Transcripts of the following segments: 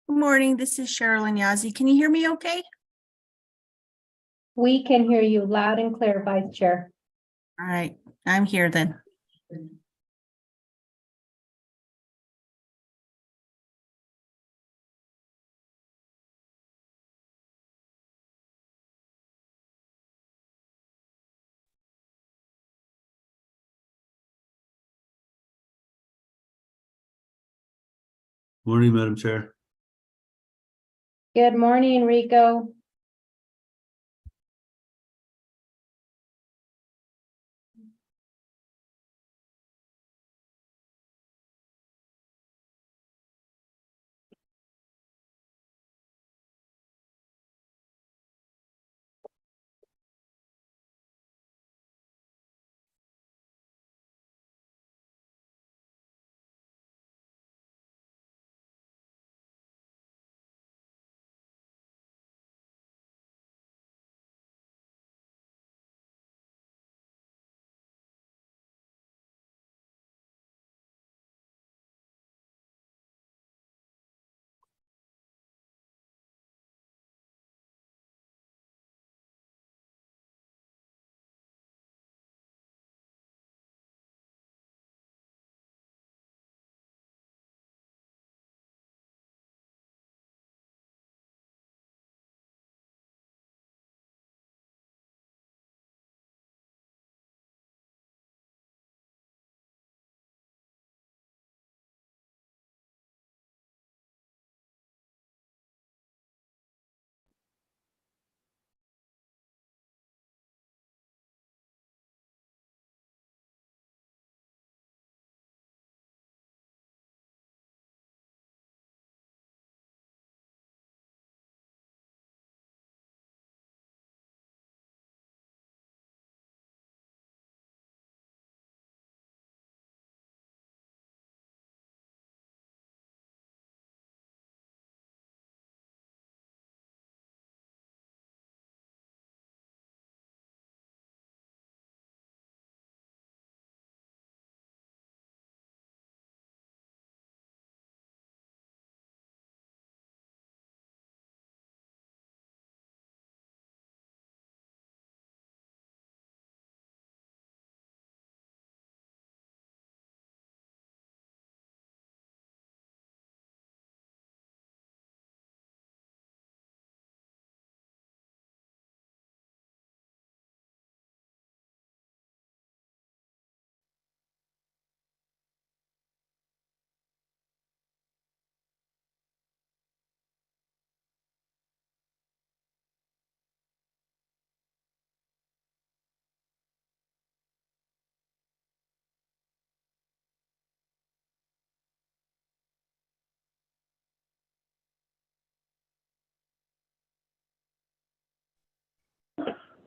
Good morning, this is Sherilyn Yazzie. Can you hear me okay? We can hear you loud and clear, Vice Chair. All right, I'm here then. Morning, Madam Chair. Good morning, Rico.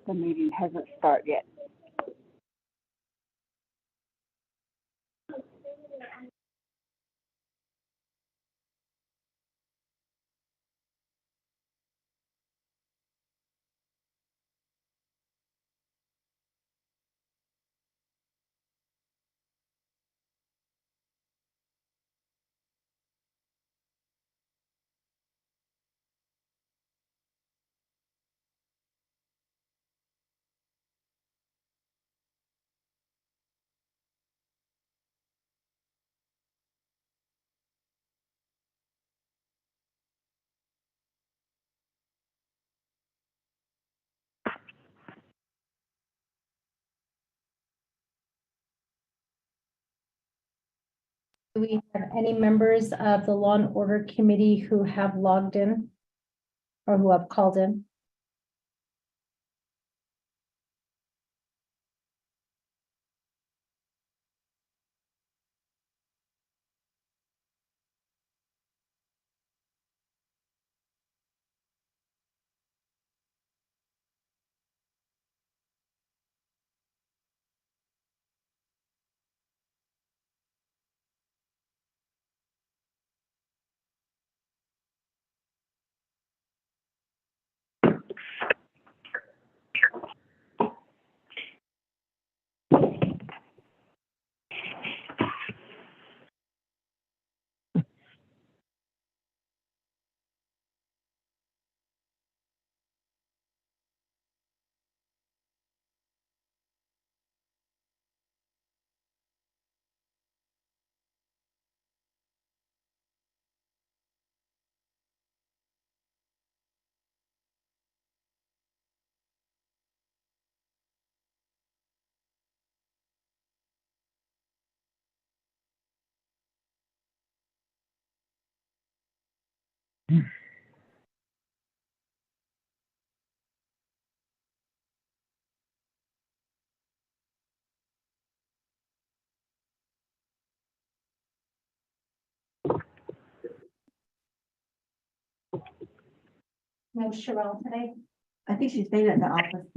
The meeting hasn't started yet. Do we have any members of the Law and Order Committee who have logged in or who have called in? No Cheryl today. I think she's staying at the office.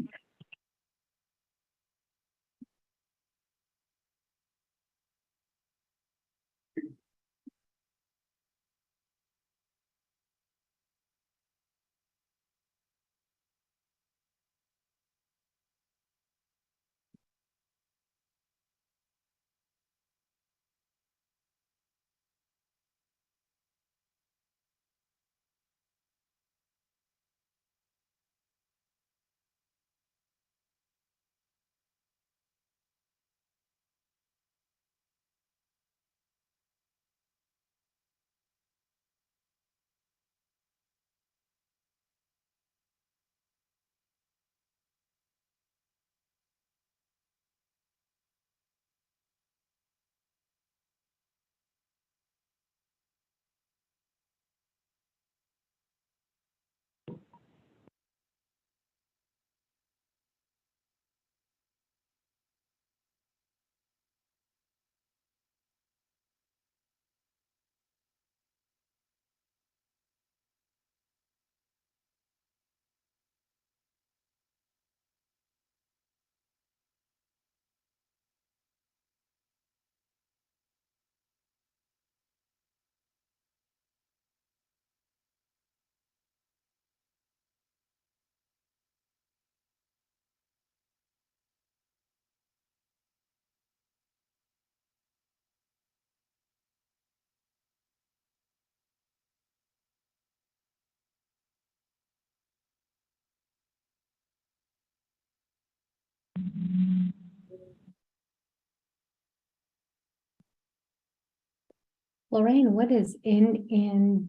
Lorraine, what is NNGPDWG?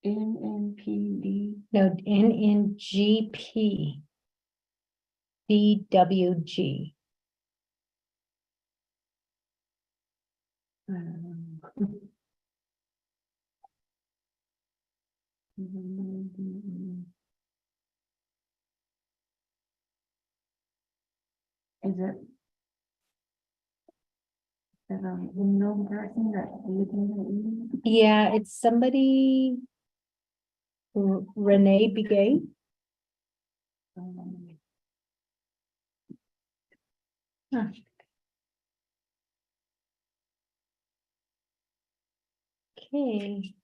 NNPD. No, NNGP. DWG. Is it? Is a no person that living Yeah, it's somebody. Renee Begay. Huh. Okay.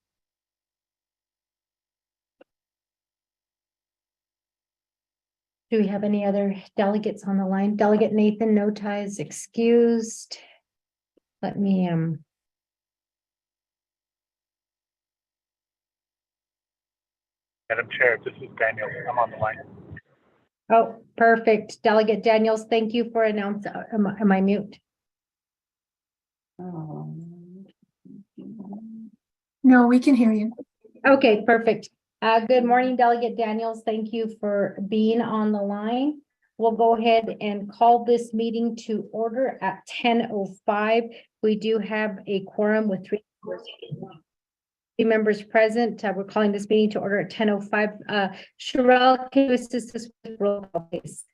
Do we have any other delegates on the line? Delegate Nathan, no ties excused. Let me, Madam Chair, this is Daniel. I'm on the line. oh, perfect. Delegate Daniels, thank you for announcing, am I mute? No, we can hear you. Okay, perfect. Good morning, Delegate Daniels. Thank you for being on the line. We'll go ahead and call this meeting to order at 10:05. We do have a quorum with three members present. We're calling this meeting to order at 10:05. Sherelle, can you assist us with roll call, please?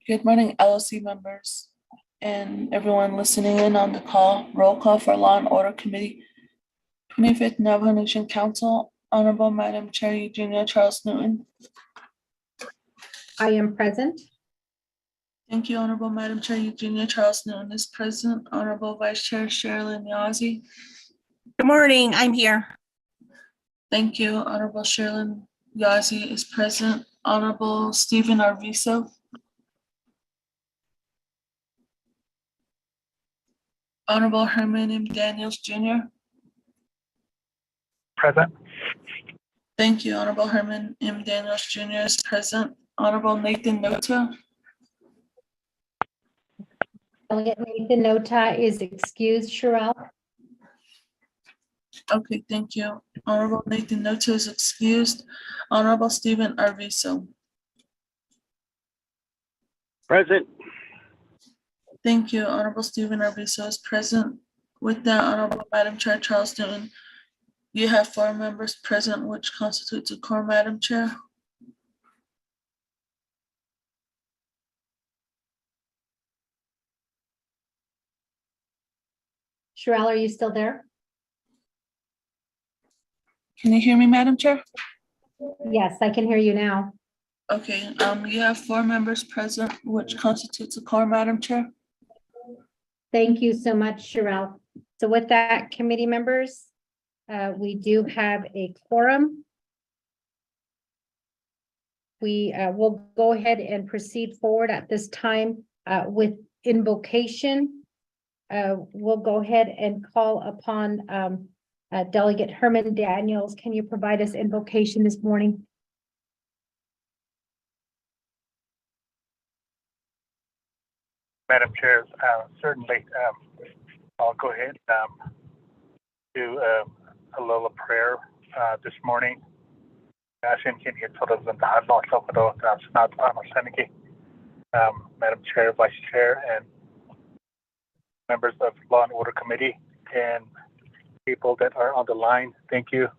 Good morning, LOC members and everyone listening in on the call. Roll call for Law and Order Committee, 25th Navajo Nation Council, Honorable Madam Chair Eugenia Charles Newton. I am present. Thank you, Honorable Madam Chair Eugenia Charles Newton is present. Honorable Vice Chair Sherilyn Yazzie. Good morning, I'm here. Thank you, Honorable Sherilyn Yazzie is present. Honorable Stephen Arvizo. Honorable Herman M. Daniels Jr. Present. Thank you, Honorable Herman M. Daniels Jr. is present. Honorable Nathan Nota. Delegate Nathan Nota is excused. Sherelle. Okay, thank you. Honorable Nathan Nota is excused. Honorable Stephen Arvizo. Present. Thank you. Honorable Stephen Arvizo is present. With that, Honorable Madam Chair Charles Newton, you have 4 members present, which constitutes a quorum, Madam Chair. Sherelle, are you still there? Can you hear me, Madam Chair? Yes, I can hear you now. Okay, you have 4 members present, which constitutes a quorum, Madam Chair. Thank you so much, Sherelle. So with that, committee members, we do have a quorum. We will go ahead and proceed forward at this time with invocation. We'll go ahead and call upon Delegate Herman Daniels. Can you provide us invocation this morning? Madam Chair, certainly, I'll go ahead do a little prayer this morning. Madam Chair, Vice Chair, and members of Law and Order Committee and people that are on the line, thank you.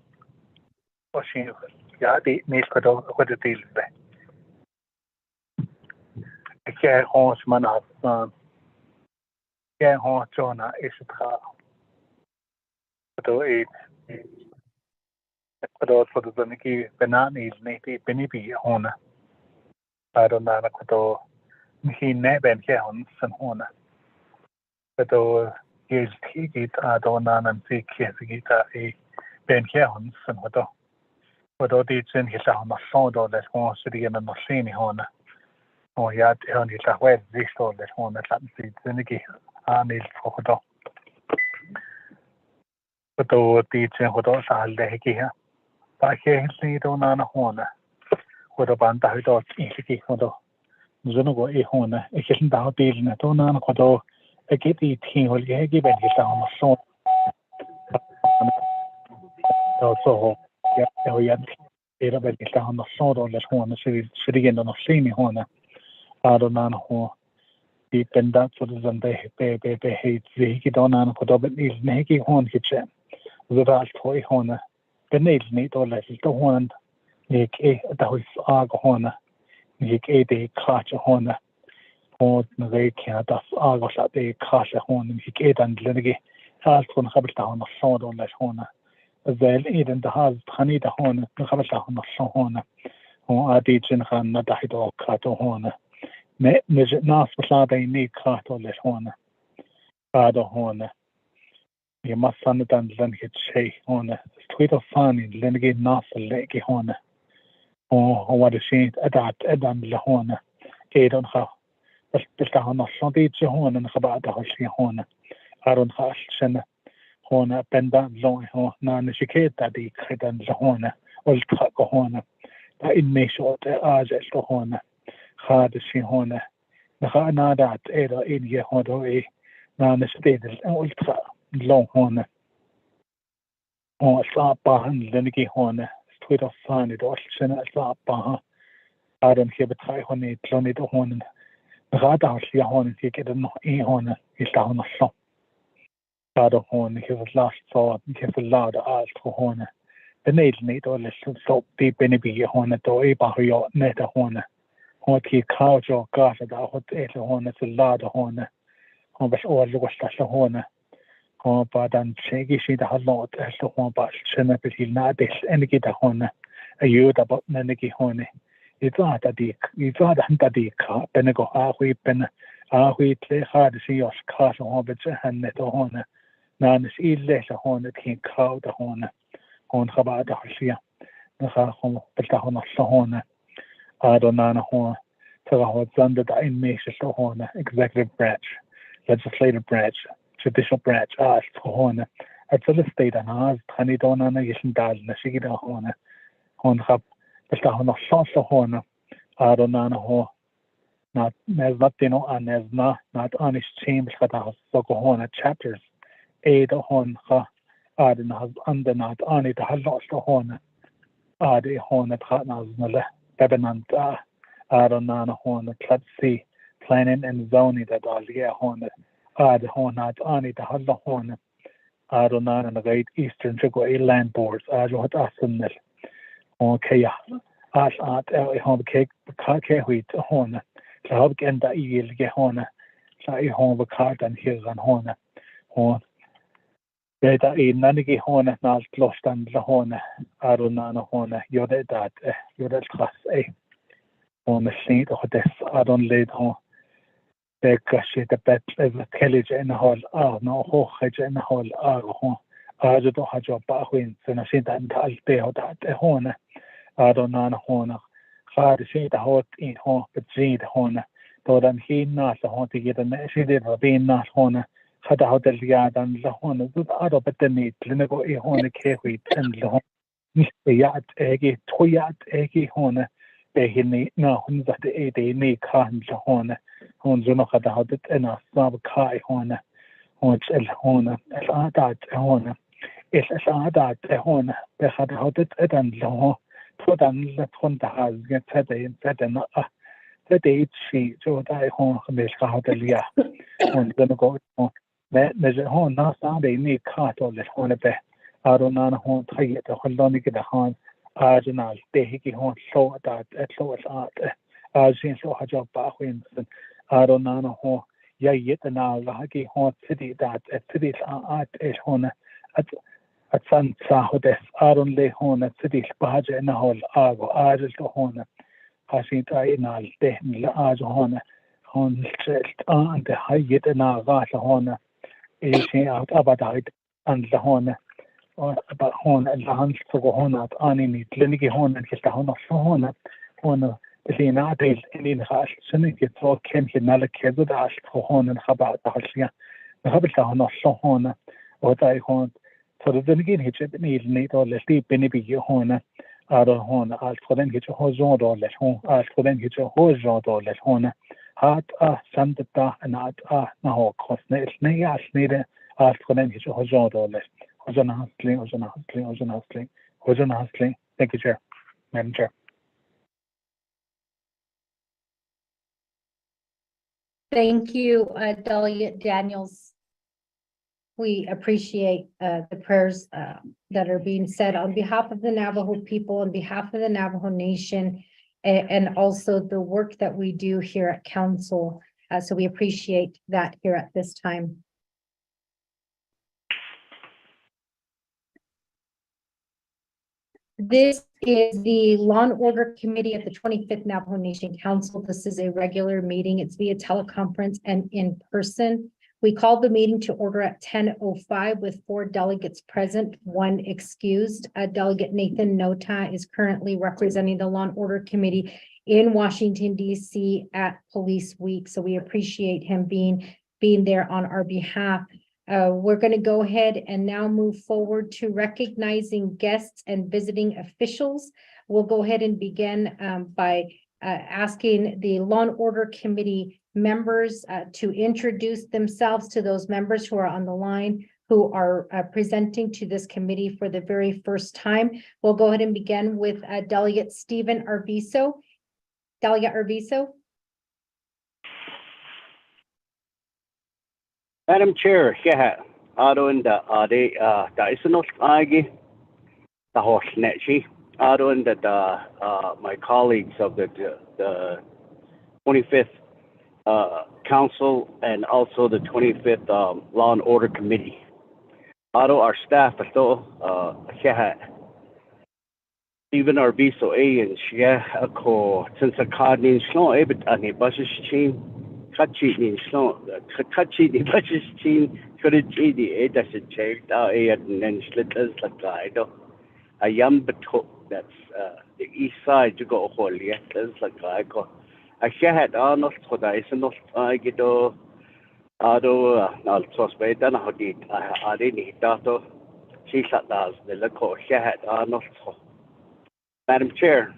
Executive branch, legislative branch, judicial branch, at the state and as Tani Donana Yisindal, Nashida Hona, Honhab, the Stahona Sansa Hona, Adonana Ho, not Neslatino and Nesna, not honest chambers, Sokohona chapters, Ada Honha, Adon has under not on it, has lost the Hona, Adi Hona Tatnas Nale, Bebenant, Adonana Hona, Tlatsi, planning and zoning that all yeah hona ad hona ani the halla hona adona and the great eastern Chico land boards as what asunel okay as at hon cake ke wheat hona to help get that eel get hona sai hon the card and here's on hona hon Beta nanigi hona nas klostan la hona adona na hona yode dat yode class on the seat of this adon lead hon the gashi the bet the college in the hall no ho in the hall hon ajo hajo ba win so na sin dan tal te ho dat hona adona na hona khad sin the hot in hon between hona to dan hin na so hon tige den sin det bin na hona hada hotel yadan la hona zut ado betni clinical hona ke wit and la yat egi toyat egi hona behini na hun that de ni kan la hona hon zo no hada hodet ena sab kai hona hon el hona el adat hona el adat hona be hada hodet edan la to dan la thon da has get na the she so dai hon me ka hotel ya hon zo no go measure hon na sa de ni ka to le hon be arona na hon thai to holloni ke da hon arsenal te hi ki hon so that so at sin so ha job ba win arona na hon ya yet na la ki hon city that city at hon at san sa hodes aron le hon city ba je na hol ago arel to hon ha sin tai na te la ajo hon and the high yet na ga hon is out about it and the hon about hon and the hands to go hon at any clinic hon and just hon hon the na del in has sinning it so can he na ke do da for hon and about the hasia the habit hon so hon what I hon so the again hit it need or let deep in be hon ara hon al for hit ho zo do let hon al for hit ho zo do let hon hat sandta anat na ho kostne ne as nede as konen his hozodole hozona hustling. Thank you, Chair. Madam Chair. Thank you, Delegate Daniels. We appreciate the prayers that are being said on behalf of the Navajo people, on behalf of the Navajo Nation, and also the work that we do here at Council. So we appreciate that here at this time. This is the Law and Order Committee of the 25th Navajo Nation Council. This is a regular meeting. It's via teleconference and in person. We called the meeting to order at 10:05 with 4 delegates present, 1 excused. Delegate Nathan Nota is currently representing the Law and Order Committee in Washington, D.C. at Police Week. So we appreciate him being there on our behalf. We're going to go ahead and now move forward to recognizing guests and visiting officials. We'll go ahead and begin by asking the Law and Order Committee members to introduce themselves to those members who are on the line who are presenting to this committee for the very first time. We'll go ahead and begin with Delegate Stephen Arvizo. Delegate Arvizo. Madam Chair, yeah, Ado and the Ade, the Isonos Agi, the horse Netchi, Ado and my colleagues of the 25th Council and also the 25th Law and Order Committee. Ado, our staff, yeah, Stephen Arvizo, and yeah, since a card means no, but any buses chain. Kachi ni basis chin could the doesn't change and then slitters like guido. A yam beto that's the east side to go holy that's like I go. I had not for the is not I get ado I'll toss by then how did I didn't hit that she sat down the local had not for Madam Chair.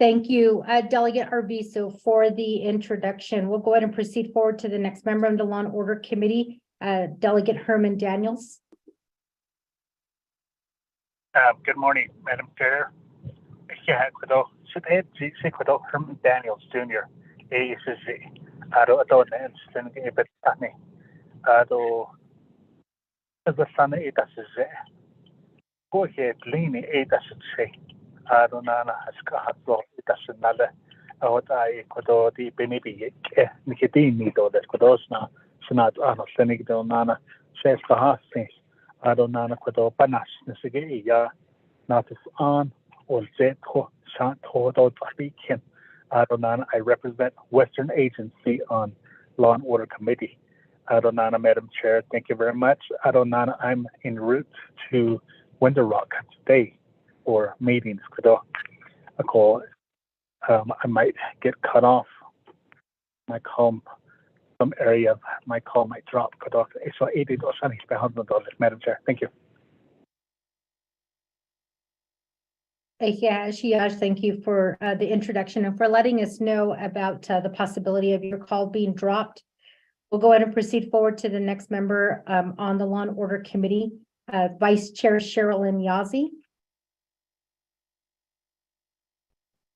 Thank you, Delegate Arvizo, for the introduction. We'll go ahead and proceed forward to the next member of the Law and Order Committee, Delegate Herman Daniels. Good morning, Madam Chair, Yeah, kudo. Should head say kudo Herman Daniels Jr. ACC. Ado na instant ibet tani. Ado the sana itas is go ahead lini itas say. Ado nana haska hatlo itas nala. Awat ay kudo di binibi ke nikitini do that kudos na sunat ano senig do nana says ka hasti. Ado nana kudo panas nisige ya natus on or Zetho Shanto speaking. Adonana, I represent Western Agency on Law and Order Committee. Adonana, Madam Chair, thank you very much. Adonana, I'm en route to Winter Rock today for meetings. I call. I might get cut off. My call, some area of my call might drop. So $80 Madam Chair. Thank you. Yeah, thank you for the introduction and for letting us know about the possibility of your call being dropped. We'll go ahead and proceed forward to the next member on the Law and Order Committee, Vice Chair Sherilyn Yazzie.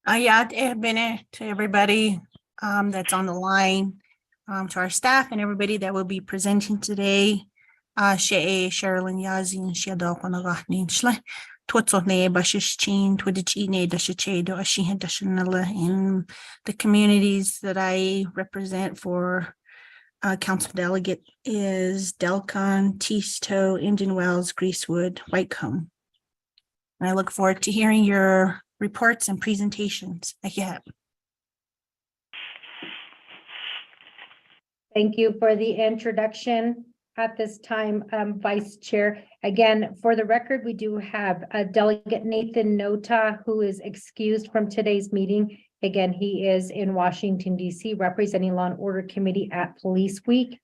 Ayat Ehbene to everybody that's on the line, to our staff and everybody that will be presenting today. She'e Sherilyn Yazzie and Sheadal Panagahnin Shle. Twotsohne Bashishchin, Twedichine, Dashachedo, Ashihan Dashanala in the communities that I represent for council delegate is Delcon, Tisto, Indian Wells, Greasewood, Whitecomb. And I look forward to hearing your reports and presentations. Thank you for the introduction. At this time, Vice Chair, again, for the record, we do have Delegate Nathan Nota, who is excused from today's meeting. Again, he is in Washington, D.C., representing Law and Order Committee at Police Week.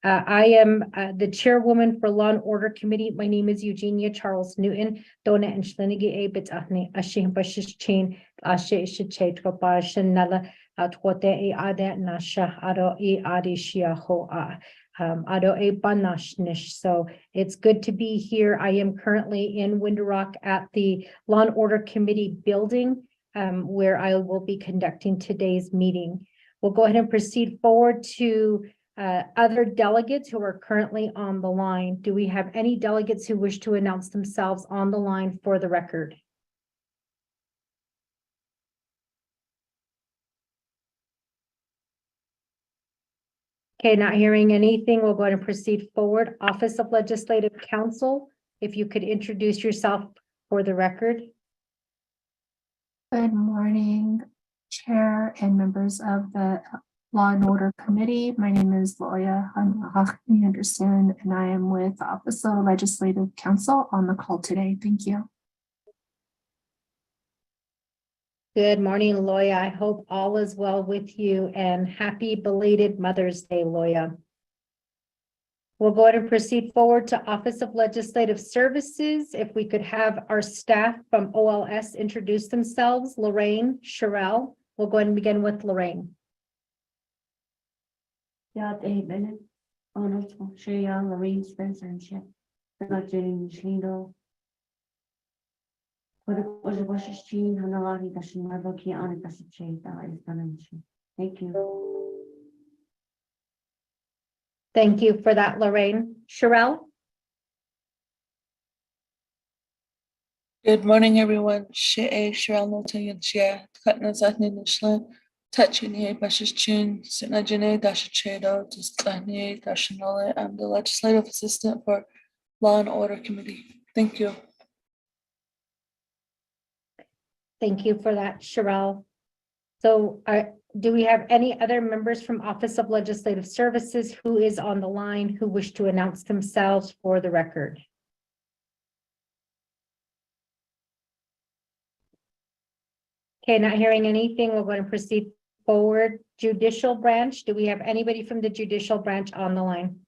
I am the chairwoman for Law and Order Committee. My name is Eugenia Charles Newton. Dona and Shlenigi Abit Ahne Ashim Bashish Chain Ashe Shiche Tropashanala Atwote E Ade Nasha Ado E Adi Shia Hoa. So it's good to be here. I am currently in Winter Rock at the Law and Order Committee building, where I will be conducting today's meeting. We'll go ahead and proceed forward to other delegates who are currently on the line. Do we have any delegates who wish to announce themselves on the line for the record? Okay, not hearing anything, we'll go ahead and proceed forward. Office of Legislative Counsel, if you could introduce yourself for the record. Good morning, Chair and members of the Law and Order Committee. My name is Loya Anderson, and I am with the Office of Legislative Counsel on the call today. Thank you. Good morning, Loya. I hope all is well with you and happy belated Mother's Day, Loya. We'll go ahead and proceed forward to Office of Legislative Services. If we could have our staff from OLS introduce themselves, Lorraine, Sherelle. We'll go ahead and begin with Lorraine. Yeah, David. Honor Shreya, Lorraine Spencer and Chef. Not Jane Schlindo. Thank you. Thank you for that, Lorraine. Sherelle? Good morning, everyone. She'e Sheryl Nota Yanchia, Katna Zatni Nishlan, Tachini Bashishchin, Sinajane Dashachedo, Dustani Dashanole. I'm the legislative assistant for Law and Order Committee. Thank you. Thank you for that, Sherelle. So do we have any other members from Office of Legislative Services who is on the line who wish to announce themselves for the record? Okay, not hearing anything, we're going to proceed forward. Judicial branch, do we have anybody from the judicial branch on the line?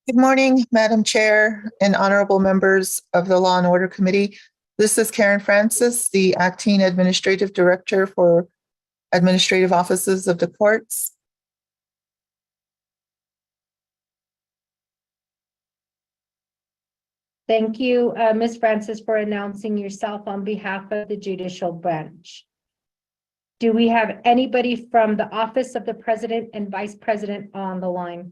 Good morning, Madam Chair and honorable members of the Law and Order Committee. This is Karen Francis, the Acting Administrative Director for Administrative Offices of the Courts. Thank you, Ms. Francis, for announcing yourself on behalf of the judicial branch. Do we have anybody from the Office of the President and Vice President on the line?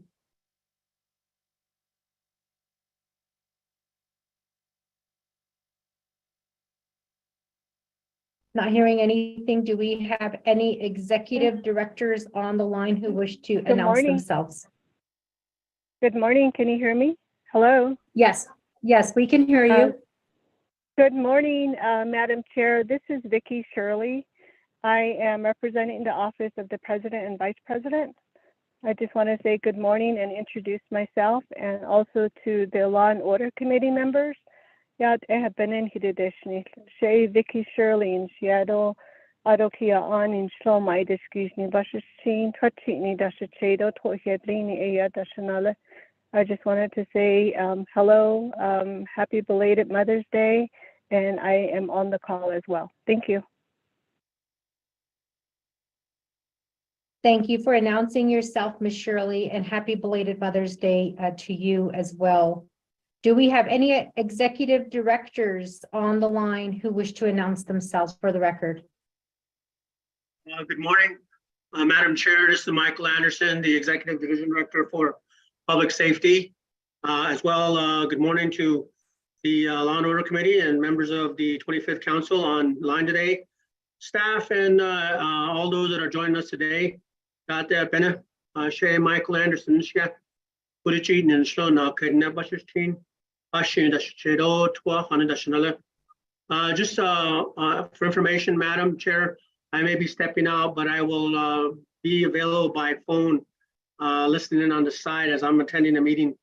Not hearing anything. Do we have any executive directors on the line who wish to announce morning. themselves? Good morning. Can you hear me? Hello. Yes, yes, we can hear you. Good morning, Madam Chair. This is Vicki Shirley. I am representing the Office of the President and Vice President. I just want to say good morning and introduce myself, and also to the Law and Order Committee members. Yad Ehabenin Hidideshni, Shay Vicki Shirley and Shiado Adokia on in Shlomai Discussion Bashin Twachini Dashachedo Tohedlini Eya Dashanala. I just wanted to say hello, happy belated Mother's Day, and I am on the call as well. Thank you. Thank you for announcing yourself, Ms. Shirley, and happy belated Mother's Day to you as well. Do we have any executive directors on the line who wish to announce themselves for the record? Good morning, Madam Chair. This is Michael Anderson, the Executive Division Director for Public Safety. As well, good morning to the Law and Order Committee and members of the 25th Council online today, staff, and all those that are joining us today. Shay Michael Anderson, just for information, Madam Chair, I may be stepping out, but I will be available by phone, listening in on the side as I'm attending a meeting,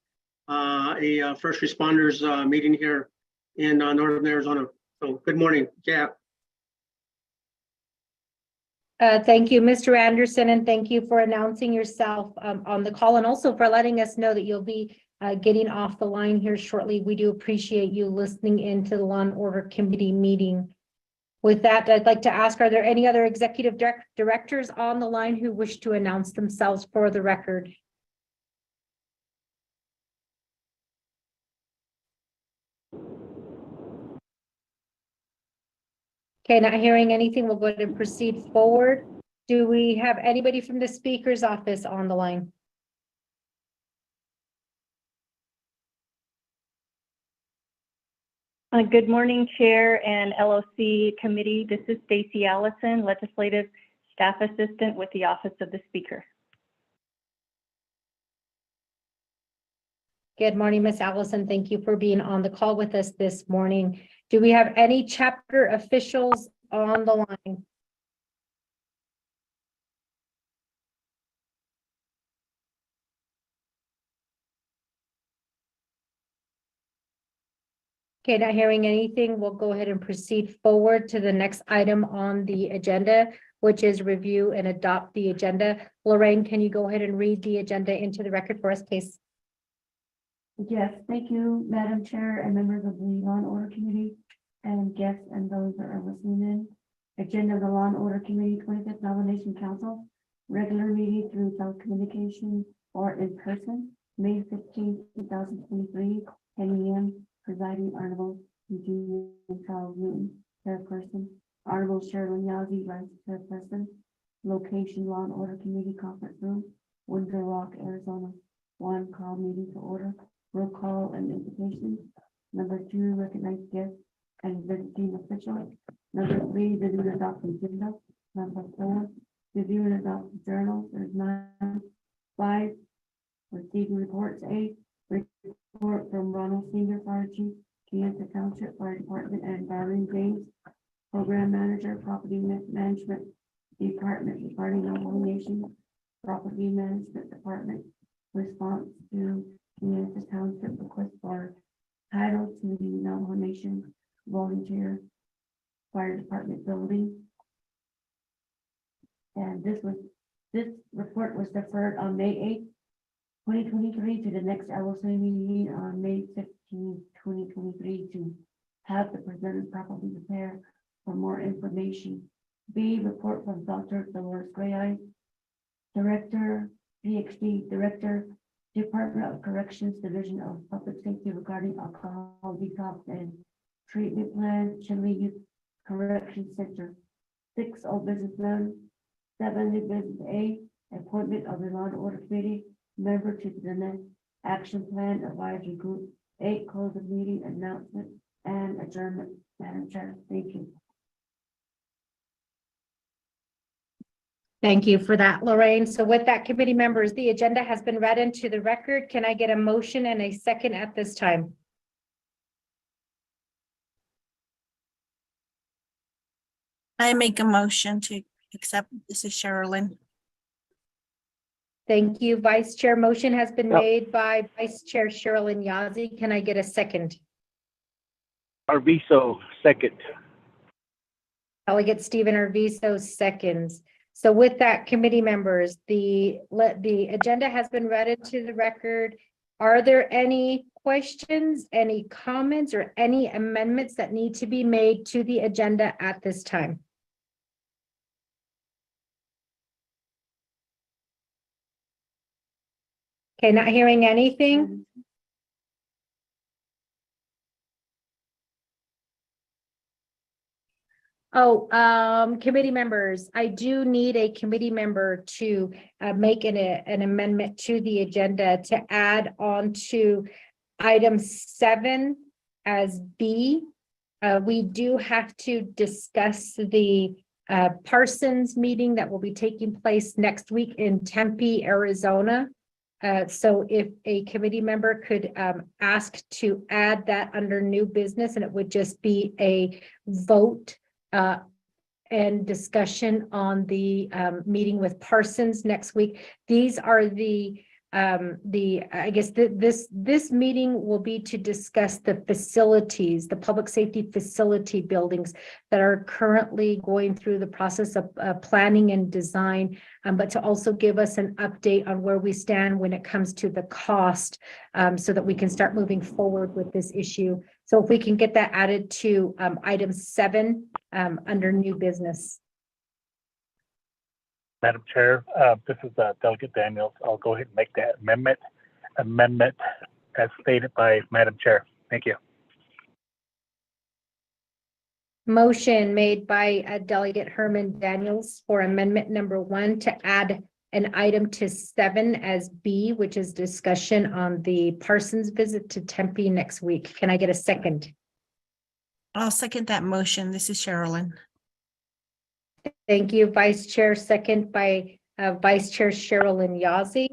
a first responders meeting here in Northern Arizona. So good morning. Yeah. Thank you, Mr. Anderson, and thank you for announcing yourself on the call, and also for letting us know that you'll be getting off the line here shortly. We do appreciate you listening into the Law and Order Committee meeting. With that, I'd like to ask, are there any other executive directors on the line who wish to announce themselves for the record? Okay, not hearing anything, we'll go ahead and proceed forward. Do we have anybody from the Speaker's office on the line? Good morning, Chair and LOC Committee. This is Stacy Allison, Legislative Staff Assistant with the Office of the Speaker. Good morning, Ms. Allison. Thank you for being on the call with us this morning. Do we have any chapter officials on the line? Okay, not hearing anything, we'll go ahead and proceed forward to the next item on the agenda, which is review and adopt the agenda. Lorraine, can you go ahead and read the agenda into the record for us, please? Yes, thank you, Madam Chair and members of the Law and Order Committee and guests and those that are listening in. Agenda of the Law and Order Committee 25th Nomination Council, regular meeting through telecommunications or in person, May 15, 2023, 10 a.m. Presiding Honorable Eugenia Charles Newton, Chairperson, Honorable Sherilyn Yazzie, Vice Chairperson. Location Law and Order Committee Conference Room, Winter Rock, Arizona. 1, call meeting to order. Roll call and invitation. Number 2, recognize guests and visiting officials. Number 3, review and adopt the agenda. Number 4, review and adopt the journal. There's 9. 5, receiving reports. 8, report from Ronald Senior Fire Chief, Kayenta Township Fire Department, and Darlene James, Program Manager, Property Management Department, regarding nomination, Property Management Department, response to Kayenta Township request for title to the nomination volunteer fire department building. And this report was deferred on May 8th, 2023 to the next LOC meeting on May 15, 2023 to have the presenter properly prepared for more information. B, report from Dr. Dolores Gray, Director, PhD Director, Department of Corrections Division of Public Safety regarding alcohol detox and treatment plan, Chinle Youth Correction Center. 6, old business none. 7, new business A, appointment of the Law and Order Committee member to the next action plan advisory group. 8, close of meeting announcement and adjournment. Madam Chair, thank you. Thank you for that, Lorraine. So with that, committee members, the agenda has been read into the record. Can I get a motion and a second at this time? I make a motion to accept. This is Sherilyn. Thank you, Vice Chair. Motion has been Yep. made by Vice Chair Sherilyn Yazzie. Can I get a second? Arvizo, second. Delegate Stephen Arvizo seconds. So with that, committee members, the agenda has been read into the record. Are there any questions, any comments, or any amendments that need to be made to the agenda at this time? Okay, not hearing anything. Committee members, I do need a committee member to make an amendment to the agenda to add on to item 7 as B. We do have to discuss the Parsons meeting that will be taking place next week in Tempe, Arizona. So if a committee member could ask to add that under new business, and it would just be a vote and discussion on the meeting with Parsons next week. These are I guess this meeting will be to discuss the facilities, the public safety facility buildings that are currently going through the process of planning and design, but to also give us an update on where we stand when it comes to the cost, so that we can start moving forward with this issue. So if we can get that added to item 7 under new business. Madam Chair, this is Delegate Daniels. I'll go ahead and make that amendment as stated by Madam Chair. Thank you. Motion made by Delegate Herman Daniels for amendment number 1 to add an item to 7 as B, which is discussion on the Parsons visit to Tempe next week. Can I get a second? I'll second that motion. This is Sherilyn. Thank you, Vice Chair. Second by Vice Chair Sherilyn Yazzie.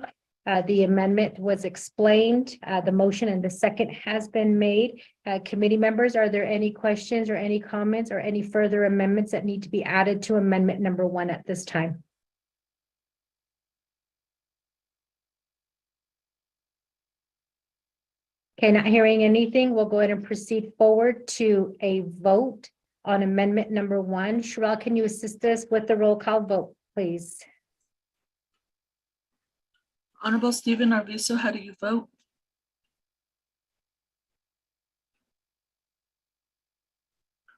The amendment was explained. The motion and the second has been made. Committee members, are there any questions or any comments or any further amendments that need to be added to amendment number 1 at this time? Okay, not hearing anything, we'll go ahead and proceed forward to a vote on amendment number 1. Sherelle, can you assist us with the roll call vote, please? Honorable Stephen Arvizo, how do you vote?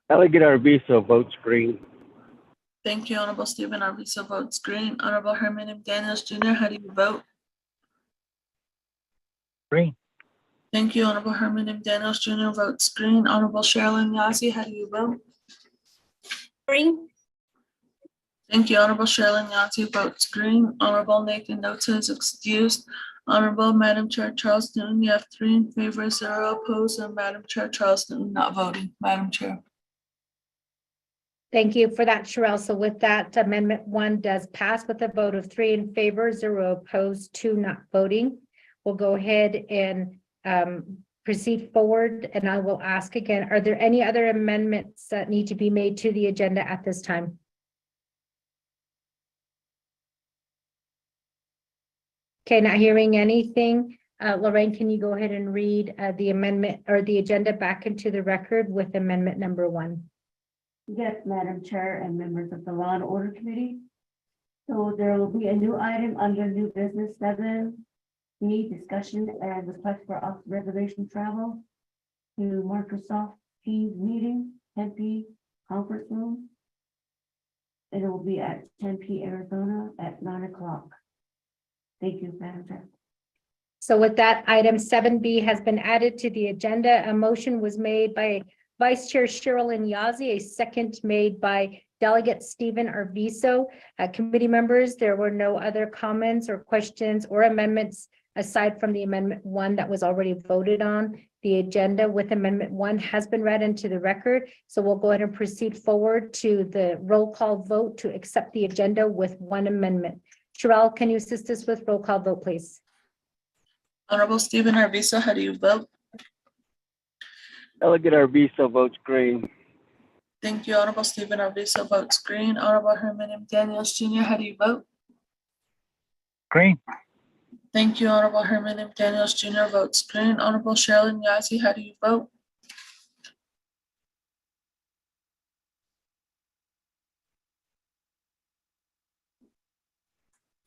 Delegate Arvizo votes green. Thank you, Honorable Stephen Arvizo votes green. Honorable Herman M. Daniels Jr., how do you vote? Green. Thank you, Honorable Herman M. Daniels Jr. votes green. Honorable Sherilyn Yazzie, how do you vote? Green. Thank you, Honorable Sherilyn Yazzie votes green. Honorable Nathan Nota is excused. Honorable Madam Chair Charles Newton, you have 3 in favor, 0 opposed, and Madam Chair Charles Newton not voting. Madam Chair. Thank you for that, Sherelle. So with that, amendment 1 does pass with a vote of 3 in favor, 0 opposed, 2 not voting. We'll go ahead and proceed forward, and I will ask again, are there any other amendments that need to be made to the agenda at this time? Okay, not hearing anything. Lorraine, can you go ahead and read the amendment or the agenda back into the record with amendment number 1? Yes, Madam Chair and members of the Law and Order Committee. So there will be a new item under new business 7. Discussion and request for reservation travel to Microsoft Teams meeting, Tempe conference room. And it will be at Tempe, Arizona at 9 o'clock. Thank you, Madam Chair. So with that, item 7B has been added to the agenda. A motion was made by Vice Chair Sherilyn Yazzie, a second made by Delegate Stephen Arvizo. Committee members, there were no other comments or questions or amendments aside from the Amendment 1 that was already voted on. The agenda with Amendment 1 has been read into the record. So we'll go ahead and proceed forward to the roll call vote to accept the agenda with one amendment. Sherelle, can you assist us with roll call vote, please? Honorable Stephen Arvizo, how do you vote? Delegate Arvizo votes green. Thank you. Honorable Stephen Arvizo votes green. Honorable Herman M. Daniels Jr., how do you vote? Green. Thank you. Honorable Herman M. Daniels Jr. votes green. Honorable Sherilyn Yazzie, how do you vote?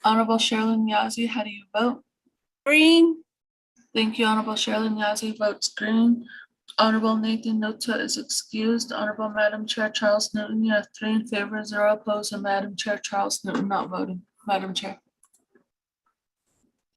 Honorable Sherilyn Yazzie, how do you vote? Green. Thank you. Honorable Sherilyn Yazzie votes green. Honorable Nathan Nota is excused. Honorable Madam Chair Charles Newton, you have 3 in favor, 0 opposed, and Madam Chair Charles Newton not voting. Madam Chair.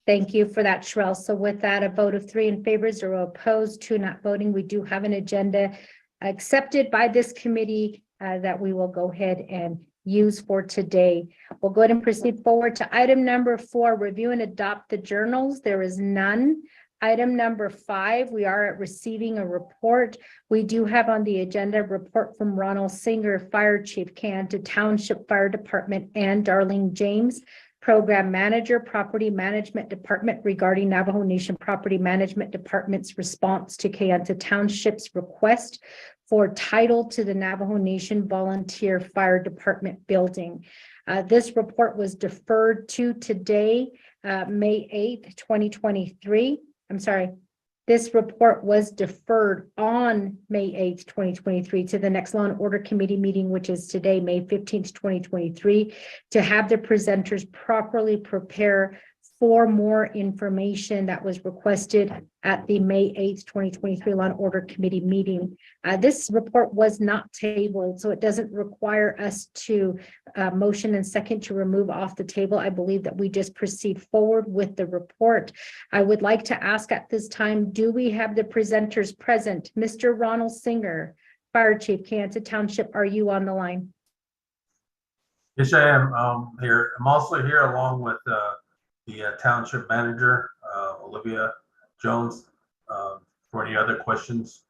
Thank you for that, Sherelle. So with that, a vote of 3 in favor, 0 opposed, 2 not voting. We do have an agenda accepted by this committee that we will go ahead and use for today. We'll go ahead and proceed forward to item number 4, review and adopt the journals. There is none. Item number 5, we are at receiving a report. We do have on the agenda a report from Ronald Singer, Fire Chief, Kayenta Township Fire Department, and Darlene James, Program Manager, Property Management Department, regarding Navajo Nation Property Management Department's response to Kayenta Township's request for title to the Navajo Nation Volunteer Fire Department building. This report was deferred to today, May 8th, 2023. I'm sorry. This report was deferred on May 8th, 2023 to the next Law and Order Committee meeting, which is today, May 15th, 2023, to have the presenters properly prepare for more information that was requested at the May 8th, 2023 Law and Order Committee meeting. This report was not tabled, so it doesn't require us to motion and second to remove off the table. I believe that we just proceed forward with the report. I would like to ask at this time, do we have the presenters present? Mr. Ronald Singer, Fire Chief, Kayenta Township, are you on the line? Yes, I am here. I'm also here along with the Township Manager, Olivia Jones, for any other questions.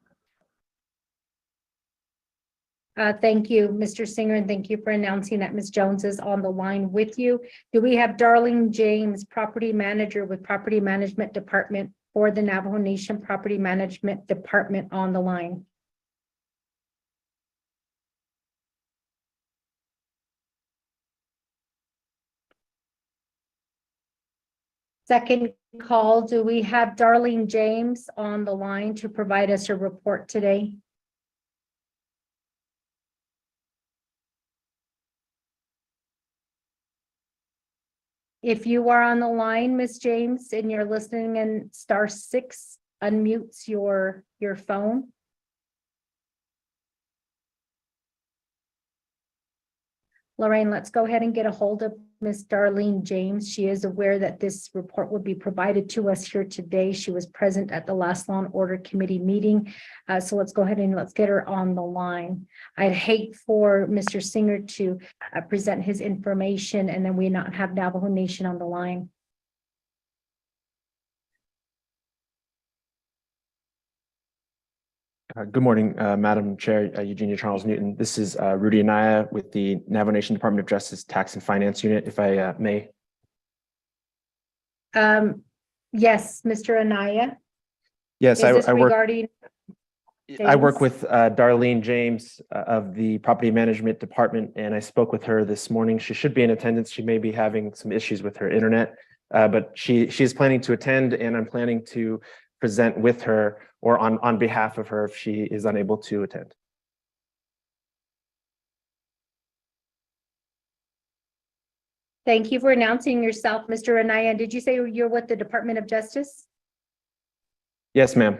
Thank you, Mr. Singer, and thank you for announcing that Ms. Jones is on the line with you. Do we have Darlene James, Property Manager with Property Management Department for the Navajo Nation Property Management Department on the line? Second call, do we have Darlene James on the line to provide us a report today? If you are on the line, Ms. James, and you're listening in, *6 unmutes your phone. Lorraine, let's go ahead and get a hold of Ms. Darlene James. She is aware that this report will be provided to us here today. She was present at the last Law and Order Committee meeting. So let's go ahead and let's get her on the line. I'd hate for Mr. Singer to present his information and then we not have Navajo Nation on the line. Good morning, Madam Chair, Eugenia Charles Newton. This is Rudy Anaya with the Navajo Nation Department of Justice Tax and Finance Unit, if I may. Yes, Mr. Anaya. Yes, I work. Regarding I work with Darlene James of the Property Management Department, and I spoke with her this morning. She should be in attendance. She may be having some issues with her internet, but she's planning to attend, and I'm planning to present with her or on behalf of her if she is unable to attend. Thank you for announcing yourself, Mr. Anaya. Did you say you're with the Department of Justice? Yes, ma'am.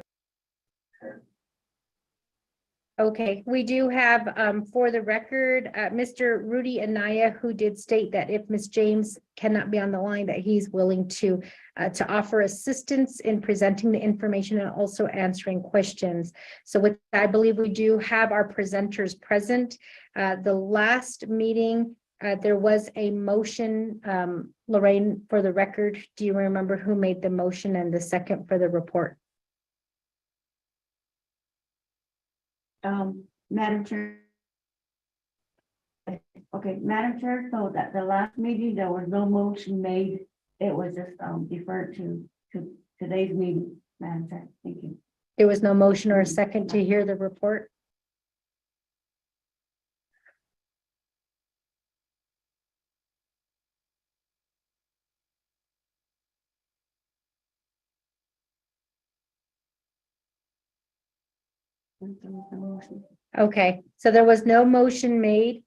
Okay, we do have, for the record, Mr. Rudy Anaya, who did state that if Ms. James cannot be on the line, that he's willing to offer assistance in presenting the information and also answering questions. So with, I believe we do have our presenters present. The last meeting, there was a motion, Lorraine, for the record, do you remember who made the motion and the second for the report? Madam Chair. Okay, Madam Chair, so that the last meeting, there was no motion made. It was just deferred to today's meeting, Madam Chair. Thank you. There was no motion or a second to hear the report? Okay, so there was no motion made.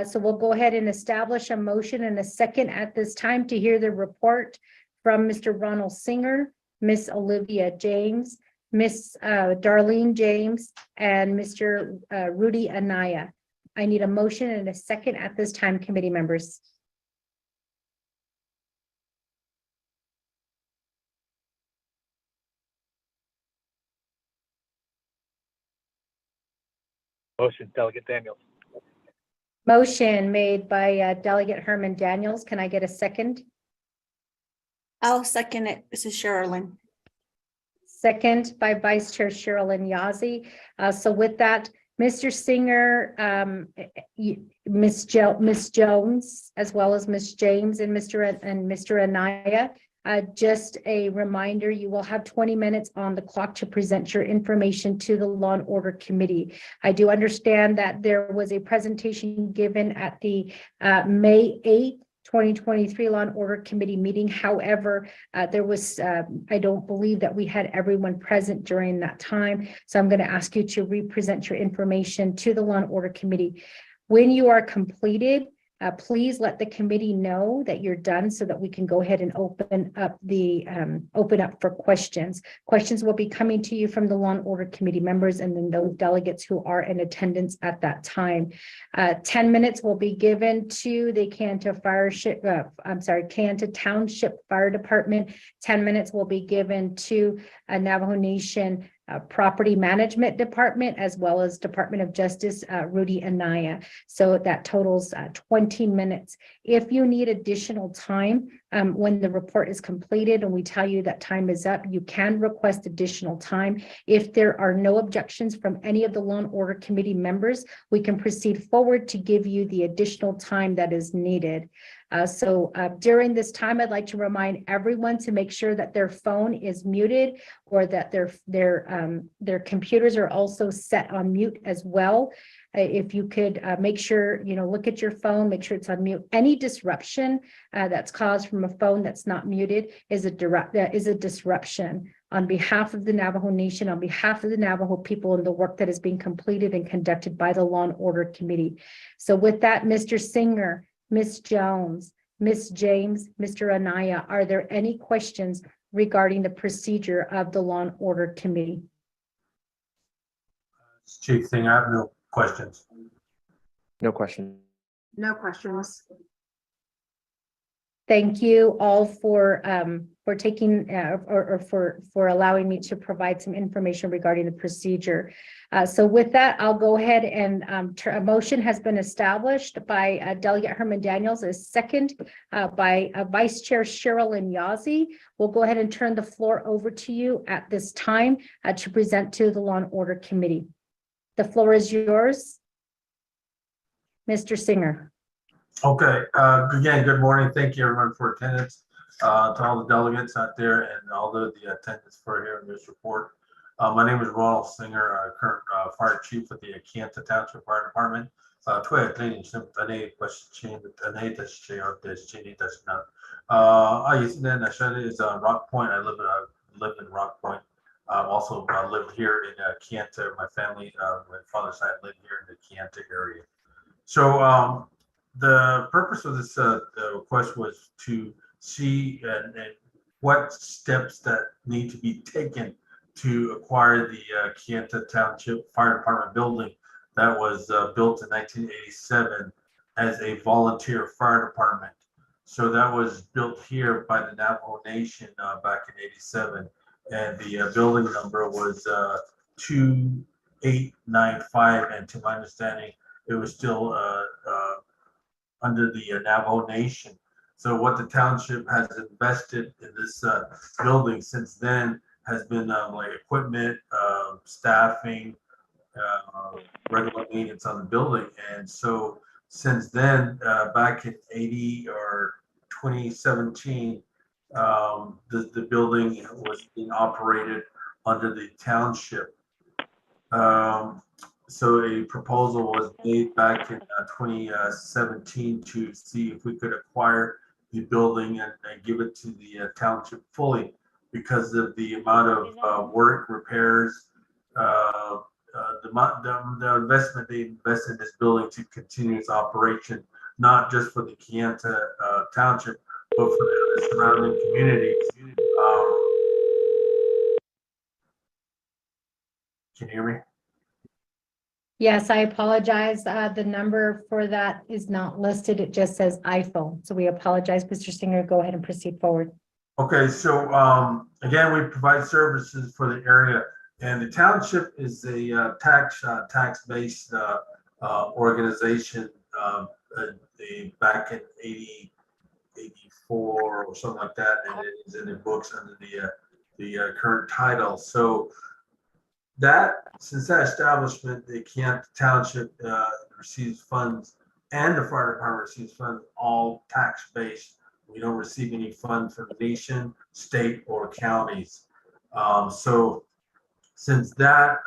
So we'll go ahead and establish a motion and a second at this time to hear the report from Mr. Ronald Singer, Miss Olivia James, Miss Darlene James, and Mr. Rudy Anaya. I need a motion and a second at this time, committee members. Motion, Delegate Daniels. Motion made by Delegate Herman Daniels. Can I get a second? I'll second it. This is Sherilyn. Second by Vice Chair Sherilyn Yazzie. So with that, Mr. Singer, Miss Jones, as well as Miss James and Mr. Anaya. Just a reminder, you will have 20 minutes on the clock to present your information to the Law and Order Committee. I do understand that there was a presentation given at the May 8th, 2023 Law and Order Committee meeting. However, there was, I don't believe that we had everyone present during that time. So I'm going to ask you to represent your information to the Law and Order Committee. When you are completed, please let the committee know that you're done so that we can go ahead and open up for questions. Questions will be coming to you from the Law and Order Committee members and then those delegates who are in attendance at that time. 10 minutes will be given to the Kayenta Township Fire Department. 10 minutes will be given to Navajo Nation Property Management Department, as well as Department of Justice, Rudy Anaya. So that totals 20 minutes. If you need additional time, when the report is completed and we tell you that time is up, you can request additional time. If there are no objections from any of the Law and Order Committee members, we can proceed forward to give you the additional time that is needed. During this time, I'd like to remind everyone to make sure that their phone is muted or that their computers are also set on mute as well. If you could make sure, look at your phone, make sure it's on mute. Any disruption that's caused from a phone that's not muted is a disruption on behalf of the Navajo Nation, on behalf of the Navajo people and the work that is being completed and conducted by the Law and Order Committee. So with that, Mr. Singer, Ms. Jones, Ms. James, Mr. Anaya, are there any questions regarding the procedure of the Law and Order Committee? Chief Singer, I have no questions. No question. No questions. Thank you all for taking or for allowing me to provide some information regarding the procedure. So with that, I'll go ahead and a motion has been established by Delegate Herman Daniels, as second by Vice Chair Sherilyn Yazzie. We'll go ahead and turn the floor over to you at this time to present to the Law and Order Committee. The floor is yours, Mr. Singer. Okay, again, good morning. Thank you everyone for attendance, to all the delegates out there and all the attendants for hearing this report. My name is Ronald Singer, current fire chief with the Kayenta Township Fire Department. I used to is Rock Point. I live in Rock Point. Also lived here in Kayenta. My family, my father's side lived here in the Kayenta area. So the purpose of this the request was to see what steps that need to be taken to acquire the Kayenta Township Fire Department building that was built in 1987 as a volunteer fire department. So that was built here by the Navajo Nation back in '87, and the building number was 2895. And to my understanding, it was still under the Navajo Nation. So what the township has invested in this building since then has been like equipment, staffing, regular maintenance on the building. And so since then, back in 2017, the building was being operated under the township. So a proposal was made back in 2017 to see if we could acquire the building and give it to the township fully because of the amount of work, repairs, the investment they invest in this building to continue its operation, not just for the Kayenta Township, but for the surrounding communities. Can you hear me? Yes, I apologize. The number for that is not listed. It just says iPhone. So we apologize, Mr. Singer. Go ahead and proceed forward. Okay, so again, we provide services for the area, and the township is a tax-based organization. Back in 84 or something like that, and it is in the books under the current title. So since that establishment, the Kayenta Township receives funds, and the fire department receives funds, all tax-based. We don't receive any funds from the nation, state, or counties. So since that,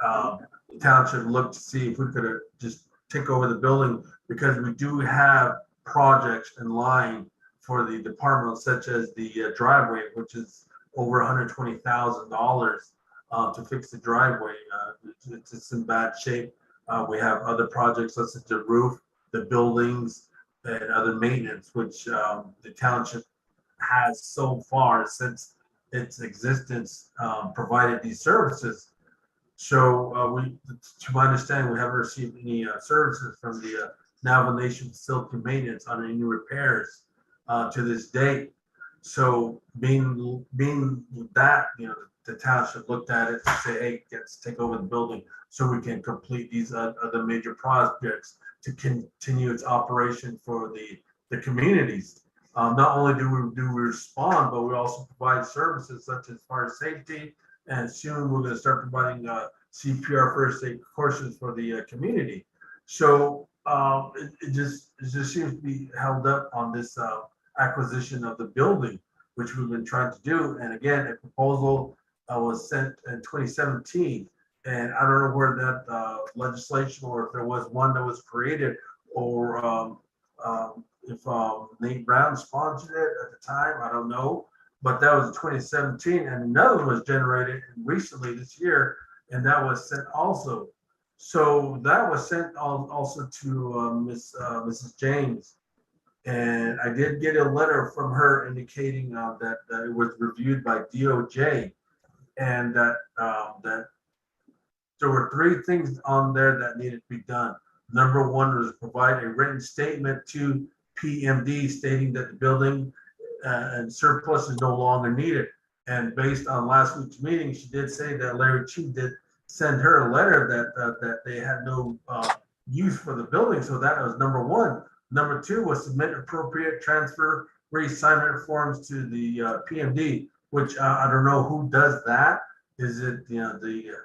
the township looked to see if we could just take over the building, because we do have projects in line for the department, such as the driveway, which is over $120,000 to fix the driveway. It's in bad shape. We have other projects such as the roof, the buildings, and other maintenance, which the township has so far since its existence provided these services. So to my understanding, we haven't received any services from the Navajo Nation Facility Maintenance on any repairs to this date. So being that, the township looked at it to say, hey, let's take over the building so we can complete these other major projects to continue its operation for the communities. Not only do we respond, but we also provide services such as fire safety, and soon we're going to start providing CPR first aid courses for the community. So it just seems to be held up on this acquisition of the building, which we've been trying to do. And again, a proposal was sent in 2017, and I don't know where that legislation, or if there was one that was created, or if Nate Brown sponsored it at the time, I don't know. But that was in 2017, and another one was generated recently this year, and that was sent also. So that was sent also to Mrs. James. And I did get a letter from her indicating that it was reviewed by DOJ, and that there were 3 things on there that needed to be done. Number 1 was provide a written statement to PMD stating that the building and surplus is no longer needed. And based on last week's meeting, she did say that Larry Chief did send her a letter that they had no use for the building. So that was number 1. Number 2 was submit appropriate transfer reassignment forms to the PMD, which I don't know who does that. Is it the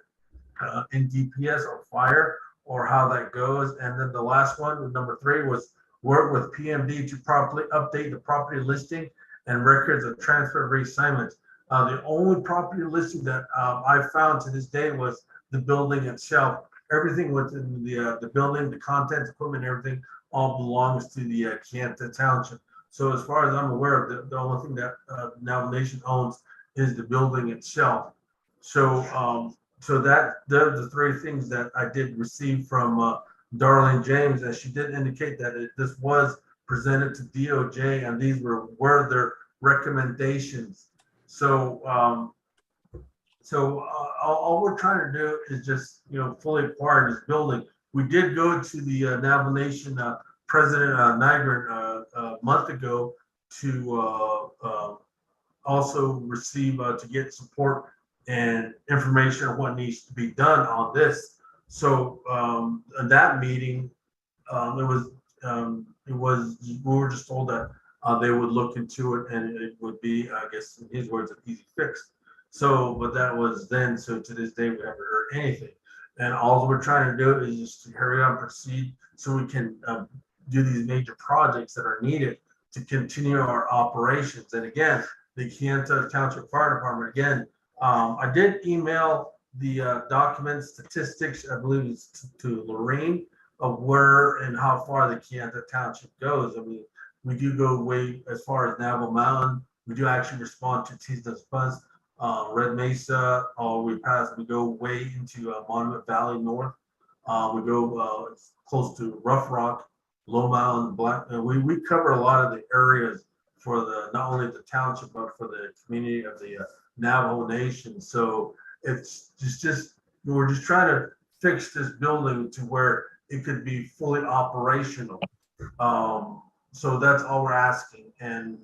NDPS or fire, or how that goes? And then the last one, number 3, was work with PMD to properly update the property listing and records of transfer reassignments. The only property listing that I found to this day was the building itself. Everything within the building, the contents, equipment, everything all belongs to the Kayenta Township. So as far as I'm aware of, the only thing that Navajo Nation owns is the building itself. So so that they're the 3 things that I did receive from Darlene James, and she did indicate that this was presented to DOJ, and these were their recommendations. So So all we're trying to do is just, fully acquire this building. We did go to the Navajo Nation President Nygren a month ago to also receive to get support and information on what needs to be done on this. So in that meeting, we were just told that they would look into it and it would be, I guess, in his words, an easy fix. So, but that was then. So to this day, we haven't heard anything. And all we're trying to do is just to hurry up and proceed so we can do these major projects that are needed to continue our operations. And again, the Kayenta Township Fire Department, again, I did email the document statistics, I believe it's to Lorraine, of where and how far the Kayenta Township goes. I mean, we do go way as far as Navajo Mountain. We do actually respond to Tisda's Bus, Red Mesa, we go way into Monument Valley North. We go close to Rough Rock, Low Mountain, Black. We cover a lot of the areas for the not only the township but for the community of the Navajo Nation. So it's just we're just trying to fix this building to where it could be fully operational. So that's all we're asking, and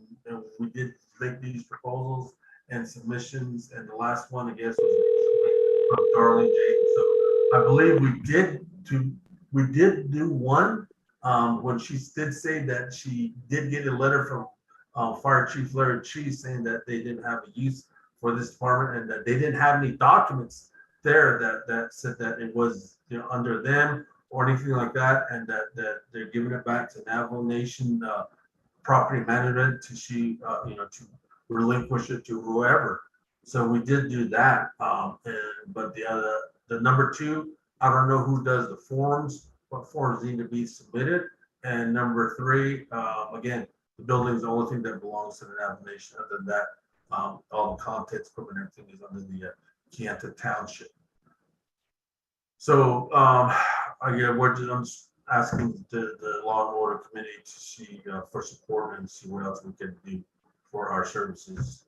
we did make these proposals and submissions, and the last one, I guess, was from Darlene James. So I believe we did do one when she did say that she did get a letter from Fire Chief Larry Cheese saying that they didn't have a use for this department and that they didn't have any documents there that said that it was under them or anything like that, and that they're giving it back to Navajo Nation property management to relinquish it to whoever. So we did do that, but the number two, I don't know who does the forms, what forms need to be submitted, and number three, again, the building is the only thing that belongs to the Navajo Nation. Other than that, all the contents, equipment, everything is under the Kayenta Township. So again, I'm just asking the Law and Order Committee to see for support and see what else we can do for our services,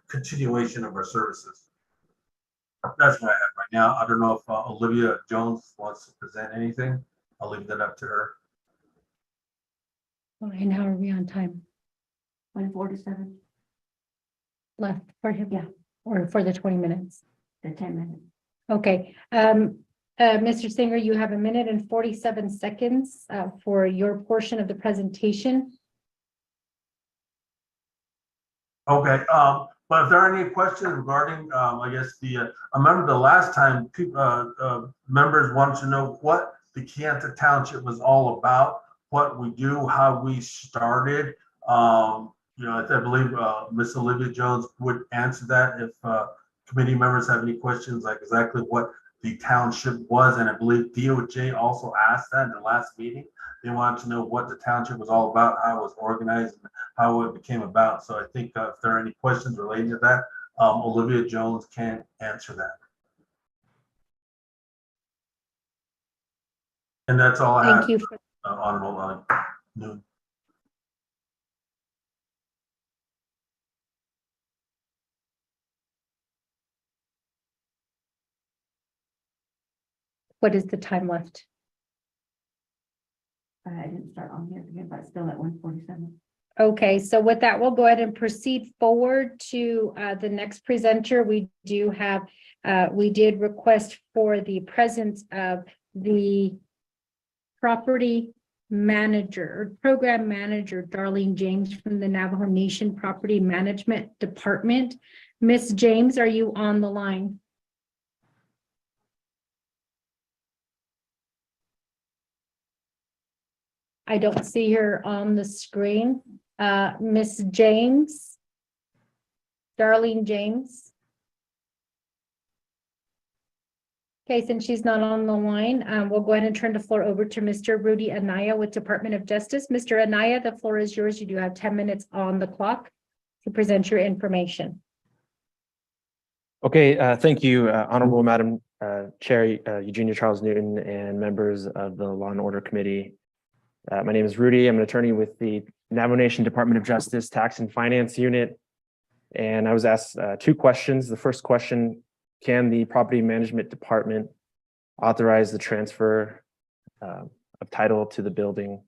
continuation of our services. That's what I have right now. I don't know if Olivia Jones wants to present anything. I'll leave that up to her. All right, now are we on time 24-7, left for him? Yeah, or for the 20 minutes? the 10 minutes. Okay, Mr. Singer, you have 1 minute and 47 seconds for your portion of the presentation. Okay, but if there are any questions regarding, I guess I remember the last time people, members wanted to know what the Kayenta Township was all about, what we do, how we started. I believe Miss Olivia Jones would answer that if committee members have any questions, like exactly what the township was. And I believe DOJ also asked that in the last meeting. They wanted to know what the township was all about, how it was organized, and how it became about. So I think if there are any questions related to that, Olivia Jones can answer that. And that's all I have. Thank you. Honorable Noon. What is the time left? I didn't start on here again, but still at 1:47. Okay, so with that, we'll go ahead and proceed forward to the next presenter. We do have, we did request for the presence of the property manager or program manager, Darlene James from the Navajo Nation Property Management Department. Miss James, are you on the line? I don't see her on the screen. Miss James, Darlene James. Okay, since she's not on the line, we'll go ahead and turn the floor over to Mr. Rudy Anaya with Department of Justice. Mr. Anaya, the floor is yours. You do have 10 minutes on the clock to present your information. Okay, thank you, Honorable Madam Chair Eugenia Charles Newton and members of the Law and Order Committee. My name is Rudy. I'm an attorney with the Navajo Nation Department of Justice Tax and Finance Unit. And I was asked two questions. The first question, can the property management department authorize the transfer of title to the building,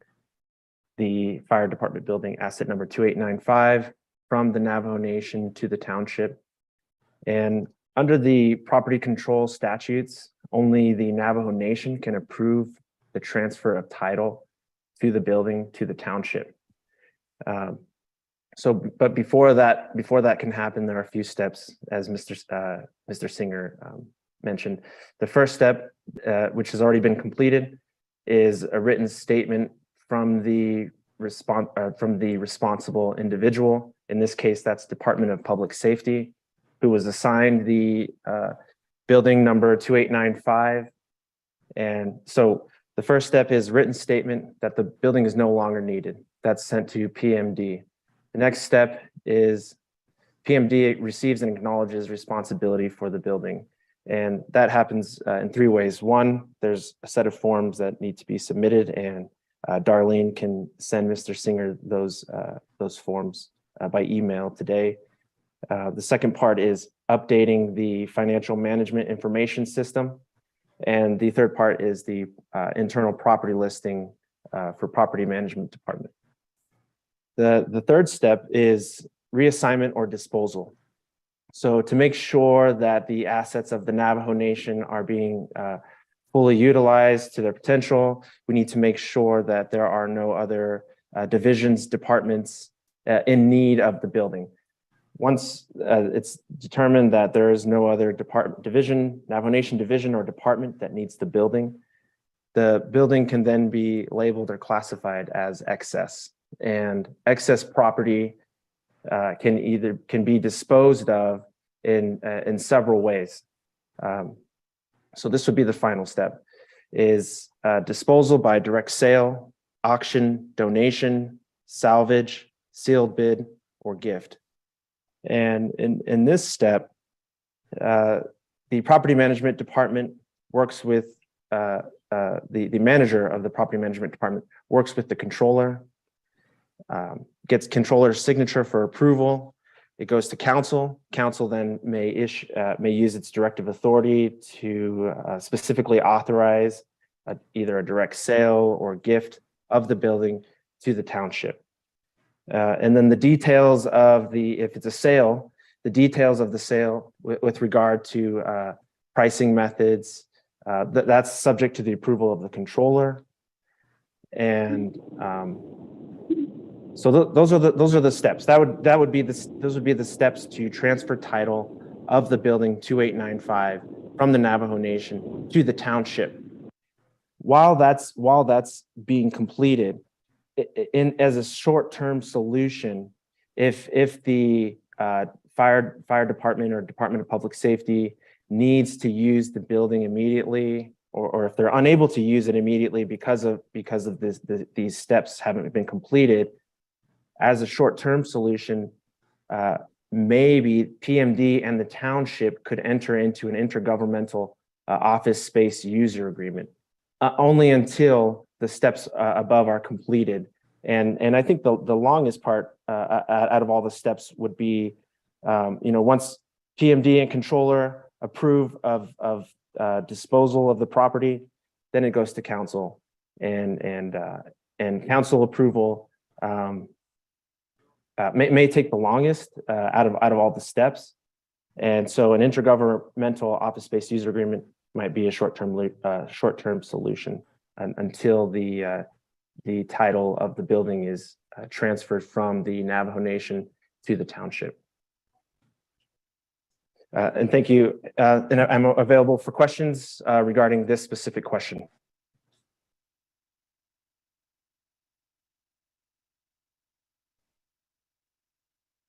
the fire department building, asset number 2895, from the Navajo Nation to the township? And under the property control statutes, only the Navajo Nation can approve the transfer of title to the building to the township. But before that can happen, there are a few steps, as Mr. Singer mentioned. The first step, which has already been completed, is a written statement from the responsible individual. In this case, that's Department of Public Safety, who was assigned the building number 2895. And so the first step is written statement that the building is no longer needed. That's sent to PMD. The next step is PMD receives and acknowledges responsibility for the building. And that happens in three ways. One, there's a set of forms that need to be submitted, and Darlene can send Mr. Singer those forms by email today. The second part is updating the financial management information system. And the third part is the internal property listing for property management department. The third step is reassignment or disposal. So to make sure that the assets of the Navajo Nation are being fully utilized to their potential, we need to make sure that there are no other divisions, departments in need of the building. Once it's determined that there is no other Navajo Nation division or department that needs the building can then be labeled or classified as excess. And excess property can be disposed of in several ways. So this would be the final step, is disposal by direct sale, auction, donation, salvage, sealed bid, or gift. And in this step, the property management department works with the manager of the property management department works with the controller, gets controller's signature for approval. It goes to council. Council then may use its directive authority to specifically authorize either a direct sale or gift of the building to the township. And then the details of if it's a sale, the details of the sale with regard to pricing methods, that's subject to the approval of the controller. And so those are the steps. Those would be the steps to transfer title of the building 2895 from the Navajo Nation to the township. While that's being completed, as a short-term solution, if the fire department or Department of Public Safety needs to use the building immediately, or if they're unable to use it immediately because of these steps haven't been completed, as a short-term solution, maybe PMD and the township could enter into an intergovernmental office space user agreement, only until the steps above are completed. And I think the longest part out of all the steps would be, once PMD and controller approve of disposal of the property, then it goes to council, and council approval may take the longest out of all the steps. And so an intergovernmental office space user agreement might be a short-term solution until the title of the building is transferred from the Navajo Nation to the township. And thank you. And I'm available for questions regarding this specific question.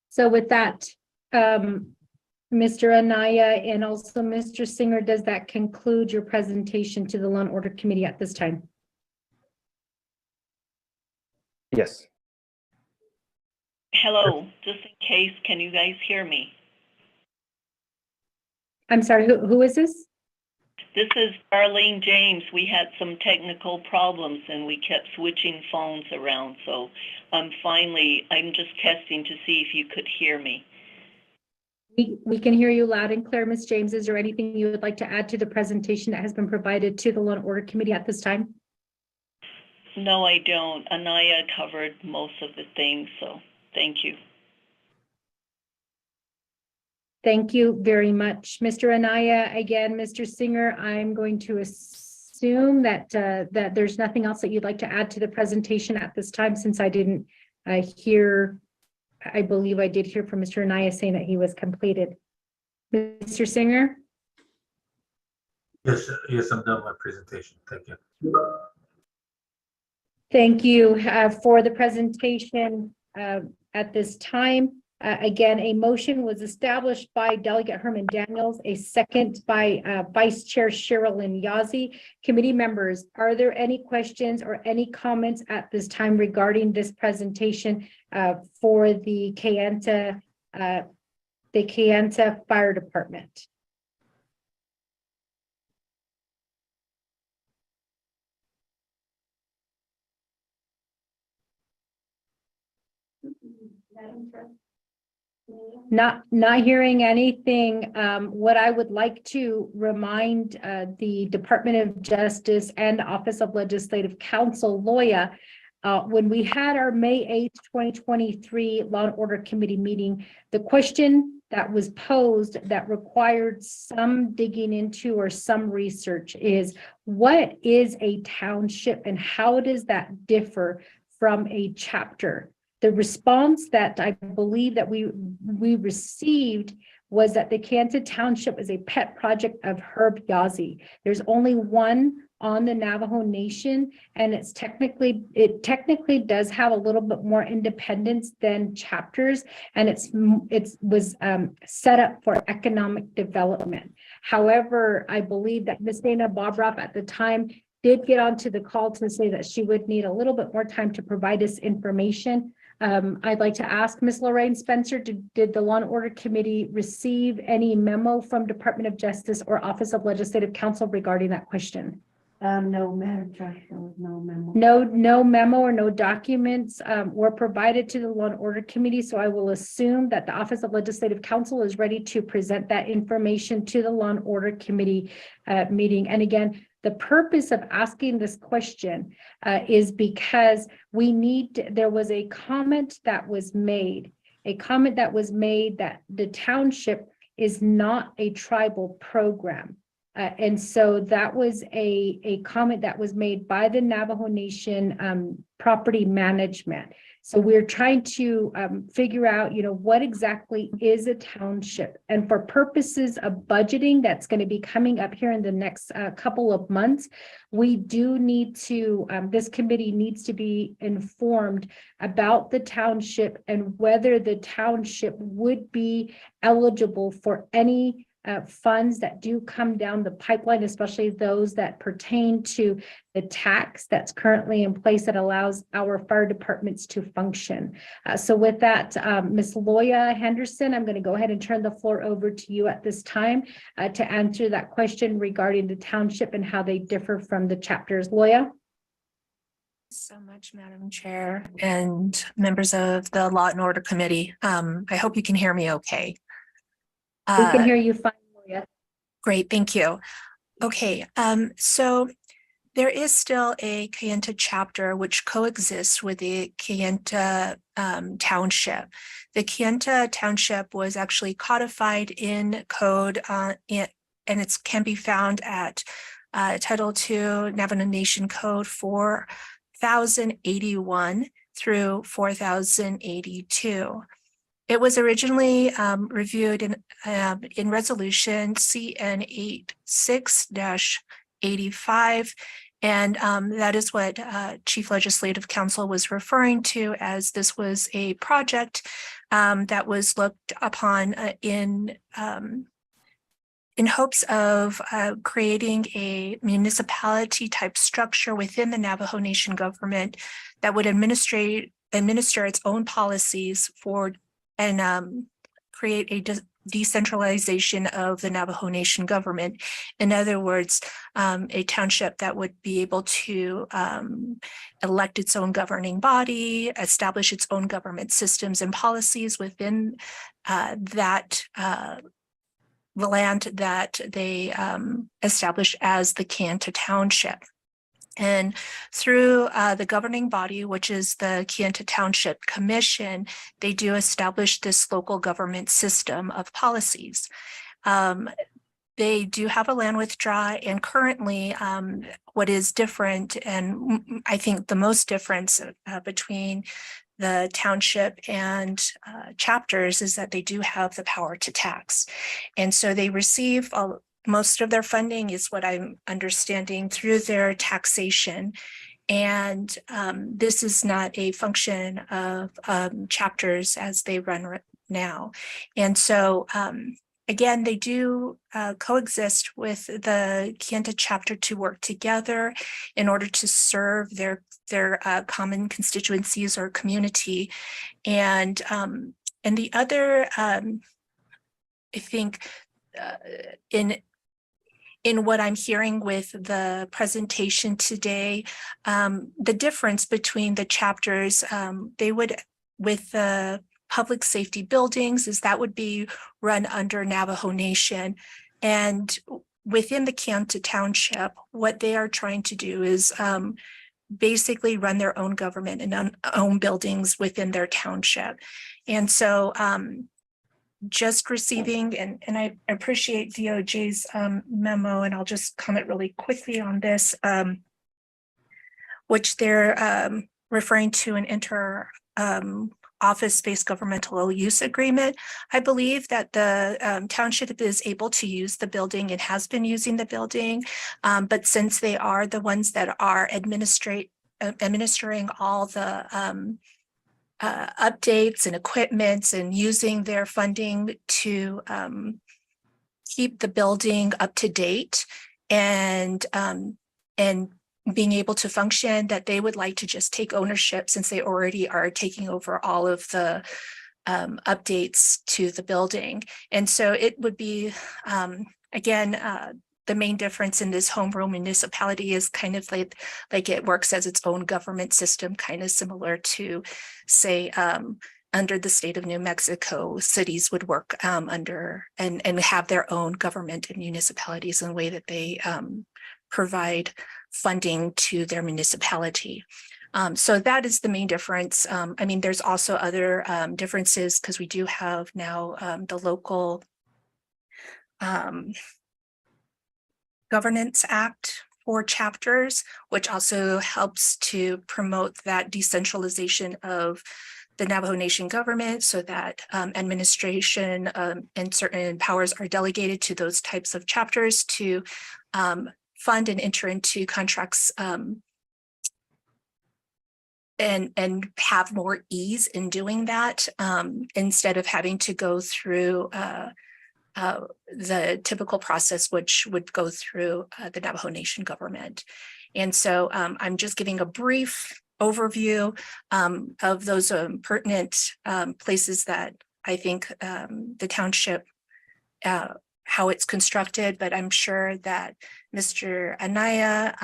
So with that, Mr. Anaya and also Mr. Singer, does that conclude your presentation to the Law and Order Committee at this time? Yes. Hello, just in case, can you guys hear me? I'm sorry, who is this? This is Darlene James. We had some technical problems and we kept switching phones around. So I'm just testing to see if you could hear me. We can hear you loud and clear, Ms. James. Is there anything you would like to add to the presentation that has been provided to the Law and Order Committee at this time? No, I don't. Anaya covered most of the things, so thank you. Thank you very much, Mr. Anaya. Again, Mr. Singer, I'm going to assume that that there's nothing else that you'd like to add to the presentation at this time, since I didn't hear. I believe I did hear from Mr. Anaya saying that he was completed. Mr. Singer? Yes, I'm done with my presentation. Thank you. Thank you for the presentation at this time. Again, a motion was established by Delegate Herman Daniels, a second by Vice Chair Sherilyn Yazzie. Committee members, are there any questions or any comments at this time regarding this presentation for the Kayenta Fire Department? Not hearing anything. What I would like to remind the Department of Justice and Office of Legislative Counsel, LOIA, when we had our May 8th, 2023 Law and Order Committee meeting, the question that was posed that required some digging into or some research is, what is a township and how does that differ from a chapter? The response that I believe that we received was that the Kayenta Township is a pet project of Herb Yazzie. There's only one on the Navajo Nation, and it technically does have a little bit more independence than chapters, and it was set up for economic development. However, I believe that Ms. Dana Bobroff at the time did get onto the call to say that she would need a little bit more time to provide us information. I'd like to ask Ms. Lorraine Spencer, did the Law and Order Committee receive any memo from Department of Justice or Office of Legislative Counsel regarding that question? No, Madam Chair, there was no memo. No memo or no documents were provided to the Law and Order Committee, so I will assume that the Office of Legislative Counsel is ready to present that information to the Law and Order Committee meeting. And again, the purpose of asking this question is because there was a comment that was made that the township is not a tribal program. And so that was a comment that was made by the Navajo Nation property management. So we're trying to figure out, what exactly is a township? And for purposes of budgeting, that's going to be coming up here in the next couple of months, we do need to, this committee needs to be informed about the township and whether the township would be eligible for any funds that do come down the pipeline, especially those that pertain to the tax that's currently in place that allows our fire departments to function. So with that, Ms. Loya Henderson, I'm going to go ahead and turn the floor over to you at this time to answer that question regarding the township and how they differ from the chapters. Loya? So much, Madam Chair and members of the Law and Order Committee. I hope you can hear me okay. We can hear you fine, Maria. Great, thank you. Okay, so there is still a Kayenta chapter which coexists with the Kayenta Township. The Kayenta Township was actually codified in code and it can be found at Title II Navajo Nation Code 4081 through 4082. It was originally reviewed in resolution CN 86-85, and that is what Chief Legislative Counsel was referring to, as this was a project that was looked upon in hopes of creating a municipality type structure within the Navajo Nation government that would administer its own policies for and create decentralization of the Navajo Nation government. In other words, a township that would be able to elect its own governing body, establish its own government systems and policies within the land that they establish as the Kayenta Township. And through the governing body, which is the Kayenta Township Commission, they do establish this local government system of policies. They do have a land withdrawal, and currently what is different, and I think the most difference between the township and chapters is that they do have the power to tax. And so they receive most of their funding, is what I'm understanding, through their taxation. And this is not a function of chapters as they run now. And so again, they do coexist with the Kayenta chapter to work together in order to serve their common constituencies or community. And the other, I think, in what I'm hearing with the presentation today, the difference between the chapters, they would, with the public safety buildings, is that would be run under Navajo Nation. And within the Kayenta Township, what they are trying to do is basically run their own government and own buildings within their township. And so just receiving, and I appreciate DOJ's memo, and I'll just comment really quickly on this, which they're referring to an office-based governmental use agreement. I believe that the township is able to use the building and has been using the building, but since they are the ones that are administering all the updates and equipments and using their funding to keep the building up to date and being able to function, that they would like to just take ownership, since they already are taking over all of the updates to the building. And so it would be, again, the main difference in this home rule municipality is kind of like it works as its own government system, kind of similar to, say, under the state of New Mexico, cities would work under and have their own government and municipalities in a way that they provide funding to their municipality. So that is the main difference. I mean, there's also other differences, because we do have now the local Governance Act for chapters, which also helps to promote that decentralization of the Navajo Nation government, so that administration and certain powers are delegated to those types of chapters to fund and enter into contracts and have more ease in doing that, instead of having to go through the typical process, which would go through the Navajo Nation government. And so I'm just giving a brief overview of those pertinent places that I think the township, how it's constructed, but I'm sure that Mr. Anaya,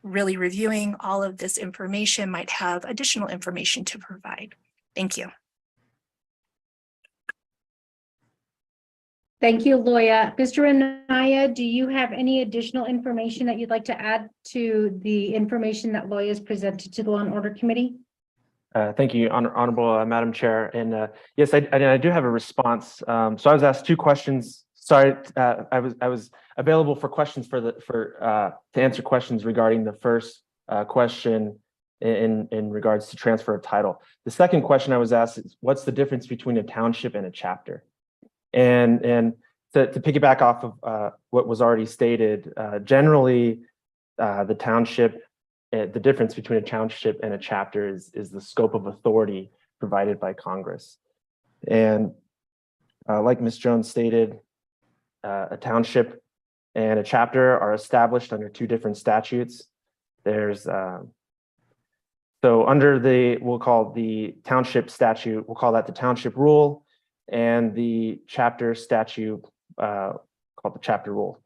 really reviewing all of this information, might have additional information to provide. Thank you. Thank you, Loya. Mr. Anaya, do you have any additional information that you'd like to add to the information that Loya has presented to the Law and Order Committee? Thank you, Honorable Madam Chair. And yes, I do have a response. So I was asked two questions. Sorry, I was available for questions to answer questions regarding the first question in regards to transfer of title. The second question I was asked is, what's the difference between a township and a chapter? And to piggyback off of what was already stated, generally the township, the difference between a township and a chapter is the scope of authority provided by Congress. And like Ms. Jones stated, a township and a chapter are established under two different statutes. There's so under we'll call the township statute, we'll call that the township rule. and the chapter statute called the chapter rule.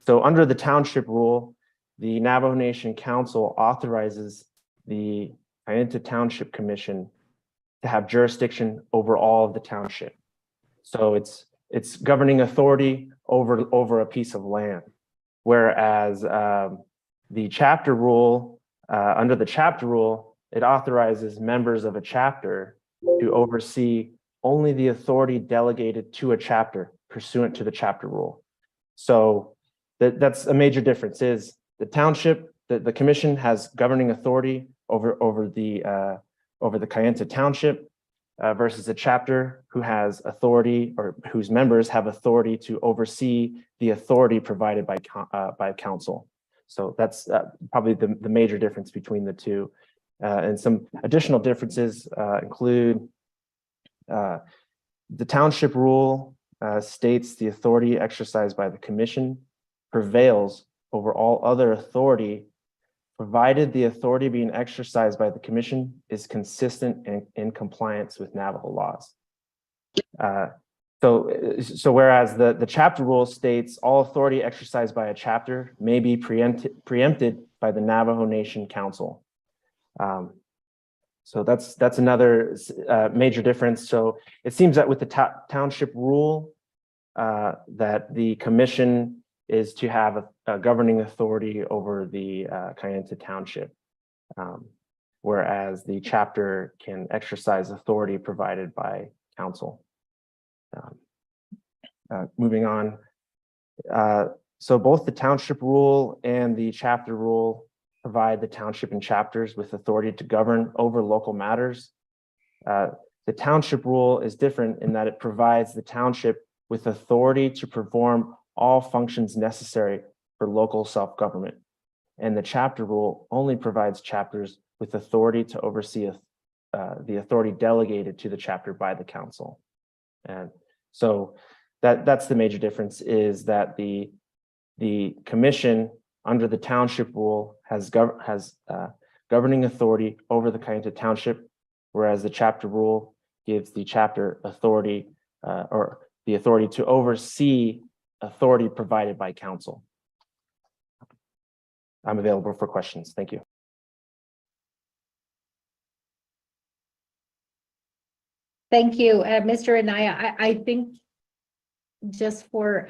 So under the township rule, the Navajo Nation Council authorizes the Kayenta Township Commission to have jurisdiction over all of the township. So it's governing authority over a piece of land. Whereas the chapter rule, under the chapter rule, it authorizes members of a chapter to oversee only the authority delegated to a chapter pursuant to the chapter rule. So that's a major difference. Is the township, the commission has governing authority over the Kayenta Township versus a chapter who has authority, or whose members have authority to oversee the authority provided by council. So that's probably the major difference between the two. And some additional differences include the township rule states the authority exercised by the commission prevails over all other authority, provided the authority being exercised by the commission is consistent and in compliance with Navajo laws. So whereas the chapter rule states all authority exercised by a chapter may be preempted by the Navajo Nation Council. So that's another major difference. So it seems that with the township rule, that the commission is to have a governing authority over the Kayenta Township, whereas the chapter can exercise authority provided by council. Moving on. So both the township rule and the chapter rule provide the township and chapters with authority to govern over local matters. The township rule is different in that it provides the township with authority to perform all functions necessary for local self-government. And the chapter rule only provides chapters with authority to oversee the authority delegated to the chapter by the council. And so that's the major difference, is that the commission under the township rule has governing authority over the Kayenta Township, whereas the chapter rule gives the chapter authority or the authority to oversee authority provided by council. I'm available for questions. Thank you. Thank you, Mr. Anaya. I think just for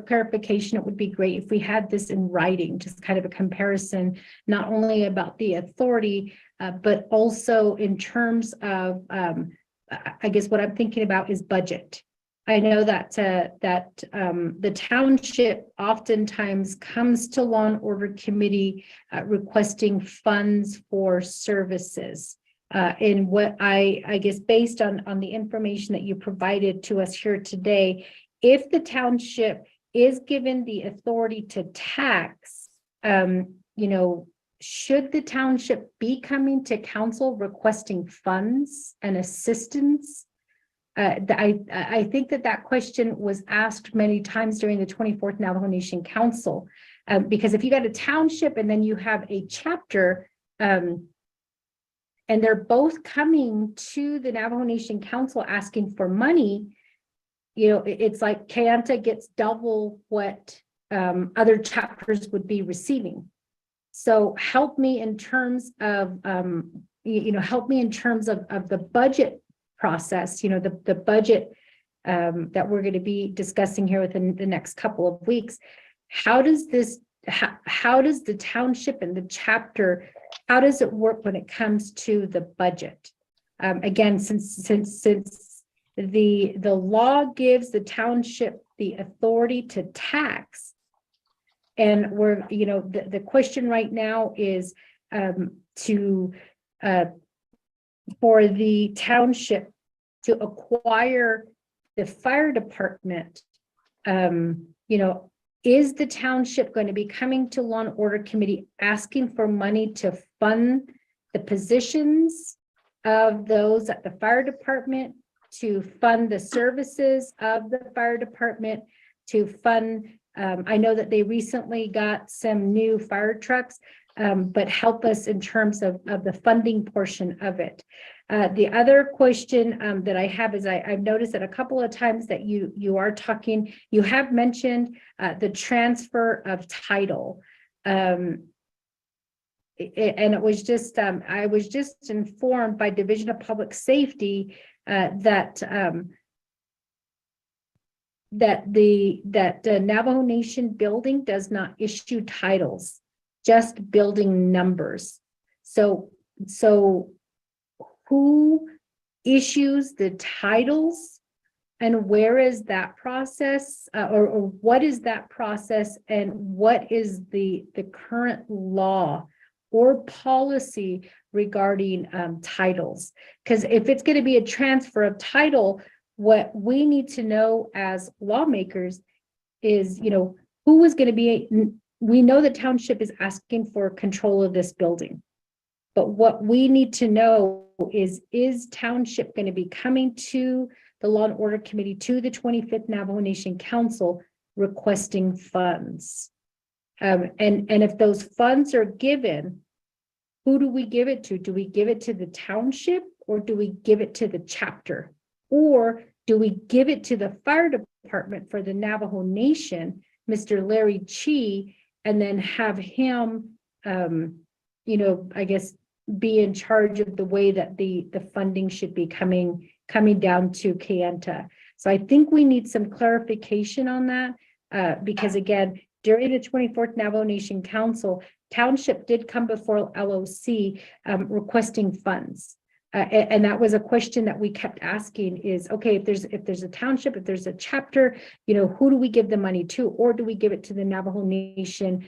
clarification, it would be great if we had this in writing, just kind of a comparison, not only about the authority, but also in terms of, I guess what I'm thinking about is budget. I know that the township oftentimes comes to Law and Order Committee requesting funds for services. In what I guess based on the information that you provided to us here today, if the township is given the authority to tax, should the township be coming to council requesting funds and assistance? I think that question was asked many times during the 24th Navajo Nation Council, because if you got a township and then you have a chapter, and they're both coming to the Navajo Nation Council asking for money, it's like Kayenta gets double what other chapters would be receiving. So help me in terms of, help me in terms of the budget process, the budget that we're going to be discussing here within the next couple of weeks. How does the township and the chapter, how does it work when it comes to the budget? Again, since the law gives the township the authority to tax, and we're, the question right now is for the township to acquire the fire department, is the township going to be coming to Law and Order Committee asking for money to fund the positions of those at the fire department, to fund the services of the fire department, to fund, I know that they recently got some new fire trucks. but help us in terms of the funding portion of it. The other question that I have is I've noticed that a couple of times that you are talking, you have mentioned the transfer of title. And it was just, I was just informed by Division of Public Safety that the Navajo Nation building does not issue titles, just building numbers. So who issues the titles, and where is that process, or what is that process, and what is the current law or policy regarding titles? Because if it's going to be a transfer of title, what we need to know as lawmakers is, who is going to be, we know the township is asking for control of this building. But what we need to know is township going to be coming to the Law and Order Committee, to the 25th Navajo Nation Council, requesting funds? And if those funds are given, who do we give it to? Do we give it to the township, or do we give it to the chapter? Or do we give it to the fire department for the Navajo Nation, Mr. Larry Chi, and then have him, I guess, be in charge of the way that the funding should be coming down to Kayenta? So I think we need some clarification on that, because again, during the 24th Navajo Nation Council, township did come before LOC requesting funds. And that was a question that we kept asking is, okay, if there's a township, if there's a chapter, who do we give the money to, or do we give it to the Navajo Nation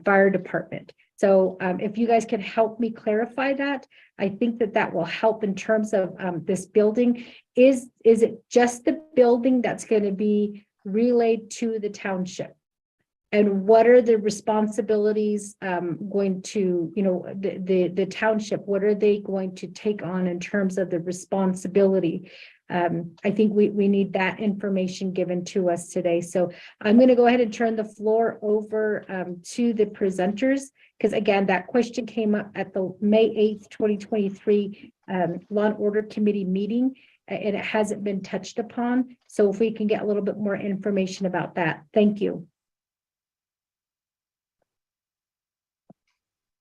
Fire Department? So if you guys can help me clarify that, I think that will help in terms of this building. Is it just the building that's going to be relayed to the township? And what are the responsibilities going to, the township, what are they going to take on in terms of the responsibility? I think we need that information given to us today. So I'm going to go ahead and turn the floor over to the presenters, because again, that question came up at the May 8th, 2023 Law and Order Committee meeting, and it hasn't been touched upon. So if we can get a little bit more information about that. Thank you.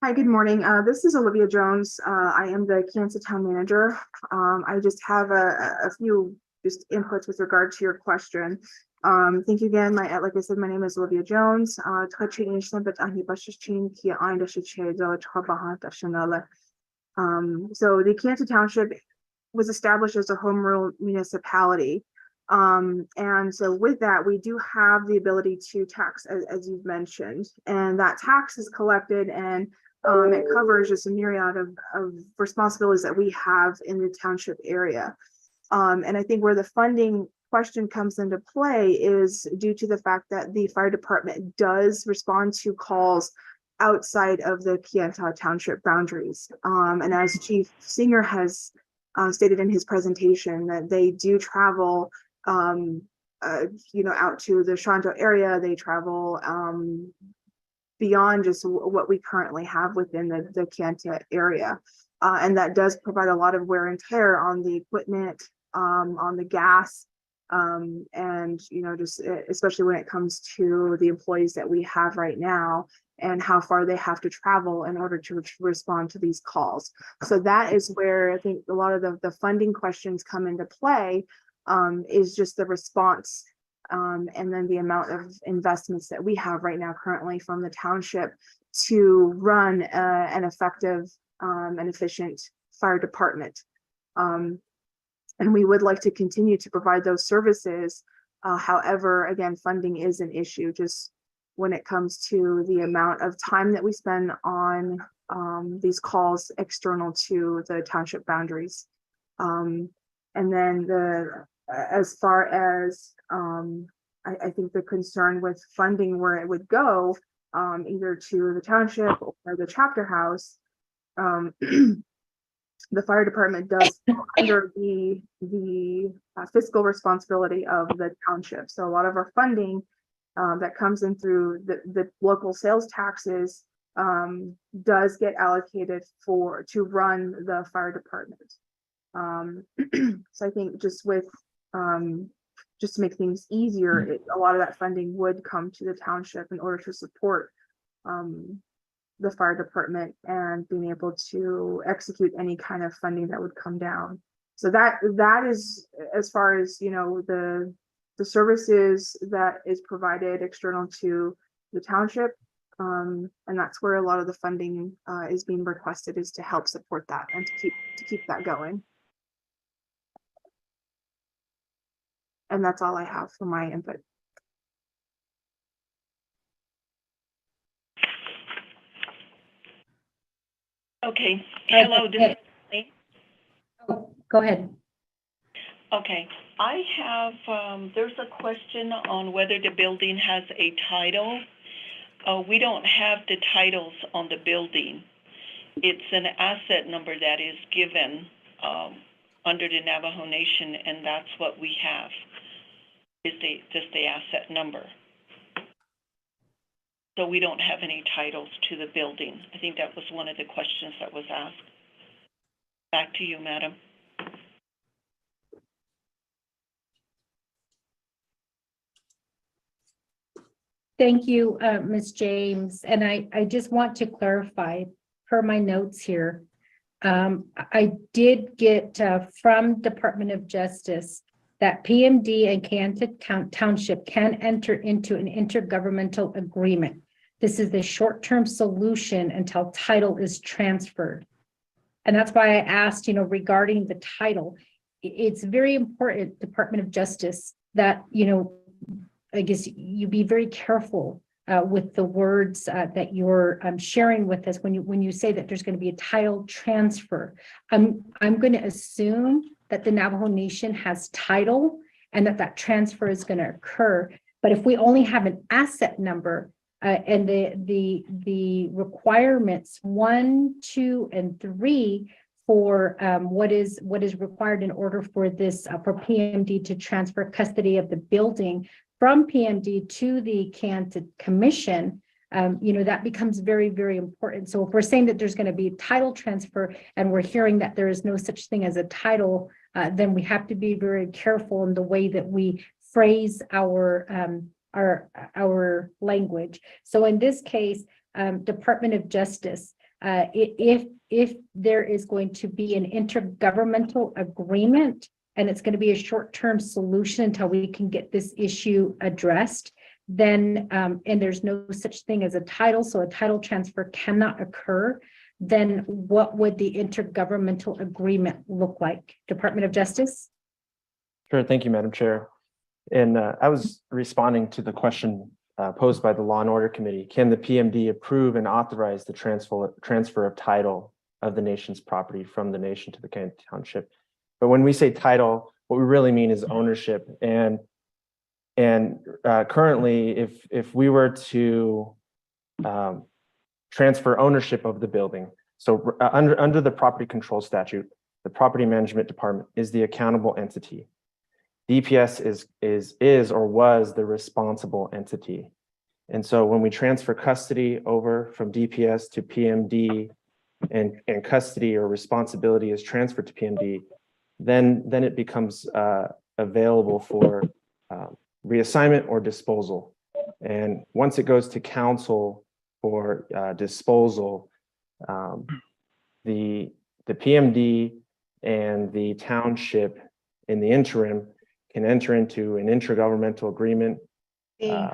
Hi, good morning. This is Olivia Jones. I am the Kayenta Town Manager. I just have a few inputs with regard to your question. Thank you again. Like I said, my name is Olivia Jones. So the Kayenta Township was established as a home rule municipality. And so with that, we do have the ability to tax, as you've mentioned, and that tax is collected, and it covers just a myriad of responsibilities that we have in the township area. And I think where the funding question comes into play is due to the fact that the fire department does respond to calls outside of the Kayenta Township boundaries. And as Chief Singer has stated in his presentation, that they do travel out to the Shanto area. They travel beyond just what we currently have within the Kayenta area. And that does provide a lot of wear and tear on the equipment, on the gas, and, just especially when it comes to the employees that we have right now and how far they have to travel in order to respond to these calls. So that is where I think a lot of the funding questions come into play, is just the response, and then the amount of investments that we have right now currently from the township to run an effective and efficient fire department. And we would like to continue to provide those services. However, again, funding is an issue just when it comes to the amount of time that we spend on these calls external to the township boundaries. And then as far as I think the concern with funding, where it would go, either to the township or the chapter house, the fire department does fall under the fiscal responsibility of the township. So a lot of our funding that comes in through the local sales taxes does get allocated to run the fire department. So I think just with, just to make things easier, a lot of that funding would come to the township in order to support the fire department and being able to execute any kind of funding that would come down. So that is, as far as, you know, the services that is provided external to the township. And that's where a lot of the funding is being requested, is to help support that and to keep that going. And that's all I have for my input. Okay, hello, this is Lee. Go ahead. Okay, I have, there's a question on whether the building has a title. We don't have the titles on the building. It's an asset number that is given under the Navajo Nation, and that's what we have, is just the asset number. So we don't have any titles to the building. I think that was one of the questions that was asked. Back to you, Madam. Thank you, Ms. James. And I just want to clarify, per my notes here, I did get from Department of Justice that PMD and Kayenta Township can enter into an intergovernmental agreement. This is the short-term solution until title is transferred. And that's why I asked, you know, regarding the title. It's very important, Department of Justice, that, you know, I guess you be very careful with the words that you're sharing with us when you say that there's going to be a title transfer. I'm going to assume that the Navajo Nation has title and that transfer is going to occur. But if we only have an asset number and the requirements 1, 2, and 3 for what is required in order for this for PMD to transfer custody of the building from PMD to the Kayenta Commission, you know, that becomes very, very important. So if we're saying that there's going to be a title transfer and we're hearing that there is no such thing as a title, then we have to be very careful in the way that we phrase our language. So in this case, Department of Justice, if there is going to be an intergovernmental agreement, and it's going to be a short-term solution until we can get this issue addressed, then, and there's no such thing as a title, so a title transfer cannot occur, then what would the intergovernmental agreement look like? Department of Justice? Sure, thank you, Madam Chair. And I was responding to the question posed by the Law and Order Committee. Can the PMD approve and authorize the transfer of title of the nation's property from the nation to the Kayenta Township? But when we say title, what we really mean is ownership. And currently, if we were to transfer ownership of the building, so under the property control statute, the Property Management Department is the accountable entity. DPS is or was the responsible entity. And so when we transfer custody over from DPS to PMD and custody or responsibility is transferred to PMD, then it becomes available for reassignment or disposal. And once it goes to council for disposal, the PMD and the township in the interim can enter into an intergovernmental agreement. Did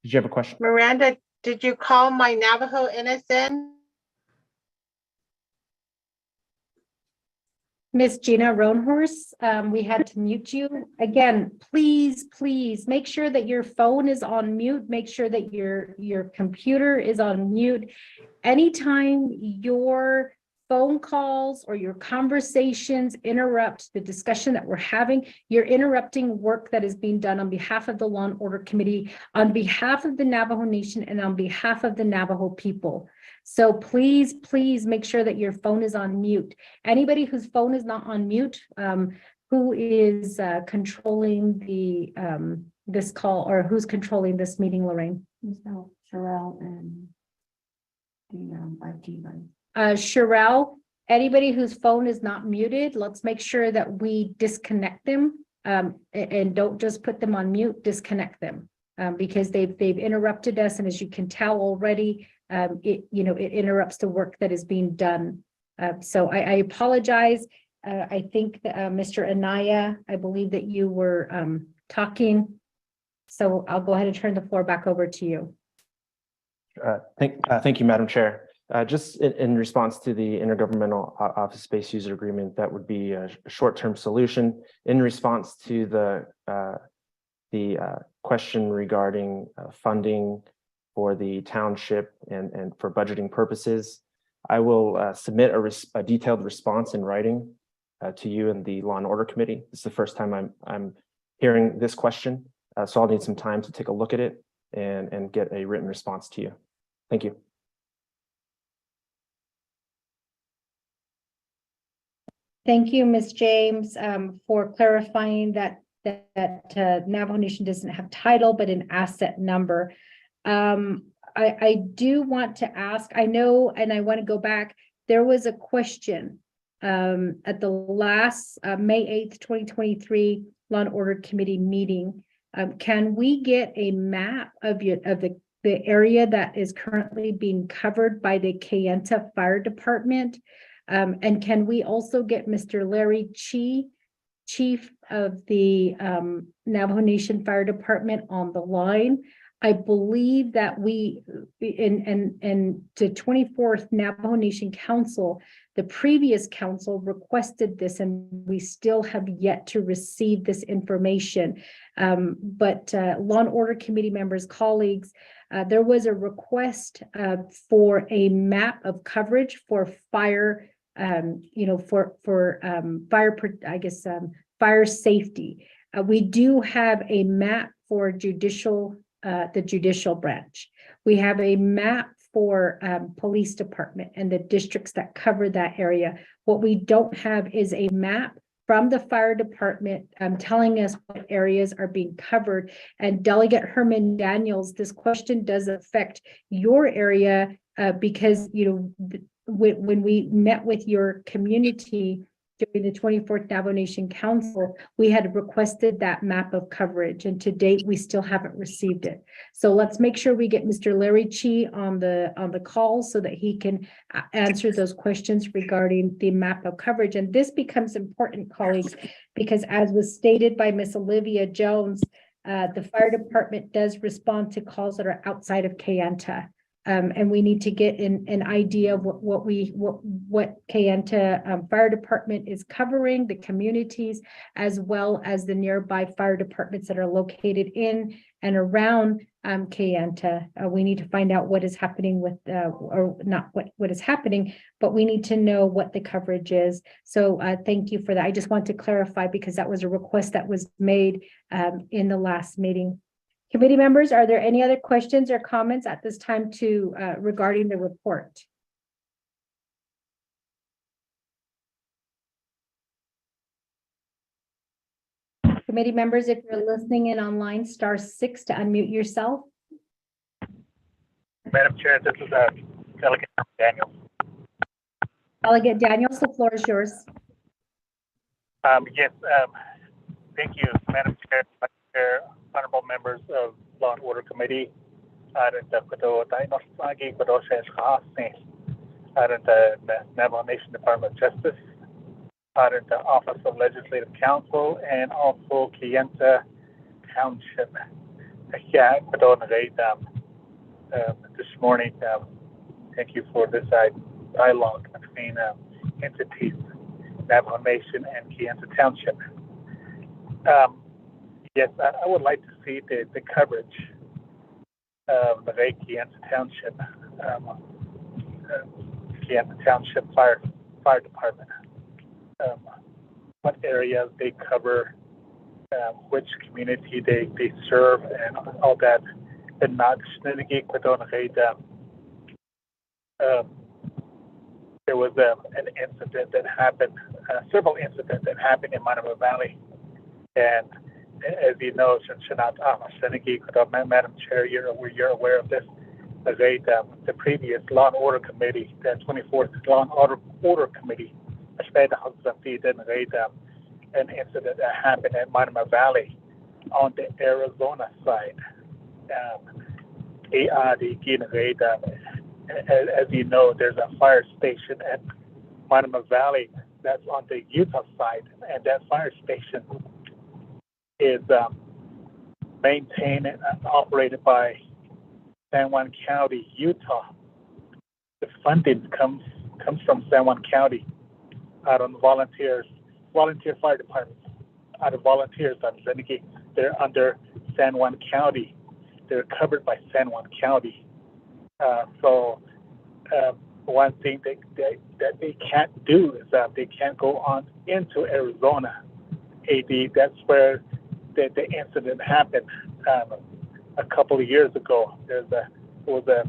you have a question? Miranda, did you call my Navajo NSN? Miss Gina Roanhorse, we had to mute you. Again, please make sure that your phone is on mute. Make sure that your computer is on mute. Anytime your phone calls or your conversations interrupt the discussion that we're having, you're interrupting work that is being done on behalf of the Law and Order Committee, on behalf of the Navajo Nation, and on behalf of the Navajo people. So please make sure that your phone is on mute. Anybody whose phone is not on mute, who is controlling this call, or who's controlling this meeting, Lorraine? Myself, Sherelle, and the IT guys. Sherelle, anybody whose phone is not muted, let's make sure that we disconnect them. And don't just put them on mute, disconnect them. Because they've interrupted us, and as you can tell already, it interrupts the work that is being done. So I apologize. I think that, Mr. Anaya, I believe that you were talking. So I'll go ahead and turn the floor back over to you. Thank you, Madam Chair. Just in response to the intergovernmental office space user agreement, that would be a short-term solution. In response to the question regarding funding for the township and for budgeting purposes, I will submit a detailed response in writing to you and the Law and Order Committee. This is the first time I'm hearing this question, so I'll need some time to take a look at it and get a written response to you. Thank you. Thank you, Ms. James, for clarifying that Navajo Nation doesn't have title, but an asset number. I do want to ask, I know, and I want to go back, there was a question at the last May 8th, 2023 Law and Order Committee meeting. Can we get a map of the area that is currently being covered by the Kayenta Fire Department? And can we also get Mr. Larry Chi, Chief of the Navajo Nation Fire Department, on the line? I believe that we, in the 24th Navajo Nation Council, the previous council requested this, and we still have yet to receive this information. But Law and Order Committee members, colleagues, there was a request for a map of coverage for fire, fire safety. We do have a map for the judicial branch. We have a map for police department and the districts that cover that area. What we don't have is a map from the fire department telling us what areas are being covered. And Delegate Herman Daniels, this question does affect your area because, when we met with your community during the 24th Navajo Nation Council, we had requested that map of coverage, and to date, we still haven't received it. So let's make sure we get Mr. Larry Chi on the call so that he can answer those questions regarding the map of coverage. And this becomes important, colleagues, because as was stated by Miss Olivia Jones, the fire department does respond to calls that are outside of Kayenta. And we need to get an idea of what Kayenta Fire Department is covering, the communities, as well as the nearby fire departments that are located in and around Kayenta. We need to find out what is happening with, or not what is happening, but we need to know what the coverage is. So thank you for that. I just want to clarify because that was a request that was made in the last meeting. Committee members, are there any other questions or comments at this time regarding the report? Committee members, if you're listening in online, *6 to unmute yourself. Madam Chair, this is Delegate Daniels. Delegate Daniels, the floor is yours. Yes, thank you, Madam Chair, honorable members of Law and Order Committee, and the Navajo Nation Department of Justice, and the Office of Legislative Counsel, and also Kayenta Township. This morning, thank you for this dialogue between entities, Navajo Nation and Kayenta Township. Yes, I would like to see the coverage of the Kayenta Township, Kayenta Township Fire Department. What areas they cover, which community they serve, and all that. And not there was an incident that happened, several incidents that happened in Monument Valley, and as you know, Shanat Seneki, Madam Chair, you're aware of this. The previous Law and Order Committee, the 24th Law and Order Committee, an incident that happened at Monument Valley on the Arizona side. As you know, there's a fire station at Monument Valley that's on the Utah side, and that fire station is maintained and operated by San Juan County, Utah. The funding comes from San Juan County out on volunteer fire departments, out of volunteers. They're under San Juan County. They're covered by San Juan County. One thing that they can't do is that they can't go on into Arizona. That's where the incident happened a couple of years ago. There was a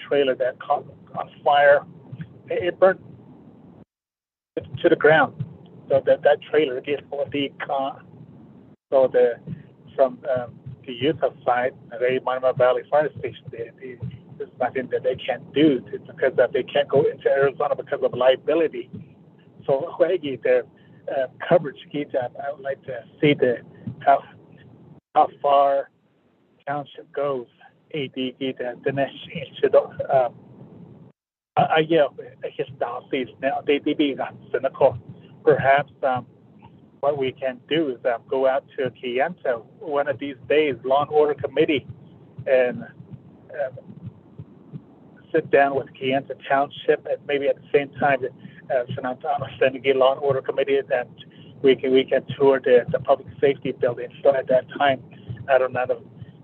trailer that caught on fire. It burned to the ground. So that trailer gets for the car. So from the Utah side, the Monument Valley Fire Station, there's nothing that they can't do because they can't go into Arizona because of liability. So their coverage, I would like to see how far township goes. Perhaps what we can do is go out to Kayenta one of these days, Law and Order Committee, and sit down with Kayenta Township, and maybe at the same time, Senegi Law and Order Committee, and we can tour the public safety building. So at that time, I don't know,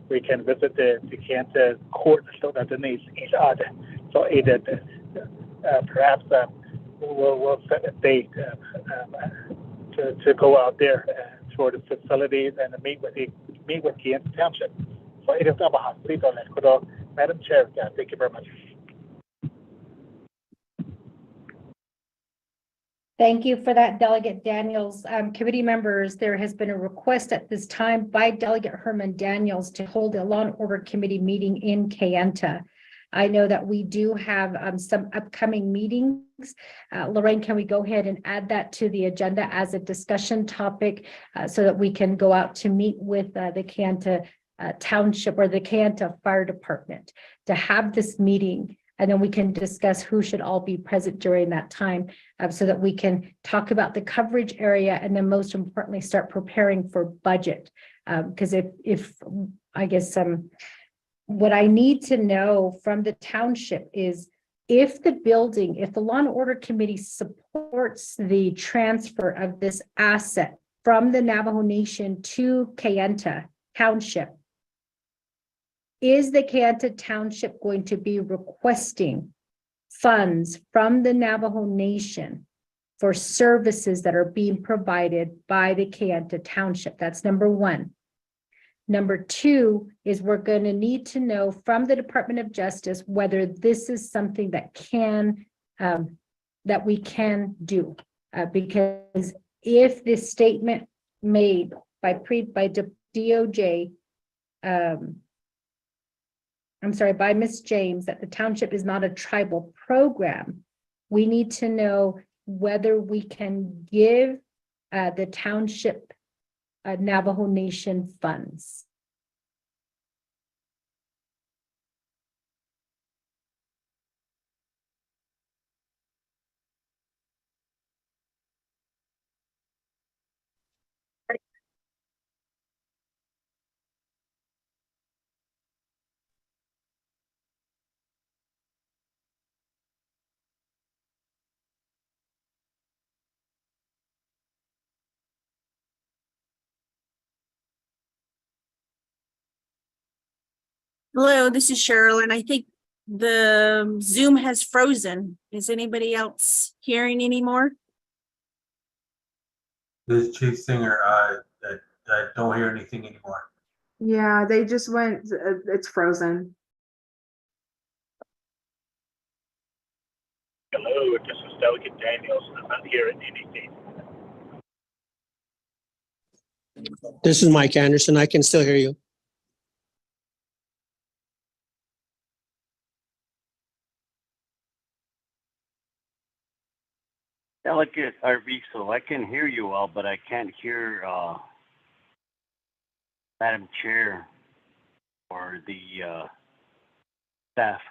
we can visit the Kayenta court. So that the needs each other. So perhaps we'll set a date to go out there tour the facilities and meet with Kayenta Township. So it is Madam Chair, thank you very much. Thank you for that, Delegate Daniels. Committee members, there has been a request at this time by Delegate Herman Daniels to hold a Law and Order Committee meeting in Kayenta. I know that we do have some upcoming meetings. Lorraine, can we go ahead and add that to the agenda as a discussion topic so that we can go out to meet with the Kayenta Township or the Kayenta Fire Department to have this meeting, and then we can discuss who should all be present during that time so that we can talk about the coverage area and then most importantly start preparing for budget. Because if I guess what I need to know from the township is if the Law and Order Committee supports the transfer of this asset from the Navajo Nation to Kayenta Township, is the Kayenta Township going to be requesting funds from the Navajo Nation for services that are being provided by the Kayenta Township? That's number one. Number two is we're going to need to know from the Department of Justice whether this is something that we can do. Because if this statement made by DOJ, by Ms. James, that the township is not a tribal program, we need to know whether we can give the township Navajo Nation funds. Hello, this is Cheryl, and I think the Zoom has frozen. Is anybody else hearing anymore? This is Chief Singer. I don't hear anything anymore. Yeah, they just went, it's frozen. Hello, this is Delegate Daniels. I'm not hearing anything. This is Mike Anderson. I can still hear you. Delegate Arvizo, I can hear you all, but I can't hear Madam Chair or the staff.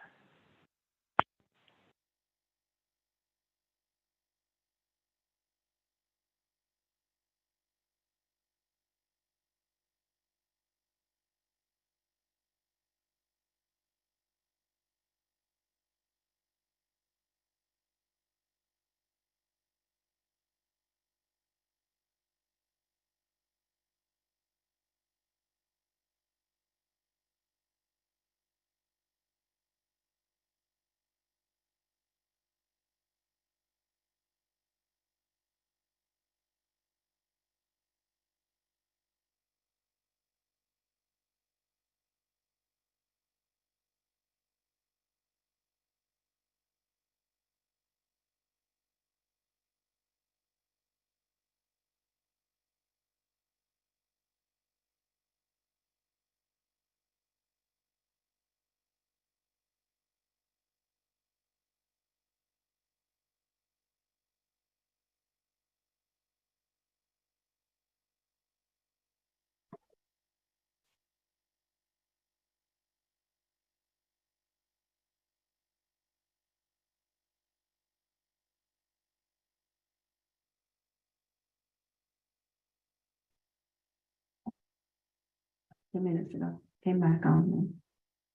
Minutes ago, came back on.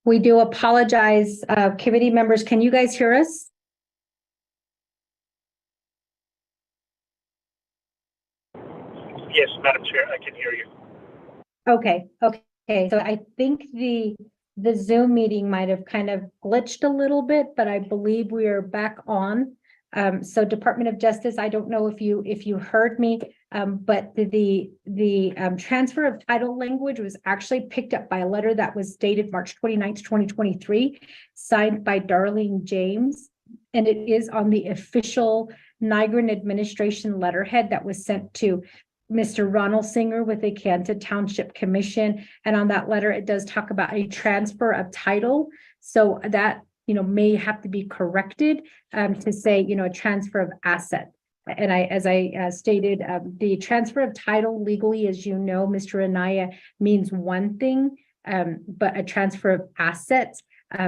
We do apologize, committee members. Can you guys hear us? Yes, Madam Chair, I can hear you. Okay, okay. So I think the Zoom meeting might have kind of glitched a little bit, but I believe we are back on. So Department of Justice, I don't know if you heard me, but the transfer of title language was actually picked up by a letter that was dated March 29th, 2023, signed by Darlene James. And it is on the official Nigrin administration letterhead that was sent to Mr. Ronald Singer with the Kayenta Township Commission. And on that letter, it does talk about a transfer of title. So that, may have to be corrected to say, a transfer of asset. And as I stated, the transfer of title legally, as you know, Mr. Anaya, means one thing, but a transfer of assets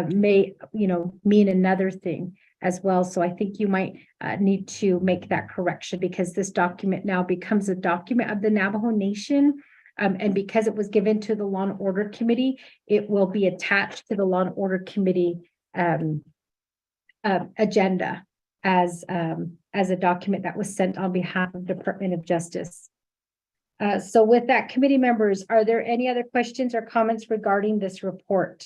may, mean another thing as well. So I think you might need to make that correction because this document now becomes a document of the Navajo Nation. And because it was given to the Law and Order Committee, it will be attached to the Law and Order Committee agenda as a document that was sent on behalf of Department of Justice. So with that, committee members, are there any other questions or comments regarding this report?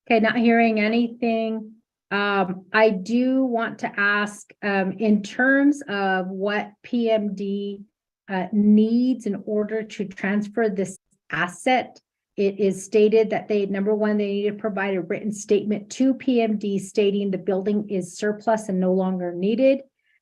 Okay, not hearing anything. I do want to ask, in terms of what PMD needs in order to transfer this asset, it is stated that number one, they need to provide a written statement to PMD stating the building is surplus and no longer needed.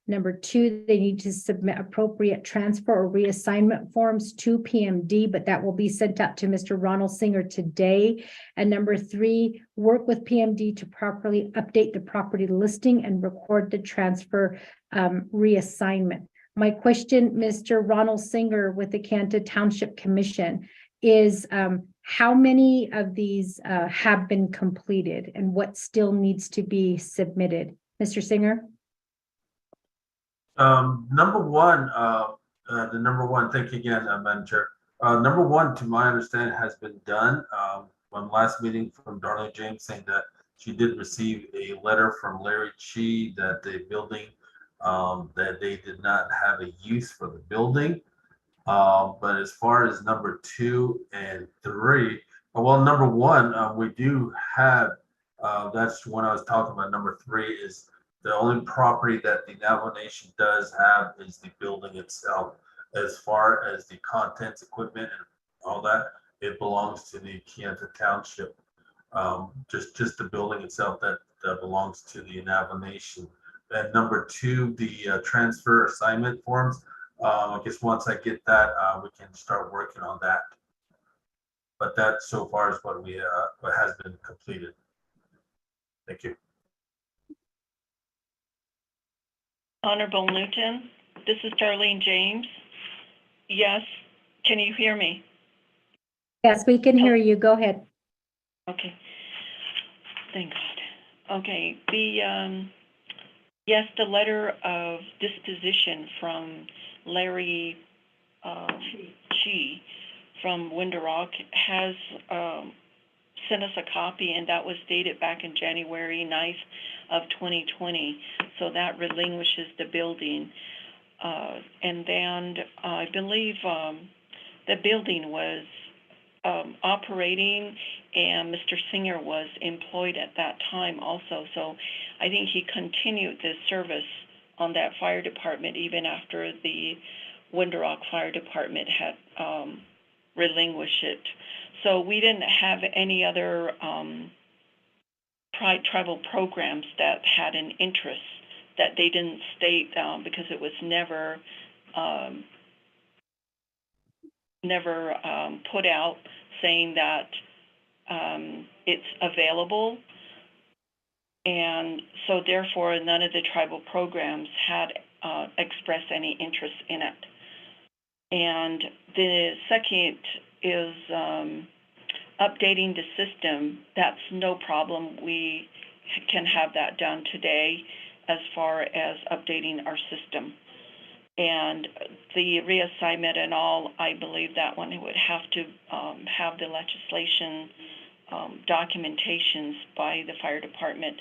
Number two, they need to submit appropriate transfer or reassignment forms to PMD, but that will be sent out to Mr. Ronald Singer today. And number three, work with PMD to properly update the property listing and record the transfer reassignment. My question, Mr. Ronald Singer with the Kayenta Township Commission, is how many of these have been completed and what still needs to be submitted? Mr. Singer? Number one, thank you again, Madam Chair. Number one, to my understanding, has been done. One last meeting from Darlene James saying that she did receive a letter from Larry Chi that the building, that they did not have a use for the building. But as far as number two and three, well, number one, we do have, that's when I was talking about. Number three is the only property that the Navajo Nation does have is the building itself. As far as the contents, equipment, and all that, it belongs to the Kayenta Township. just the building itself that belongs to the Navajo Nation. And number two, the transfer assignment forms. I guess once I get that, we can start working on that. But that so far is what has been completed. Thank you. Honorable Newton, this is Darlene James. Yes, can you hear me? Yes, we can hear you. Go ahead. Okay. Thank God. Okay, yes, the letter of disposition from Larry Chi from Window Rock has sent us a copy, and that was dated back in January 9th of 2020. So that relinquishes the building. And then I believe the building was operating, and Mr. Singer was employed at that time also. So I think he continued the service on that fire department even after the Window Rock Fire Department had relinquished it. So we didn't have any other tribal programs that had an interest that they didn't state because it was never put out saying that it's available. And so therefore none of the tribal programs had expressed any interest in it. And the second is updating the system. That's no problem. We can have that done today as far as updating our system. And the reassignment and all, I believe that one would have to have the legislation documentations by the fire department,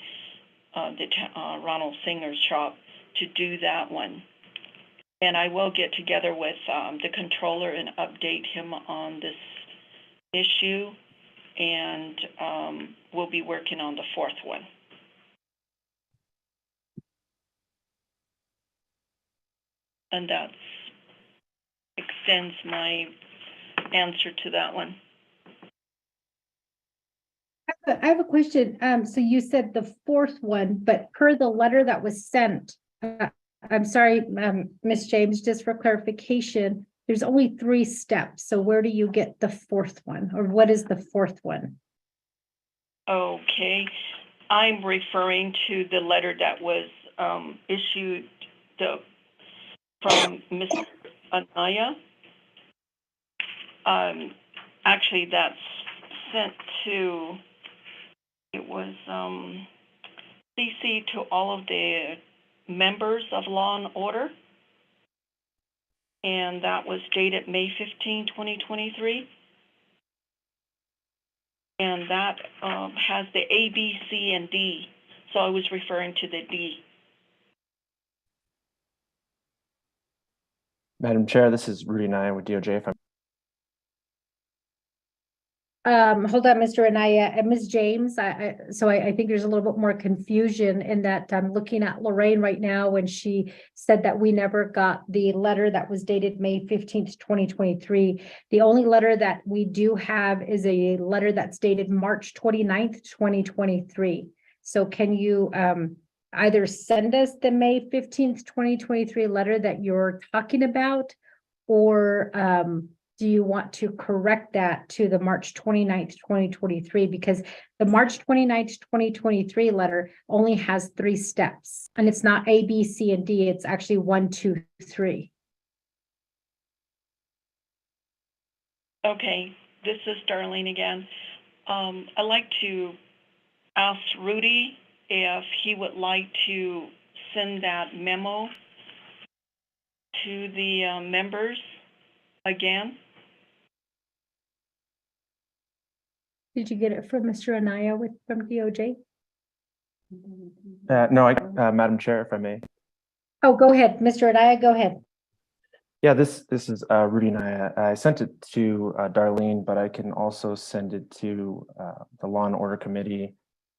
Ronald Singer's shop, to do that one. And I will get together with the controller and update him on this issue, and we'll be working on the fourth one. And that extends my answer to that one. I have a question. So you said the fourth one, but per the letter that was sent, I'm sorry, Ms. James, just for clarification, there's only 3 steps. So where do you get the fourth one, or what is the fourth one? Okay, I'm referring to the letter that was issued from Mr. Anaya. Actually, that's sent to, it was CC to all of the members of Law and Order. And that was dated May 15, 2023. And that has the A, B, C, and D. So I was referring to the D. Madam Chair, this is Rudy Nyan with DOJ. If I'm Hold on, Mr. Anaya and Ms. James. I think there's a little bit more confusion in that I'm looking at Lorraine right now when she said that we never got the letter that was dated May 15th, 2023. The only letter that we do have is a letter that's dated March 29th, 2023. So can you either send us the May 15th, 2023 letter that you're talking about, or do you want to correct that to the March 29th, 2023? Because the March 29th, 2023 letter only has 3 steps, and it's not A, B, C, and D. It's actually 1, 2, 3. Okay, this is Darlene again. I'd like to ask Rudy if he would like to send that memo to the members again. Did you get it from Mr. Anaya from DOJ? no, Madam Chair, if I may. Oh, go ahead, Mr. Anaya, go ahead. Yeah, this is Rudy Naya. I sent it to Darlene, but I can also send it to the Law and Order Committee.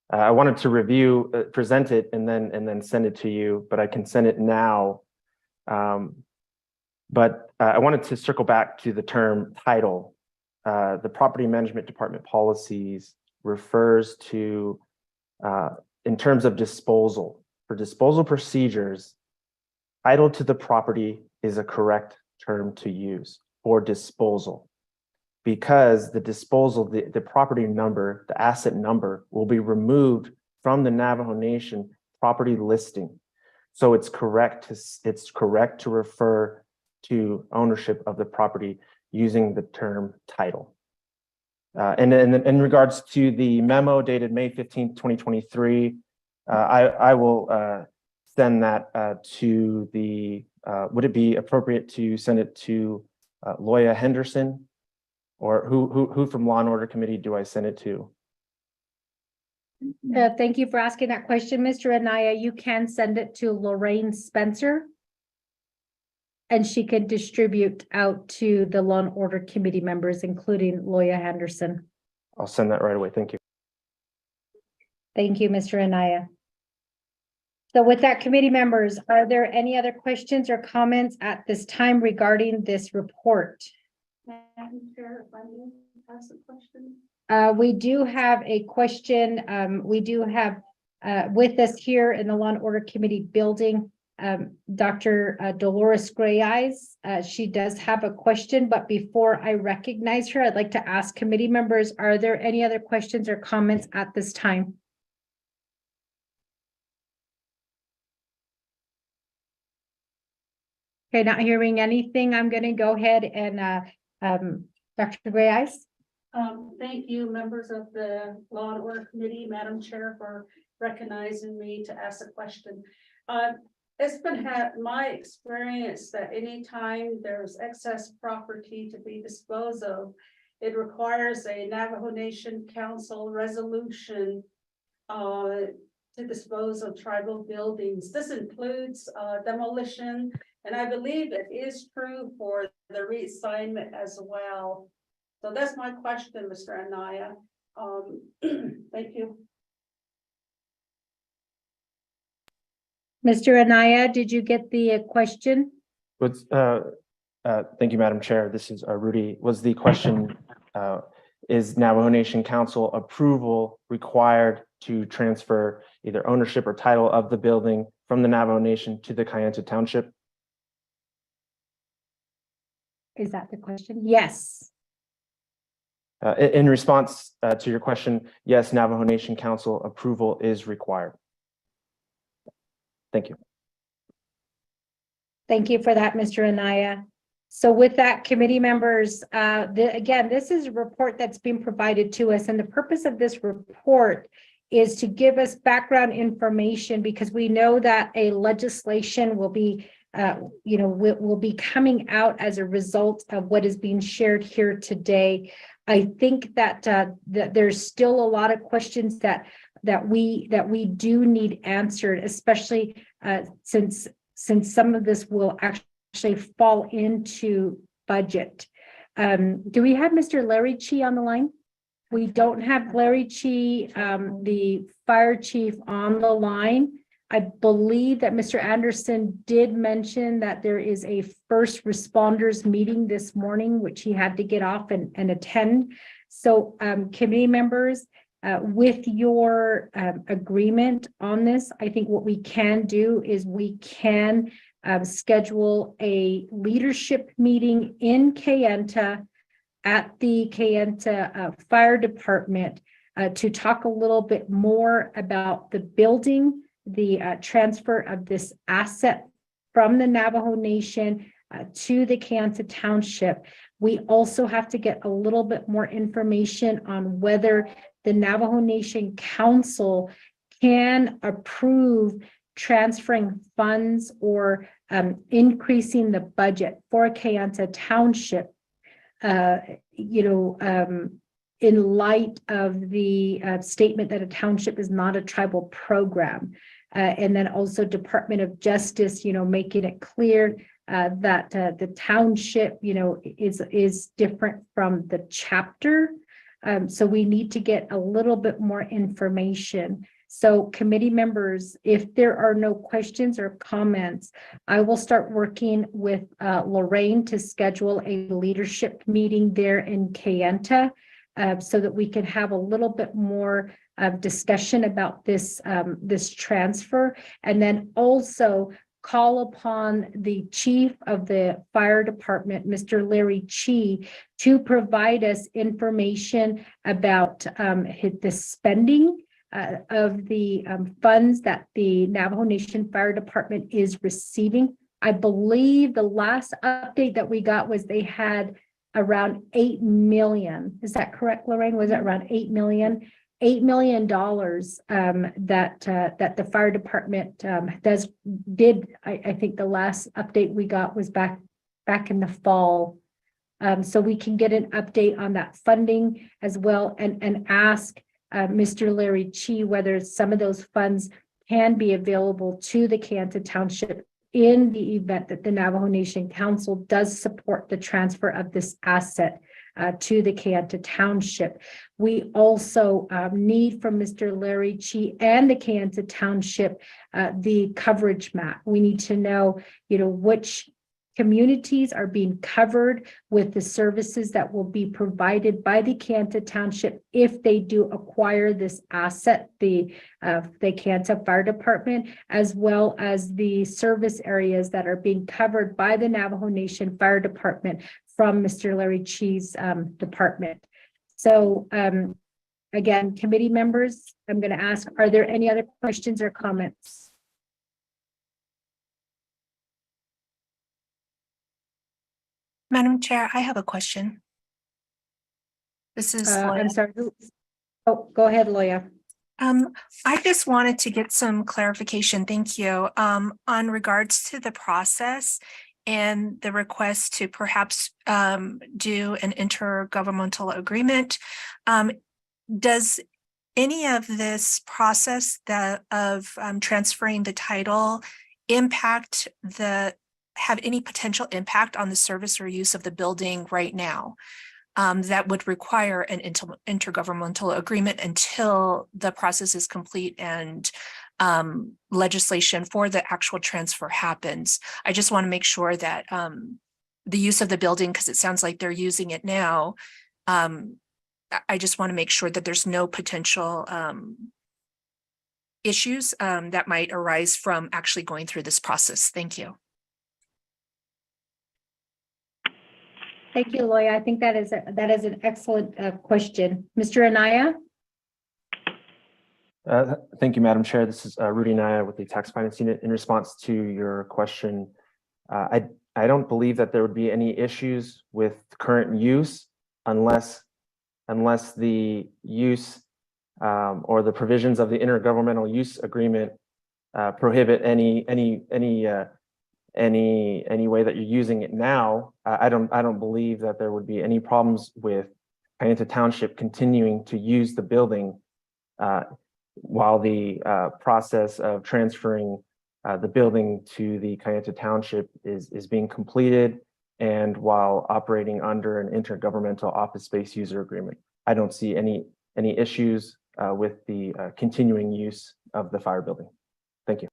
I wanted to review, present it, and then send it to you, but I can send it now. But I wanted to circle back to the term title. The Property Management Department policies refers to, in terms of disposal. For disposal procedures, title to the property is a correct term to use for disposal. Because the disposal, the property number, the asset number will be removed from the Navajo Nation property listing. So it's correct to refer to ownership of the property using the term title. And then in regards to the memo dated May 15th, 2023, I will send that to the, would it be appropriate to send it to Loya Henderson? Or who from Law and Order Committee do I send it to? Thank you for asking that question, Mr. Anaya. You can send it to Lorraine Spencer. And she can distribute out to the Law and Order Committee members, including Loya Henderson. I'll send that right away. Thank you. Thank you, Mr. Anaya. So with that, committee members, are there any other questions or comments at this time regarding this report? Madam Chair, if I may ask a question. We do have a question. We do have with us here in the Law and Order Committee building, Dr. Dolores Gray Eyes. She does have a question, but before I recognize her, I'd like to ask committee members, are there any other questions or comments at this time? Okay, not hearing anything, I'm going to go ahead and Dr. Gray Eyes. Thank you, members of the Law and Order Committee, Madam Chair, for recognizing me to ask a question. It's been my experience that anytime there's excess property to be disposed of, it requires a Navajo Nation Council resolution to dispose of tribal buildings. This includes demolition, and I believe it is true for the reassignment as well. So that's my question, Mr. Anaya. Thank you. Mr. Anaya, did you get the question? Thank you, Madam Chair. This is Rudy. Was the question, is Navajo Nation Council approval required to transfer either ownership or title of the building from the Navajo Nation to the Kayenta Township? Is that the question? Yes. In response to your question, yes, Navajo Nation Council approval is required. Thank you. Thank you for that, Mr. Anaya. So with that, committee members, again, this is a report that's been provided to us, and the purpose of this report is to give us background information, because we know that a legislation will be will be coming out as a result of what is being shared here today. I think that that there's still a lot of questions that we do need answered, especially since some of this will actually fall into budget. Do we have Mr. Larry Chi on the line? We don't have Larry Chi, the fire chief, on the line. I believe that Mr. Anderson did mention that there is a first responders meeting this morning, which he had to get off and attend. So committee members, with your agreement on this, I think what we can do is we can schedule a leadership meeting in Kayenta at the Kayenta Fire Department to talk a little bit more about the building, the transfer of this asset from the Navajo Nation to the Kayenta Township. We also have to get a little bit more information on whether the Navajo Nation Council can approve transferring funds or increasing the budget for Kayenta Township, in light of the statement that a township is not a tribal program. And then also Department of Justice, making it clear that the township, is different from the chapter. So we need to get a little bit more information. So committee members, if there are no questions or comments, I will start working with Lorraine to schedule a leadership meeting there in Kayenta. so that we can have a little bit more discussion about this, this transfer. And then also call upon the chief of the fire department, Mr. Larry Chi, to provide us information about the spending of the funds that the Navajo Nation Fire Department is receiving. I believe the last update that we got was they had around 8 million. Is that correct, Lorraine? Was it around 8 million? $8 million that the fire department did. I think the last update we got was back in the fall. So we can get an update on that funding as well, and ask Mr. Larry Chi whether some of those funds can be available to the Kayenta Township in the event that the Navajo Nation Council does support the transfer of this asset to the Kayenta Township. We also need from Mr. Larry Chi and the Kayenta Township the coverage map. We need to know, which communities are being covered with the services that will be provided by the Kayenta Township if they do acquire this asset, the Kayenta Fire Department, as well as the service areas that are being covered by the Navajo Nation Fire Department from Mr. Larry Chi's department. So again, committee members, I'm going to ask, are there any other questions or comments? Madam Chair, I have a question. This is I'm Loya. sorry. Oh, go ahead, Loya. I just wanted to get some clarification, thank you, on regards to the process and the request to perhaps do an intergovernmental agreement. Does any of this process of transferring the title have any potential impact on the service or use of the building right now that would require an intergovernmental agreement until the process is complete and legislation for the actual transfer happens? I just want to make sure that the use of the building, because it sounds like they're using it now, I just want to make sure that there's no potential issues that might arise from actually going through this process. Thank you. Thank you, Loya. I think that is an excellent question. Mr. Anaya? Thank you, Madam Chair. This is Rudy Anaya with the Tax Finance Unit. In response to your question, I don't believe that there would be any issues with current use unless the use or the provisions of the intergovernmental use agreement prohibit any way that you're using it now. I don't believe that there would be any problems with Kayenta Township continuing to use the building while the process of transferring the building to the Kayenta Township is being completed, and while operating under an intergovernmental office space user agreement. I don't see any issues with the continuing use of the fire building. Thank you.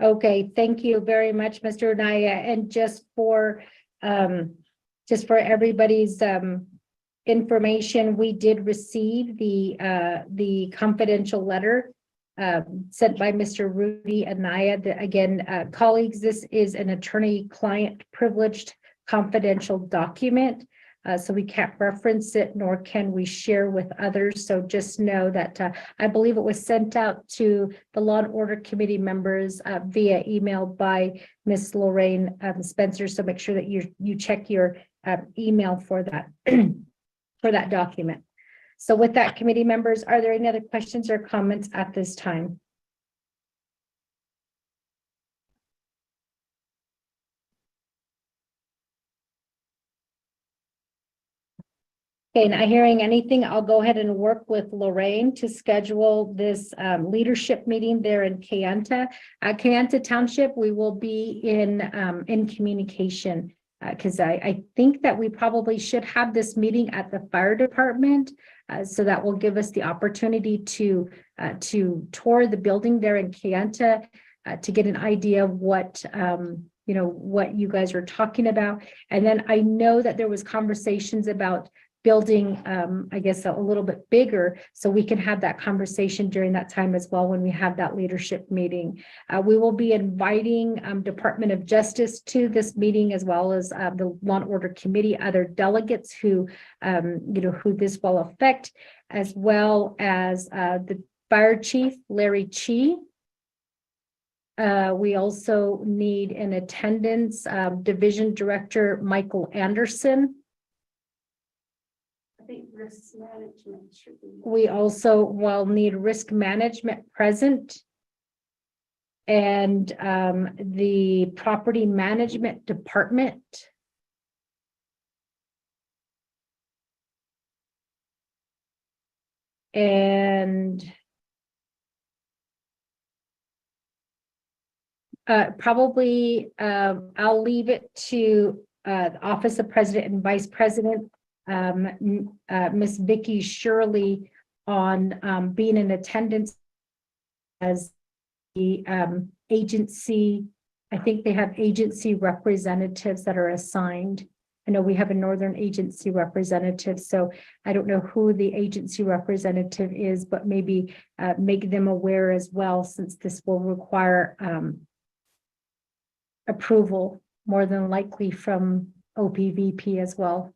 Okay, thank you very much, Mr. Anaya. And just for everybody's information, we did receive the confidential letter sent by Mr. Rudy Anaya. Again, colleagues, this is an attorney-client privileged confidential document. So we can't reference it, nor can we share with others. So just know that I believe it was sent out to the Law and Order Committee members via email by Ms. Lorraine Spencer. So make sure that you check your email for that for that document. So with that, committee members, are there any other questions or comments at this time? Okay, not hearing anything, I'll go ahead and work with Lorraine to schedule this leadership meeting there in Kayenta. Kayenta Township, we will be in communication because I think that we probably should have this meeting at the fire department. So that will give us the opportunity to to tour the building there in Kayenta to get an idea of what, what you guys are talking about. And then I know that there was conversations about building, I guess, a little bit bigger, so we can have that conversation during that time as well when we have that leadership meeting. We will be inviting Department of Justice to this meeting, as well as the Law and Order Committee, other delegates who, who this will affect, as well as the Fire Chief, Larry Chi. We also need in attendance Division Director Michael Anderson. I think risk management should be. We also will need risk management present. And the property management department. And probably I'll leave it to the Office of President and Vice President, Miss Vicky Shirley, on being in attendance as the agency. I think they have agency representatives that are assigned. I know we have a Northern agency representative, so I don't know who the agency representative is, but maybe make them aware as well, since this will require approval, more than likely from OPVP as well.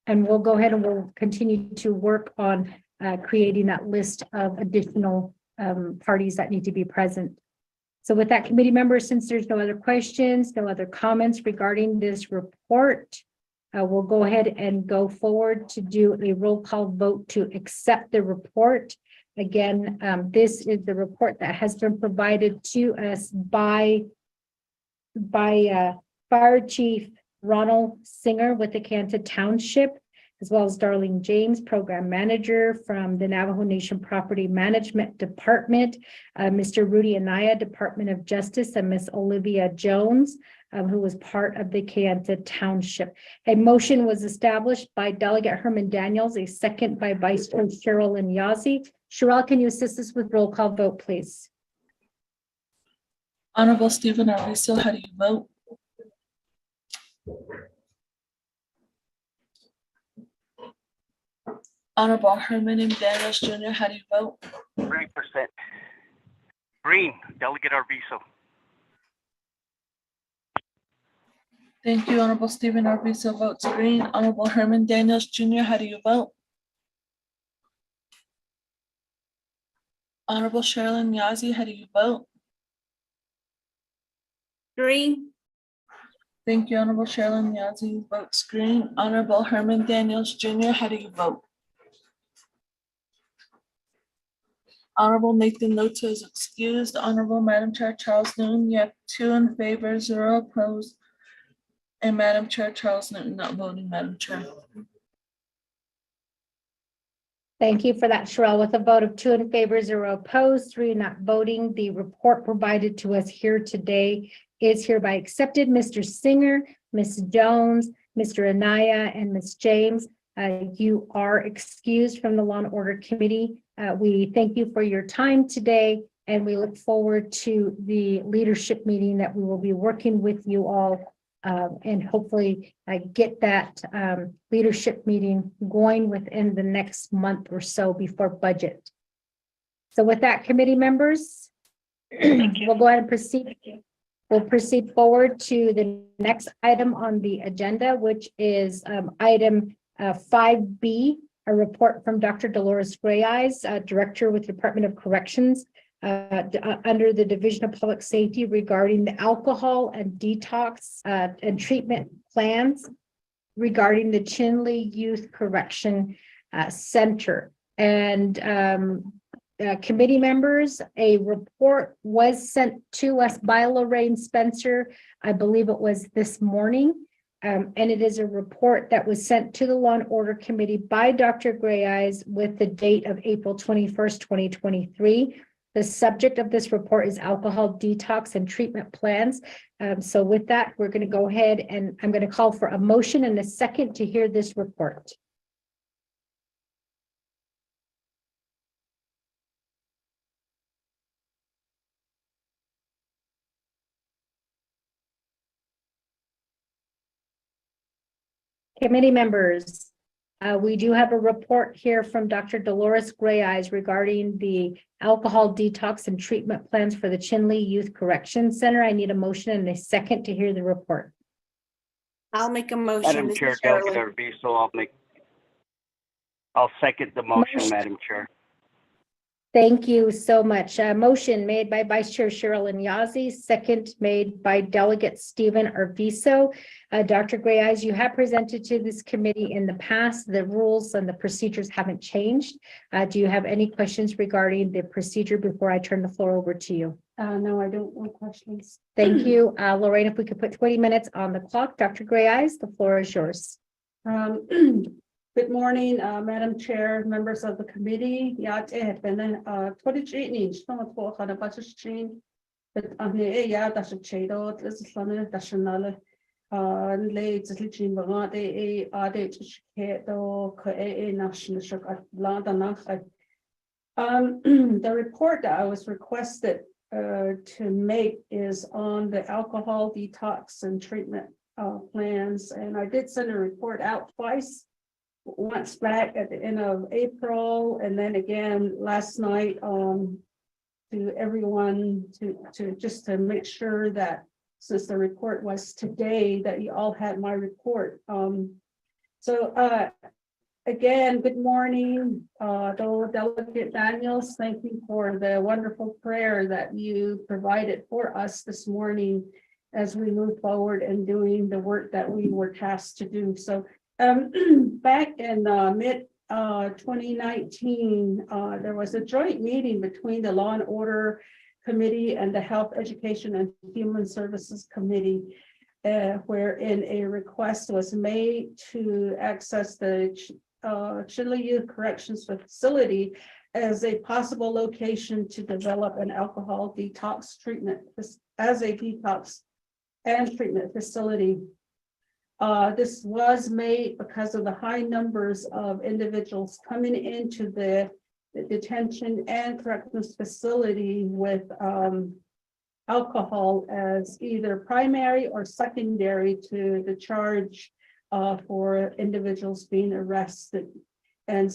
And we'll go ahead and we'll continue to work on creating that list of additional parties that need to be present. So with that, committee members, since there's no other questions, no other comments regarding this report, we'll go ahead and go forward to do a roll call vote to accept the report. Again, this is the report that has been provided to us by Fire Chief Ronald Singer with the Kayenta Township, as well as Darlene James, Program Manager from the Navajo Nation Property Management Department, Mr. Rudy Anaya, Department of Justice, and Miss Olivia Jones, who was part of the Kayenta Township. A motion was established by Delegate Herman Daniels, a second by Vice Chair Sherilyn Yazzie. Cheryl, can you assist us with roll call vote, please? Honorable Stephen Arvizo, how do you vote? Honorable Herman M. Daniels Jr., how do you vote? 3%. Green, Delegate Arvizo. Thank you, Honorable Stephen Arvizo votes green. Honorable Herman Daniels Jr., how do you vote? Honorable Sherilyn Yazzie, how do you vote? Green. Thank you, Honorable Sherilyn Yazzie votes green. Honorable Herman Daniels Jr., how do you vote? Honorable Nathan Lota is excused. Honorable Madam Chair Charles Newton, you have 2 in favor, 0 opposed. And Madam Chair Charles Newton not voting, Madam Chair. Thank you for that, Cheryl. With a vote of 2 in favor, 0 opposed, 3 not voting, the report provided to us here today is hereby accepted. Mr. Singer, Ms. Jones, Mr. Anaya, and Ms. James, you are excused from the Law and Order Committee. We thank you for your time today, and we look forward to the leadership meeting that we will be working with you all, and hopefully get that leadership meeting going within the next month or so before budget. So with that, committee members, we'll go ahead and proceed. We'll proceed forward to the next item on the agenda, which is item 5B, a report from Dr. Dolores Gray Eyes, Director with Department of Corrections, under the Division of Public Safety, regarding the alcohol and detox and treatment plans regarding the Chinle Youth Correction Center. And committee members, a report was sent to us by Lorraine Spencer. I believe it was this morning. And it is a report that was sent to the Law and Order Committee by Dr. Gray Eyes with the date of April 21st, 2023. The subject of this report is alcohol detox and treatment plans. So with that, we're going to go ahead and I'm going to call for a motion and a second to hear this report. Committee members, we do have a report here from Dr. Dolores Gray Eyes regarding the alcohol detox and treatment plans for the Chinle Youth Correction Center. I need a motion and a second to hear the report. I'll make a motion. Madam This Chair, is Sherilyn. Delegate Arvizo, I'll second the motion, Motion. Madam Chair. Thank you so much. Motion made by Vice Chair Sherilyn Yazzie, second made by Delegate Stephen Arvizo. Dr. Gray Eyes, you have presented to this committee in the past. The rules and the procedures haven't changed. Do you have any questions regarding the procedure before I turn the floor over to you? No, I don't want questions. Thank you. Lorraine, if we could put 20 minutes on the clock. Dr. Gray Eyes, the floor is yours. Good morning, Madam Chair, members of the committee. The report that I was requested to make is on the alcohol detox and treatment plans, and I did send a report out twice. Once back at the end of April, and then again last night to everyone to just to make sure that since the report was today that you all had my report. Again, good morning, Delegate Daniels. Thank you for the wonderful prayer that you provided for us this morning as we move forward and doing the work that we were tasked to do. So back in mid 2019, there was a joint meeting between the Law and Order Committee and the Health, Education, and Human Services Committee, wherein a request was made to access the Chinle Youth Corrections Facility as a possible location to develop an alcohol detox treatment as a detox and treatment facility. This was made because of the high numbers of individuals coming into the detention and corrections facility with alcohol as either primary or secondary to the charge for individuals being arrested. And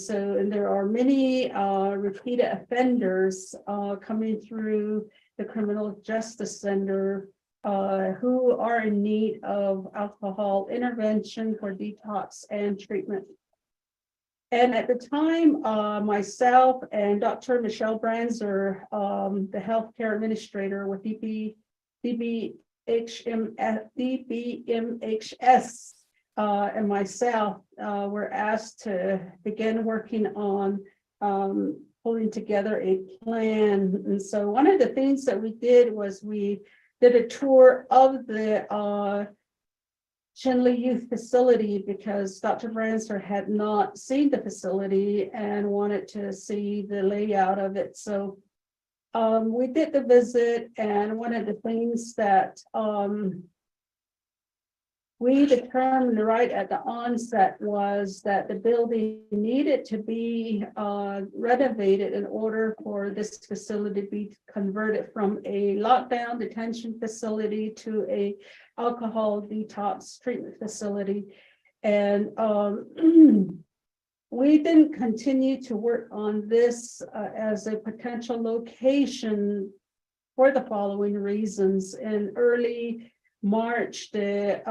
there are many repeated offenders coming through the Criminal Justice Center who are in need of alcohol intervention for detox and treatment. And at the time, myself and Dr. Michelle Branzer, the healthcare administrator with DBMHS, and myself were asked to begin working on pulling together a plan. And so one of the things that we did was we did a tour of the Chinle Youth Facility because Dr. Branzer had not seen the facility and wanted to see the layout of it. So we did the visit, and one of the things that we determined right at the onset was that the building needed to be renovated in order for this facility to be converted from a lockdown detention facility to a alcohol detox treatment facility. And we didn't continue to work on this as a potential location for the following reasons. In early March, the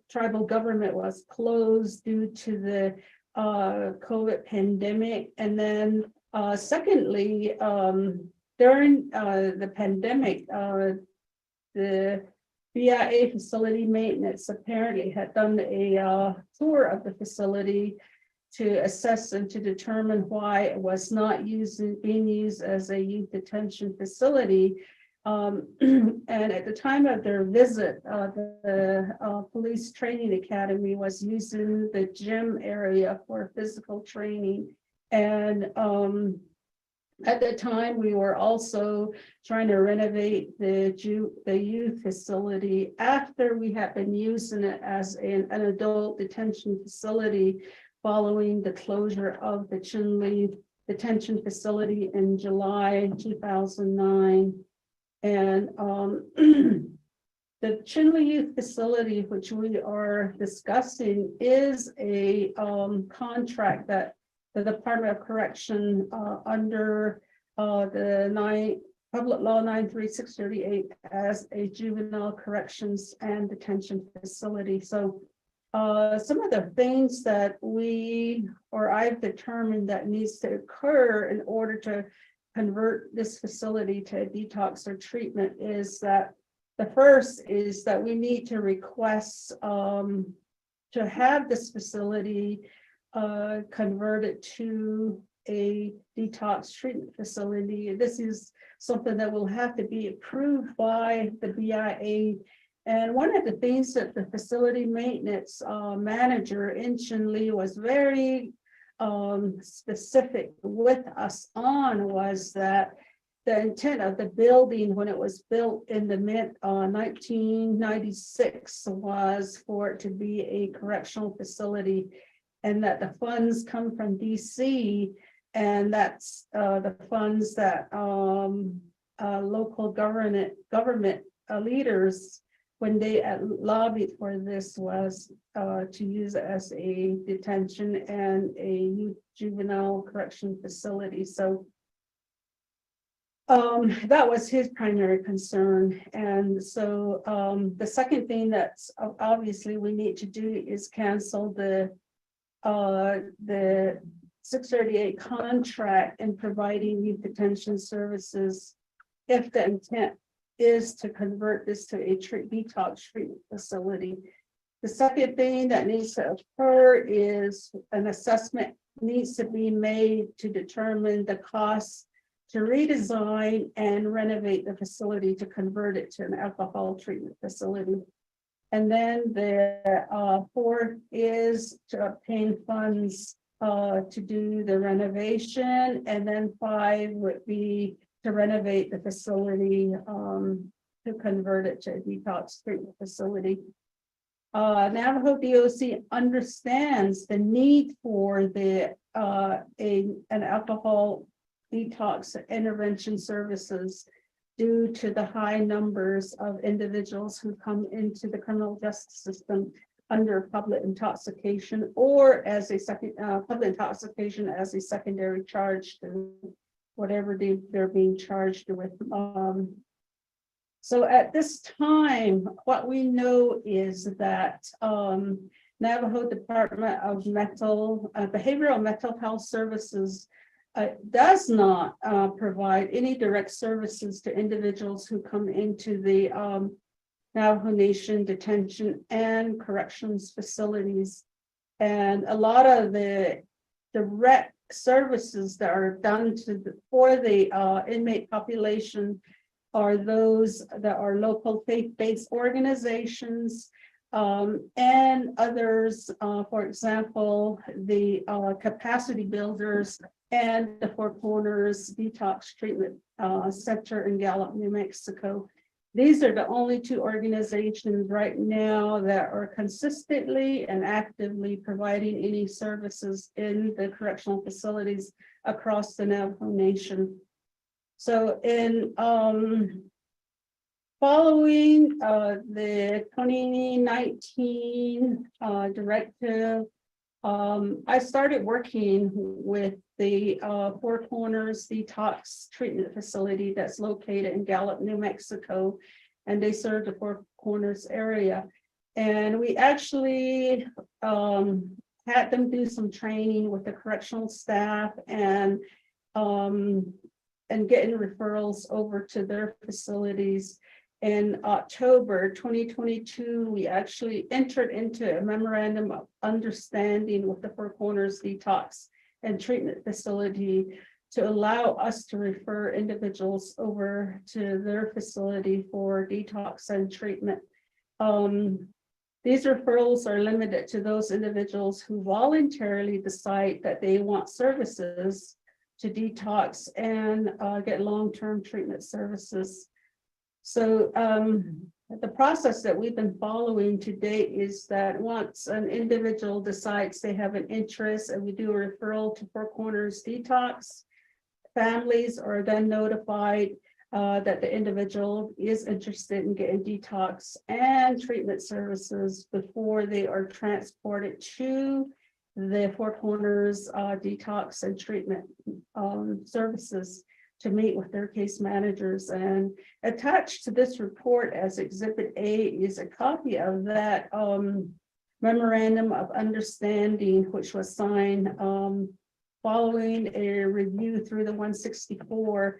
tribal government was closed due to the COVID pandemic. And then secondly, during the pandemic, the BIA facility maintenance apparently had done a tour of the facility to assess and to determine why it was not being used as a youth detention facility. And at the time of their visit, the police training academy was using the gym area for physical training. And at the time, we were also trying to renovate the youth facility after we had been using it as an adult detention facility following the closure of the Chinle detention facility in July 2009. And The Chinle Youth Facility, which we are discussing, is a contract that the Department of Correction under the Public Law 93638 as a juvenile corrections and detention facility. So some of the things that I've determined that needs to occur in order to convert this facility to a detox or treatment is that the first is that we need to request to have this facility converted to a detox treatment facility. This is something that will have to be approved by the BIA. And one of the things that the facility maintenance manager in Chinle was very specific with us on was that the intent of the building when it was built in the mid 1996 was for it to be a correctional facility, and that the funds come from DC, and that's the funds that local government leaders, when they lobbied for this, was to use it as a detention and a youth juvenile correction facility. So that was his primary concern. And so the second thing that's obviously we need to do is cancel the 638 contract in providing youth detention services if the intent is to convert this to a detox treatment facility. The second thing that needs to occur is an assessment needs to be made to determine the costs to redesign and renovate the facility to convert it to an alcohol treatment facility. And then the fourth is to obtain funds to do the renovation. And then 5 would be to renovate the facility to convert it to a detox treatment facility. Navajo DOC understands the need for an alcohol detox intervention services due to the high numbers of individuals who come into the criminal justice system under public intoxication or as a public intoxication as a secondary charge to whatever they're being charged with. So at this time, what we know is that Navajo Department of Behavioral Mental Health Services does not provide any direct services to individuals who come into the Navajo Nation detention and corrections facilities. And a lot of the direct services that are done for the inmate population are those that are local faith-based organizations and others, for example, the capacity builders and the Four Corners Detox Treatment Center in Gallup, New Mexico. These are the only 2 organizations right now that are consistently and actively providing any services in the correctional facilities across the Navajo Nation. So in following the 2019 directive, I started working with the Four Corners Detox Treatment Facility that's located in Gallup, New Mexico, and they serve the Four Corners area. And we actually had them do some training with the correctional staff and getting referrals over to their facilities. In October 2022, we actually entered into a memorandum of understanding with the Four Corners Detox and Treatment Facility to allow us to refer individuals over to their facility for detox and treatment. These referrals are limited to those individuals who voluntarily decide that they want services to detox and get long-term treatment services. So the process that we've been following to date is that once an individual decides they have an interest and we do a referral to Four Corners Detox, families are then notified that the individual is interested in getting detox and treatment services before they are transported to the Four Corners detox and treatment services to meet with their case managers. And attached to this report as Exhibit A is a copy of that memorandum of understanding, which was signed following a review through the 164.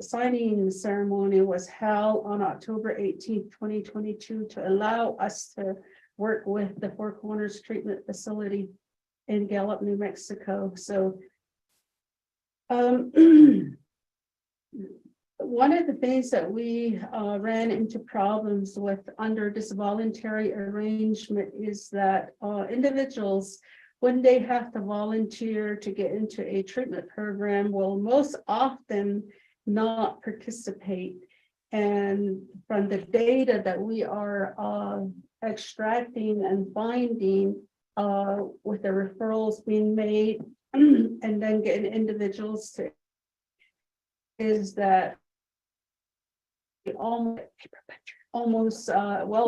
Signing ceremony was held on October 18th, 2022 to allow us to work with the Four Corners Treatment Facility in Gallup, New Mexico. So one of the things that we ran into problems with under this voluntary arrangement is that individuals, when they have to volunteer to get into a treatment program, will most often not participate. And from the data that we are extracting and finding with the referrals being made and then getting individuals to, is that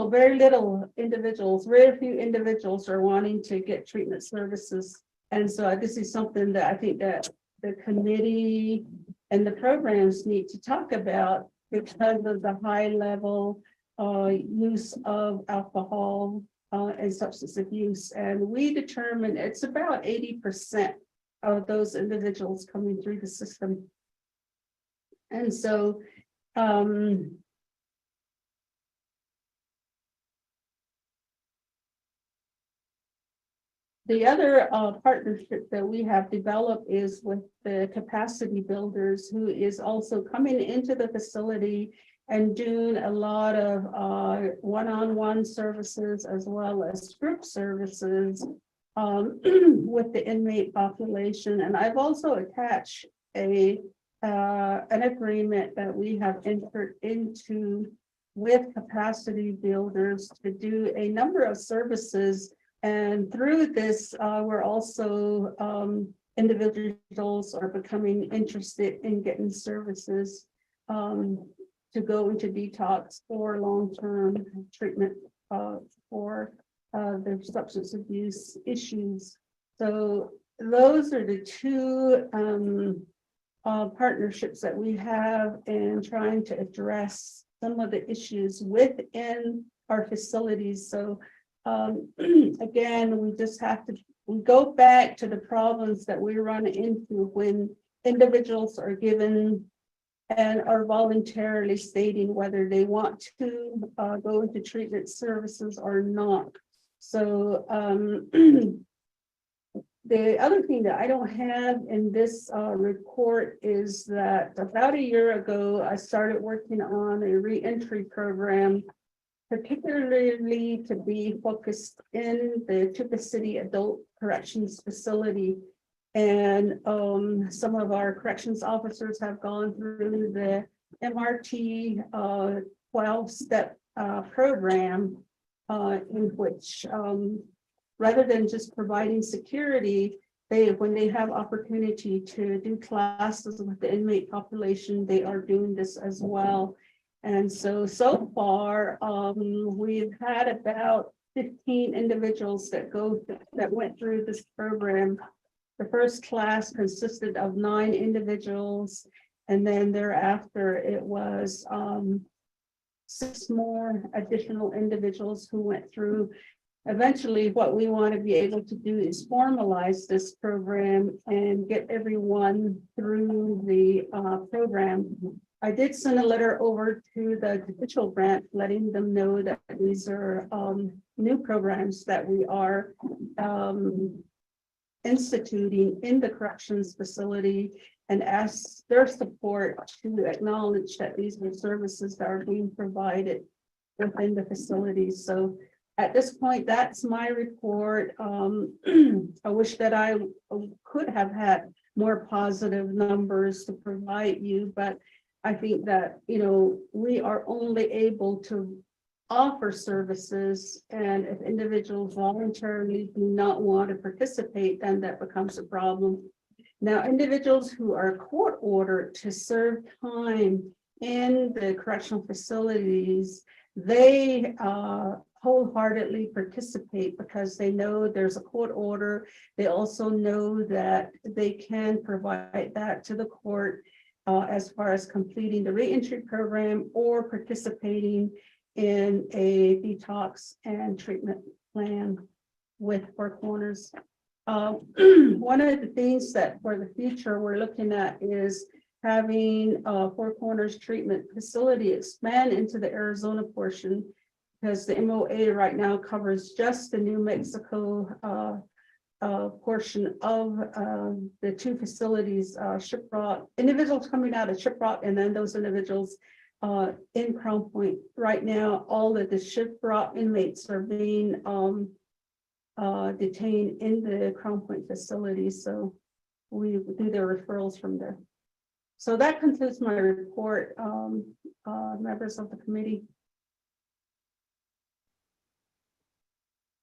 very little individuals, very few individuals are wanting to get treatment services. And so this is something that I think that the committee and the programs need to talk about because of the high level use of alcohol and substance abuse. And we determined it's about 80% of those individuals coming through the system. And so the other partnership that we have developed is with the Capacity Builders, who is also coming into the facility and doing a lot of one-on-one services as well as group services with the inmate population. And I've also attached an agreement that we have entered into with Capacity Builders to do a number of services. And through this, we're also individuals are becoming interested in getting services to go into detox or long-term treatment for their substance abuse issues. So those are the two partnerships that we have in trying to address some of the issues within our facilities. So again, we just have to go back to the problems that we run into when individuals are given and are voluntarily stating whether they want to go into treatment services or not. So the other thing that I don't have in this report is that about a year ago, I started working on a reentry program, particularly to be focused in the Tuba City Adult Corrections Facility. And some of our corrections officers have gone through the MRT 12-step program in which rather than just providing security, when they have opportunity to do classes with the inmate population, they are doing this as well. And so far, we've had about 15 individuals that went through this program. The first class consisted of 9 individuals, and then thereafter it was 6 more additional individuals who went through. Eventually, what we want to be able to do is formalize this program and get everyone through the program. I did send a letter over to the judicial branch, letting them know that these are new programs that we are instituting in the corrections facility, and ask their support to acknowledge that these are services that are being provided within the facility. So at this point, that's my report. I wish that I could have had more positive numbers to provide you, but I think that, we are only able to offer services, and if individuals voluntarily do not want to participate, then that becomes a problem. Now, individuals who are court ordered to serve time in the correctional facilities, they wholeheartedly participate because they know there's a court order. They also know that they can provide that to the court as far as completing the reentry program or participating in a detox and treatment plan with Four Corners. One of the things that for the future we're looking at is having Four Corners Treatment Facility expand into the Arizona portion, because the MOA right now covers just the New Mexico portion of the two facilities, Shiprock, individuals coming out of Shiprock, and then those individuals in Crown Point. Right now, all of the Shiprock inmates are being detained in the Crown Point facility, so we do their referrals from there. So that concludes my report, members of the committee.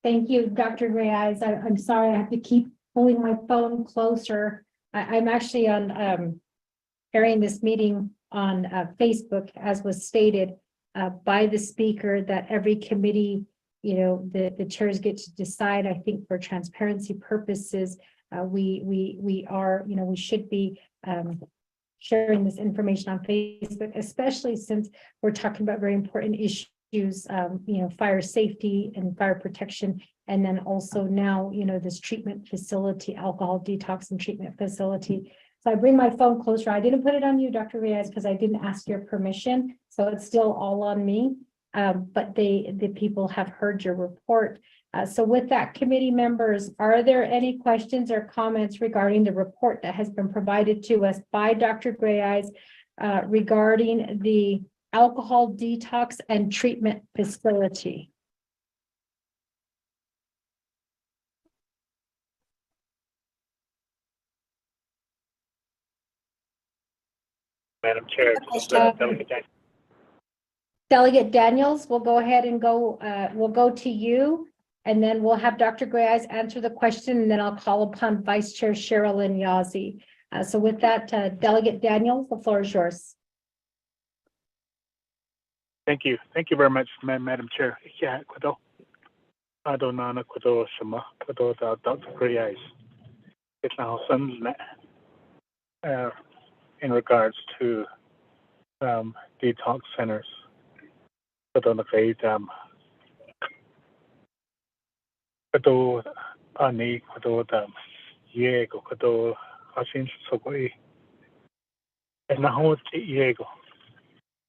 Thank you, Dr. Reyes. I'm sorry, I have to keep pulling my phone closer. I'm actually on airing this meeting on Facebook, as was stated by the speaker, that every committee, the chairs get to decide. I think for transparency purposes, we are, we should be sharing this information on Facebook, especially since we're talking about very important issues, fire safety and fire protection. And then also now, this treatment facility, alcohol detox and treatment facility. So I bring my phone closer. I didn't put it on you, Dr. Reyes, because I didn't ask your permission. So it's still all on me. But the people have heard your report. So with that, committee members, are there any questions or comments regarding the report that has been provided to us by Dr. Reyes regarding the alcohol detox and treatment facility? Madam Chair. Delegate Daniels, we'll go ahead and we'll go to you, and then we'll have Dr. Reyes answer the question, and then I'll call upon Vice Chair Sherilyn Yazzie. So with that, Delegate Daniels, the floor is yours. Thank you. Thank you very much, Madam Chair. Yeah, Adonana Kodo Shama, Kodo Dr. Reyes. It's now in regards to detox centers. Kodo Ani Kodo Yego Kodo Hashin Sogoi. And now Yego.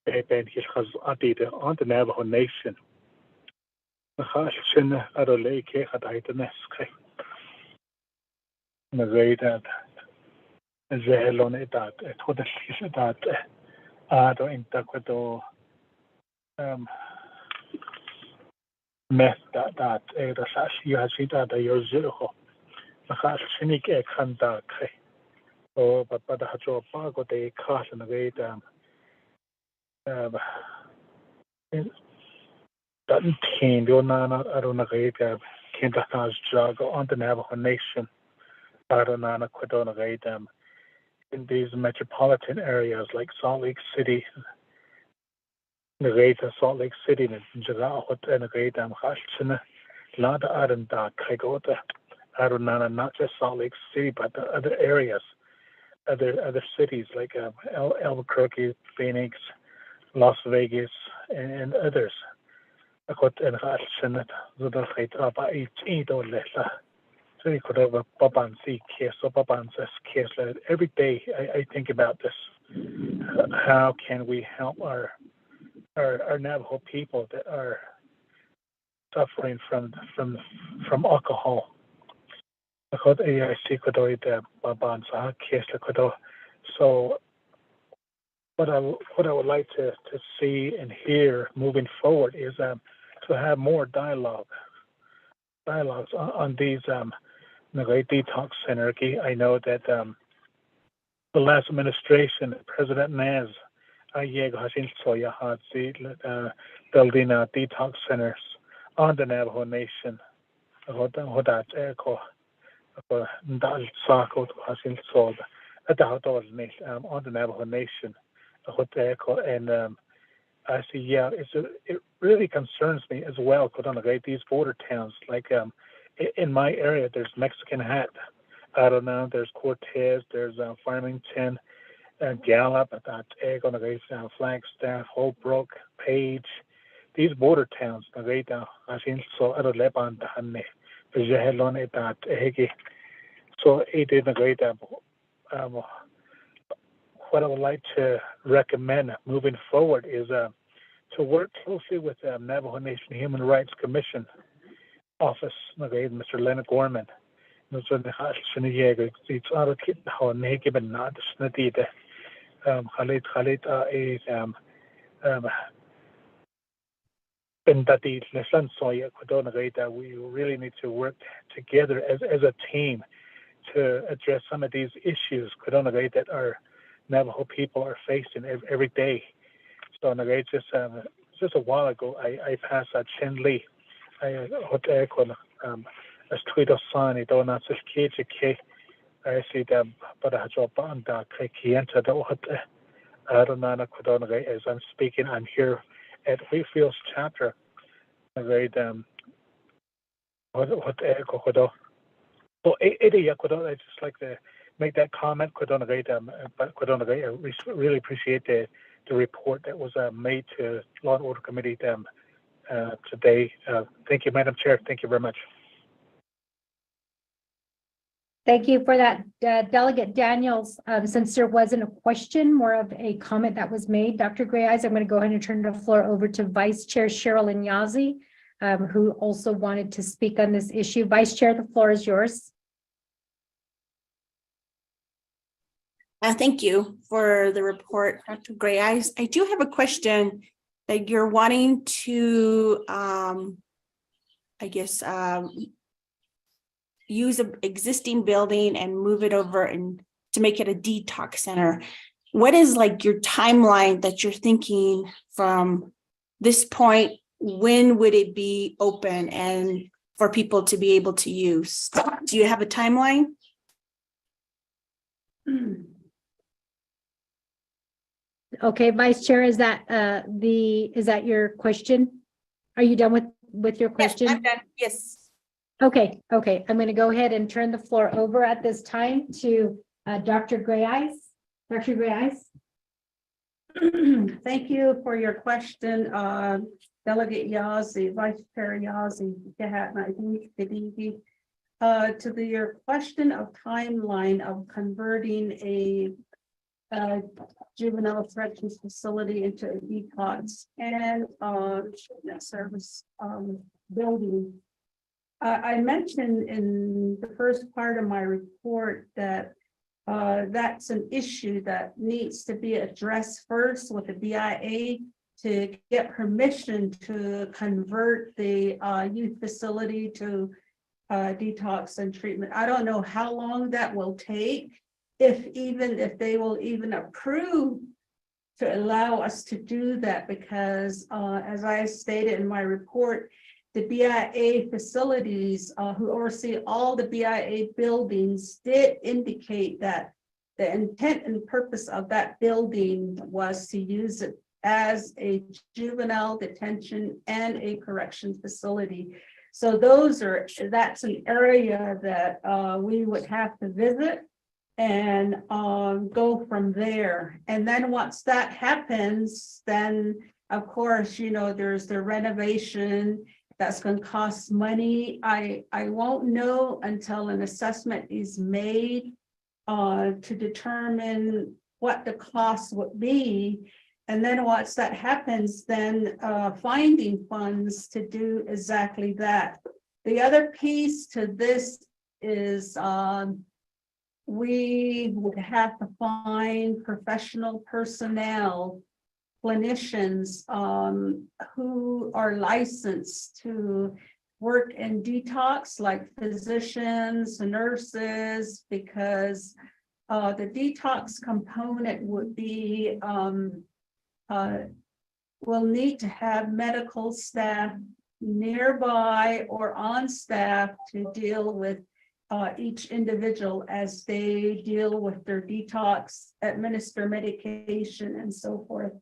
Ben has added on the Navajo Nation. The Hashin Adoleke had Idaneske. The way that Zelon that to the season that Ado in Taquado met that the Sashi has it at your zero. The Hashinik Ekanda. Oh, but the Hajo Pago de Cash and the way down. That team, the Nana Aronagate, Kintakas Jog on the Navajo Nation, Aronana Quidonagate, in these metropolitan areas like Salt Lake City, Nagata, Salt Lake City, and Jagahot and Nagata, Hashina, Lada Aranda, Kagota, Aronana, not just Salt Lake City, but the other areas, other cities like Albuquerque, Phoenix, Las Vegas, and others. I got an action that the fate of each or less. So you could have a Babansi case or Babansa's case. Every day I think about this. How can we help our Navajo people that are suffering from alcohol? I got a secret the Babansa case. So what I would like to see and hear moving forward is to have more dialogues on these detox center. I know that the last administration, President Nez, building detox centers on the Navajo Nation. Dal Sako Hasil Sold at the Hotel Nation on the Navajo Nation, and I see, yeah, it really concerns me as well. These border towns, like in my area, there's Mexican Hat. I don't know. There's Cortez. There's Farmington, Gallup. Flagstaff, Holbrook, Page. These border towns, so at Lebanon, so it did what I would like to recommend moving forward is to work closely with Navajo Nation Human Rights Commission Office, Mr. Leonard Gorman. We really need to work together as a team to address some of these issues that our Navajo people are facing every day. So just a while ago, I passed Chen Li. I tweet of sign. I see them, but I job on the Kienta. I don't know as I'm speaking. I'm here at Wheatfields chapter. So I just like to make that comment. But I really appreciate the report that was made to Law and Order Committee today. Thank you, Madam Chair. Thank you very much. Thank you for that, Delegate Daniels. Since there wasn't a question, more of a comment that was made, Dr. Gray Eyes, I'm going to go ahead and turn the floor over to Vice Chair Sherilyn Yazzie, who also wanted to speak on this issue. Vice Chair, the floor is yours. Thank you for the report, Dr. Gray Eyes. I do have a question that you're wanting to, use an existing building and move it over and to make it a detox center. What is like your timeline that you're thinking from this point? When would it be open and for people to be able to use? Do you have a timeline? Okay, Vice Chair, is that your question? Are you done with your question? Yes, I'm done. Yes. Okay, I'm going to go ahead and turn the floor over at this time to Dr. Gray Eyes. Dr. Gray Eyes. Thank you for your question, Delegate Yazzie, Vice Chair Yazzie. To your question of timeline of converting a juvenile corrections facility into a detox and treatment service building. I mentioned in the first part of my report that that's an issue that needs to be addressed first with the BIA to get permission to convert the youth facility to detox and treatment. I don't know how long that will take, if they will even approve to allow us to do that, because as I stated in my report, the BIA facilities who oversee all the BIA buildings did indicate that the intent and purpose of that building was to use it as a juvenile detention and a correction facility. So that's an area that we would have to visit and go from there. And then once that happens, then of course, there's the renovation that's going to cost money. I won't know until an assessment is made to determine what the cost would be. And then once that happens, then finding funds to do exactly that. The other piece to this is we would have to find professional personnel, clinicians who are licensed to work in detox, like physicians, nurses, because the detox component would be, we'll need to have medical staff nearby or on staff to deal with each individual as they deal with their detox, administer medication and so forth.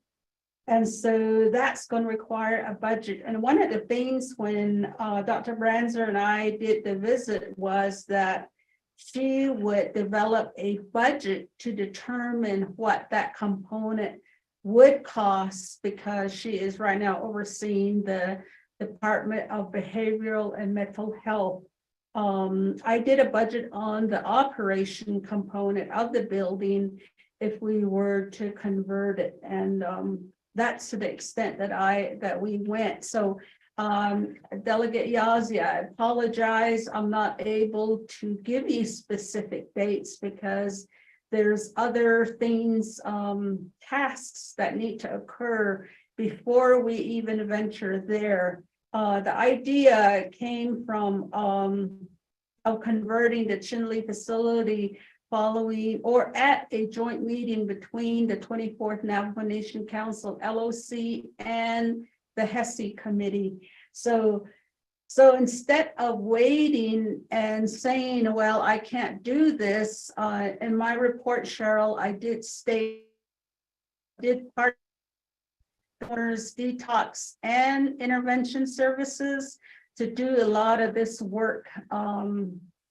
And so that's going to require a budget. And one of the things when Dr. Branzer and I did the visit was that she would develop a budget to determine what that component would cost, because she is right now overseeing the Department of Behavioral and Mental Health. I did a budget on the operation component of the building if we were to convert it, and that's to the extent that we went. So Delegate Yazzie, I apologize, I'm not able to give you specific dates because there's other things, tasks that need to occur before we even venture there. The idea came from of converting the Chinle facility following or at a joint meeting between the 24th Navajo Nation Council, LOC, and the HESI committee. So instead of waiting and saying, well, I can't do this, in my report, Cheryl, I did state, part owners detox and intervention services to do a lot of this work,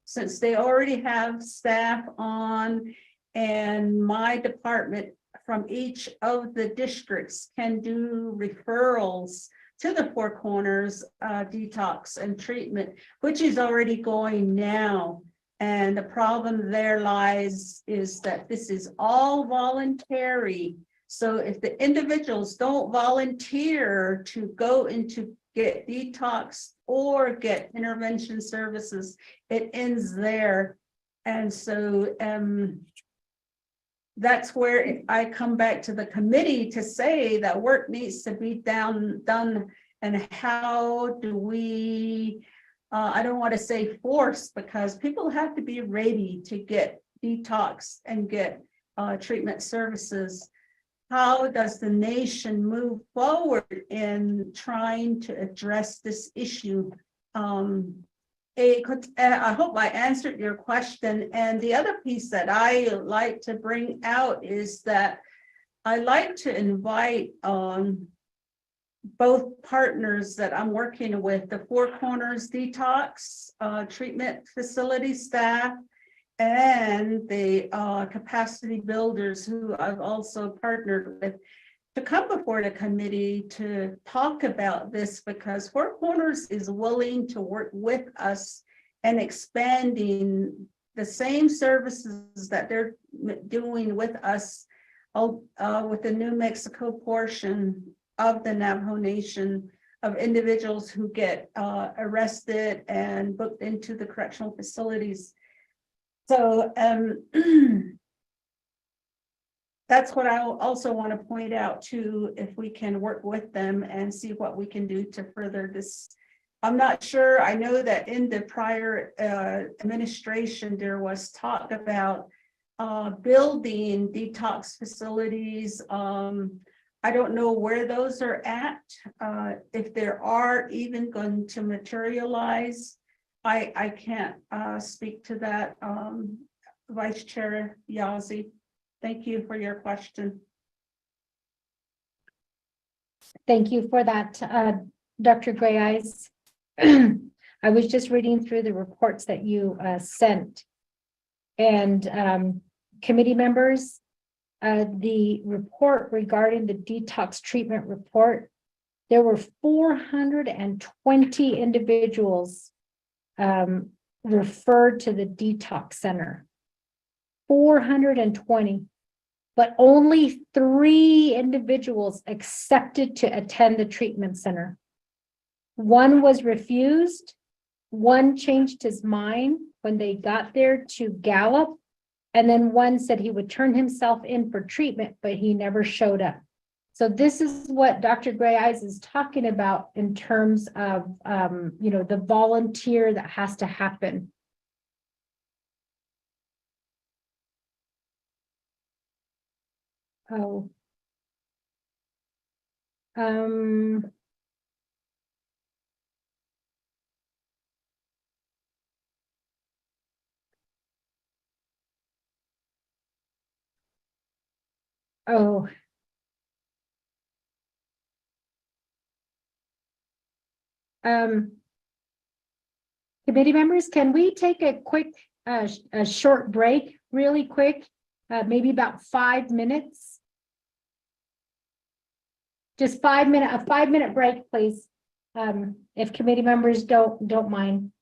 since they already have staff on, and my department from each of the districts can do referrals to the Four Corners detox and treatment, which is already going now. And the problem there lies is that this is all voluntary. So if the individuals don't volunteer to go into get detox or get intervention services, it ends there. And so that's where I come back to the committee to say that work needs to be done, and how do we, I don't want to say force, because people have to be ready to get detox and get treatment services. How does the nation move forward in trying to address this issue? I hope I answered your question. And the other piece that I like to bring out is that I like to invite both partners that I'm working with, the Four Corners Detox Treatment Facility staff, and the capacity builders who I've also partnered with, to come before the committee to talk about this, because Four Corners is willing to work with us and expanding the same services that they're doing with us with the New Mexico portion of the Navajo Nation, of individuals who get arrested and booked into the correctional facilities. So that's what I also want to point out too, if we can work with them and see what we can do to further this. I'm not sure, I know that in the prior administration, there was talk about building detox facilities. I don't know where those are at, if there are even going to materialize. I can't speak to that, Vice Chair Yazzie. Thank you for your question. Thank you for that, Dr. Gray Eyes. I was just reading through the reports that you sent. And committee members, the report regarding the detox treatment report, there were 420 individuals referred to the detox center. 420, but only 3 individuals accepted to attend the treatment center. 1 was refused, 1 changed his mind when they got there to Gallup, and then 1 said he would turn himself in for treatment, but he never showed up. So this is what Dr. Gray Eyes is talking about in terms of, the volunteer that has to happen. Oh. Oh. Committee members, can we take a quick, a short break, really quick? Maybe about 5 minutes? Just 5 minute, a 5 minute break, please. If committee members don't mind.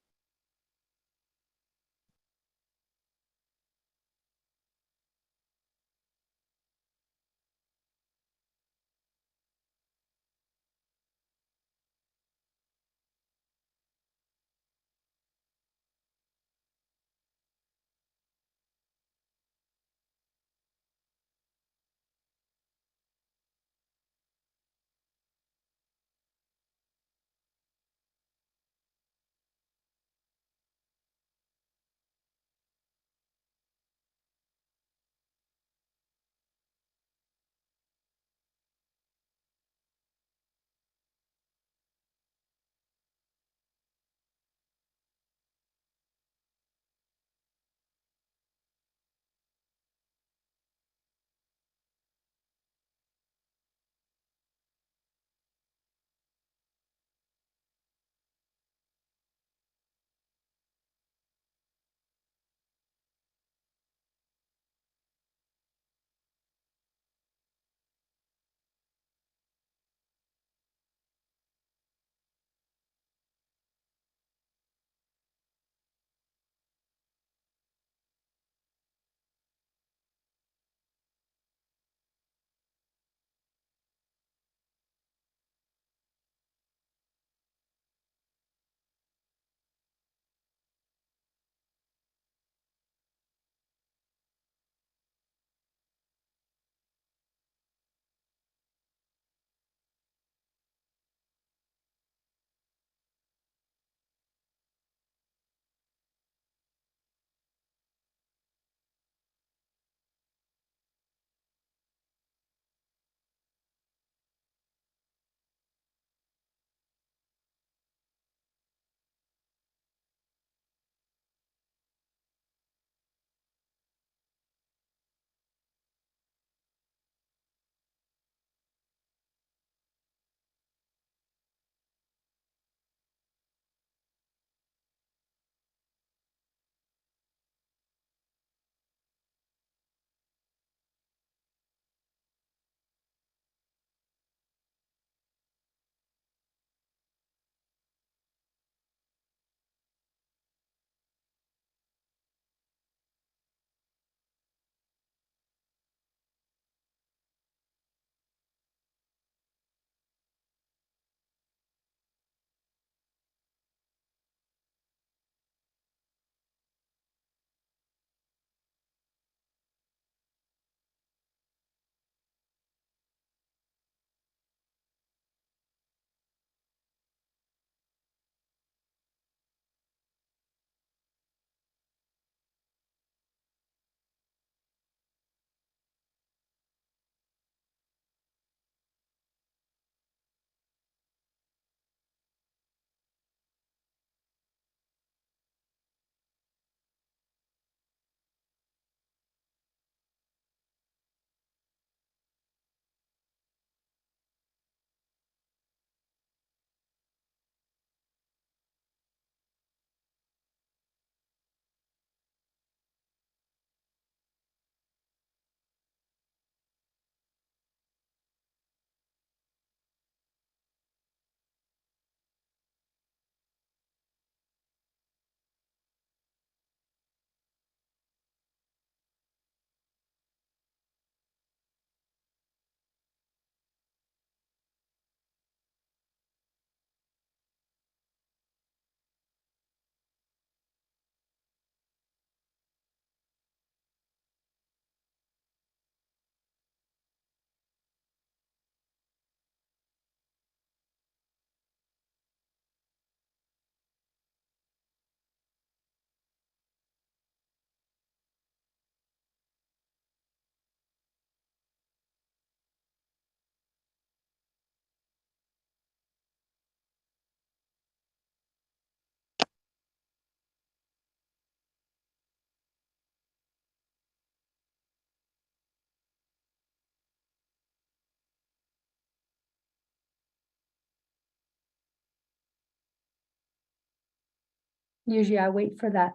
Usually I wait for that.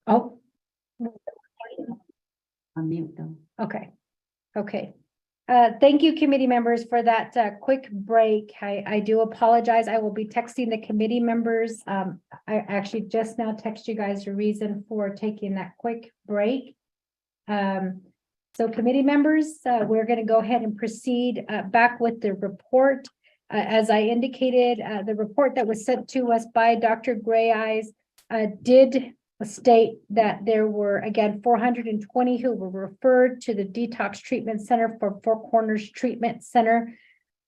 Oh. Unmute them. Okay, okay. Thank you, committee members, for that quick break. I do apologize. I will be texting the committee members. I actually just now text you guys a reason for taking that quick break. So committee members, we're going to go ahead and proceed back with the report. As I indicated, the report that was sent to us by Dr. Gray Eyes did state that there were, again, 420 who were referred to the Detox Treatment Center for Four Corners Treatment Center.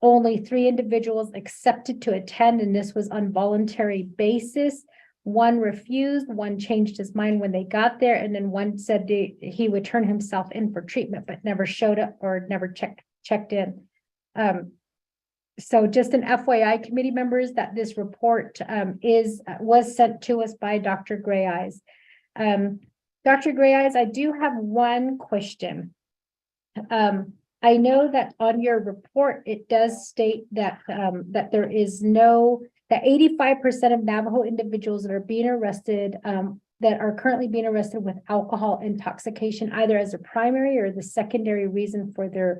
Only 3 individuals accepted to attend, and this was on voluntary basis. 1 refused, 1 changed his mind when they got there, and then 1 said he would turn himself in for treatment, but never showed up or never checked in. So just an FYI, committee members, that this report was sent to us by Dr. Gray Eyes. Dr. Gray Eyes, I do have one question. I know that on your report, it does state that that there is that 85% of Navajo individuals that are being arrested, that are currently being arrested with alcohol intoxication, either as a primary or the secondary reason for their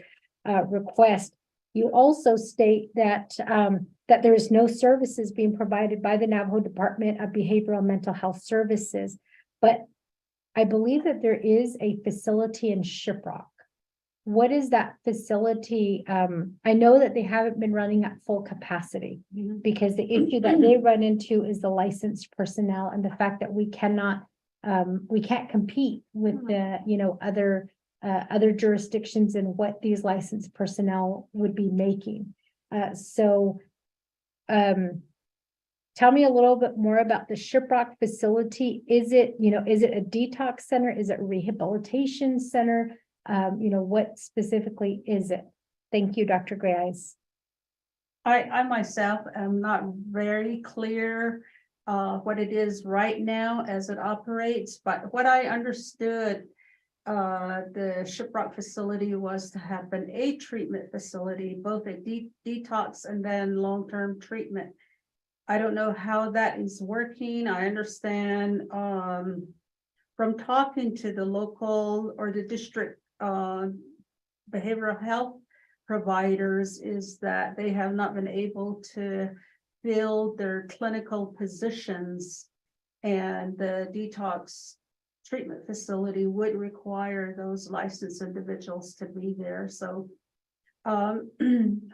request. You also state that that there is no services being provided by the Navajo Department of Behavioral and Mental Health Services, but I believe that there is a facility in Shiprock. What is that facility? I know that they haven't been running at full capacity because the issue that they run into is the licensed personnel and the fact that we can't compete with the, other jurisdictions and what these licensed personnel would be making. Tell me a little bit more about the Shiprock facility. Is it a detox center? Is it a rehabilitation center? What specifically is it? Thank you, Dr. Gray Eyes. I myself am not very clear what it is right now as it operates, but what I understood, the Shiprock facility was to happen a treatment facility, both a detox and then long-term treatment. I don't know how that is working. I understand from talking to the local or the district behavioral health providers is that they have not been able to fill their clinical positions, and the detox treatment facility would require those licensed individuals to be there. So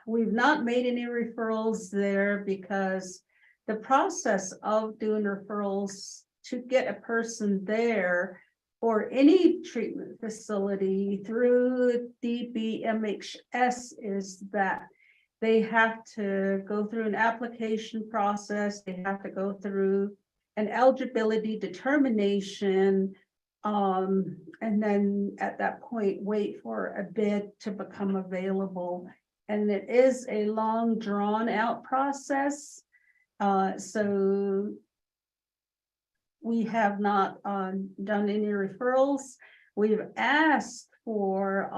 we've not made any referrals there because the process of doing referrals to get a person there or any treatment facility through DBMHS is that they have to go through an application process. They have to go through an eligibility determination, and then at that point, wait for a bid to become available. And it is a long, drawn out process. So we have not done any referrals. We've asked for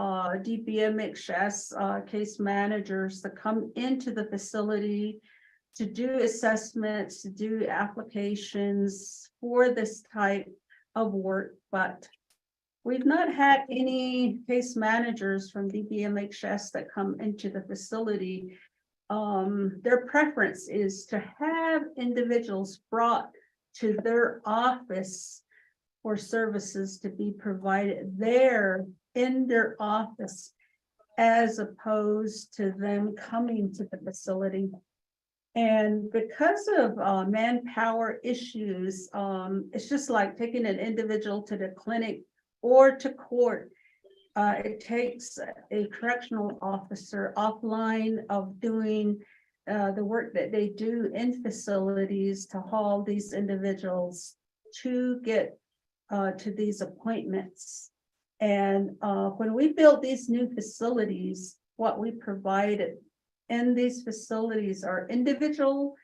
DBMHS case managers to come into the facility to do assessments, to do applications for this type of work, but we've not had any case managers from DBMHS that come into the facility. Their preference is to have individuals brought to their office for services to be provided there in their office, as opposed to them coming to the facility. And because of manpower issues, it's just like taking an individual to the clinic or to court. It takes a correctional officer offline of doing the work that they do in facilities to haul these individuals to get to these appointments. And when we built these new facilities, what we provided in these facilities are individual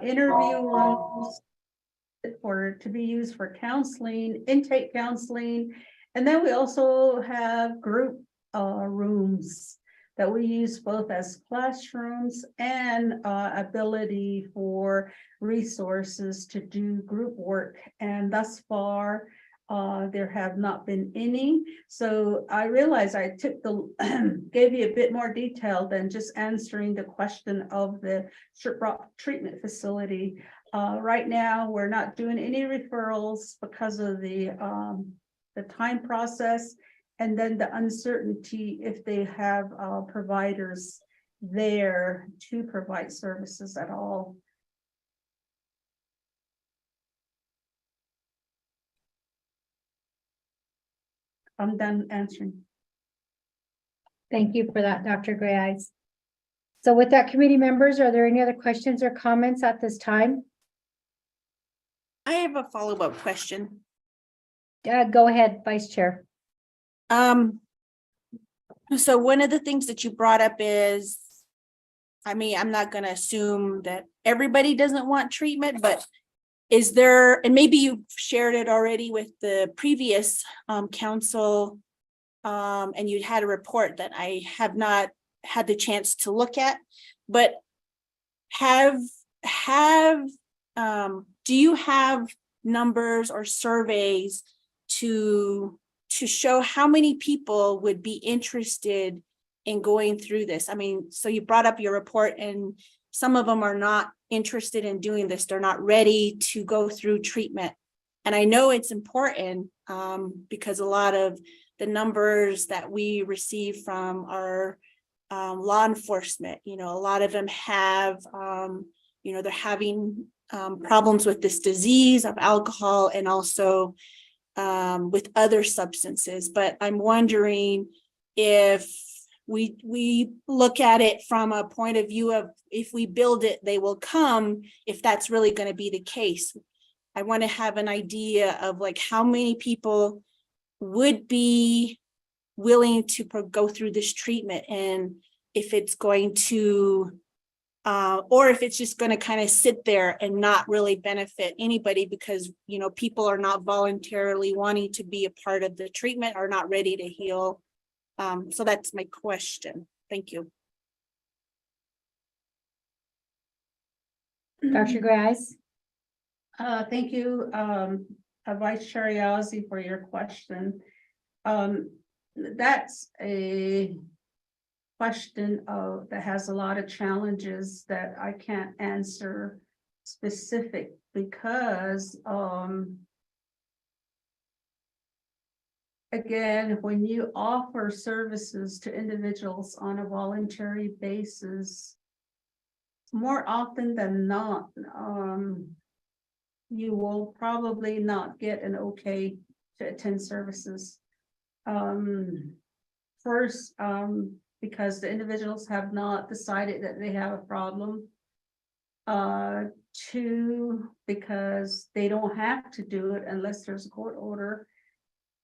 interview rooms to be used for counseling, intake counseling, and then we also have group rooms that we use both as classrooms and ability for resources to do group work. And thus far, there have not been any. So I realize I took gave you a bit more detail than just answering the question of the treatment facility. Right now, we're not doing any referrals because of the time process, and then the uncertainty if they have providers there to provide services at all. I'm done answering. Thank you for that, Dr. Gray Eyes. So with that, committee members, are there any other questions or comments at this time? I have a follow-up question. Go ahead, Vice Chair. So one of the things that you brought up is, I mean, I'm not gonna assume that everybody doesn't want treatment, but is there, and maybe you shared it already with the previous council, and you had a report that I have not had the chance to look at, but do you have numbers or surveys to show how many people would be interested in going through this? I mean, so you brought up your report and some of them are not interested in doing this. They're not ready to go through treatment. And I know it's important because a lot of the numbers that we receive from our law enforcement, you know, a lot of them have, you know, they're having problems with this disease of alcohol and also with other substances. But I'm wondering if we look at it from a point of view of if we build it, they will come, if that's really going to be the case. I want to have an idea of like how many people would be willing to go through this treatment, and if it's going to or if it's just going to kind of sit there and not really benefit anybody because, you know, people are not voluntarily wanting to be a part of the treatment or not ready to heal. So that's my question. Thank you. Dr. Gray Eyes. Thank you, Vice Chair Yazzie, for your question. That's a question that has a lot of challenges that I can't answer specific because again, when you offer services to individuals on a voluntary basis, more often than not, you will probably not get an okay to attend services. First, because the individuals have not decided that they have a problem. Two, because they don't have to do it unless there's a court order.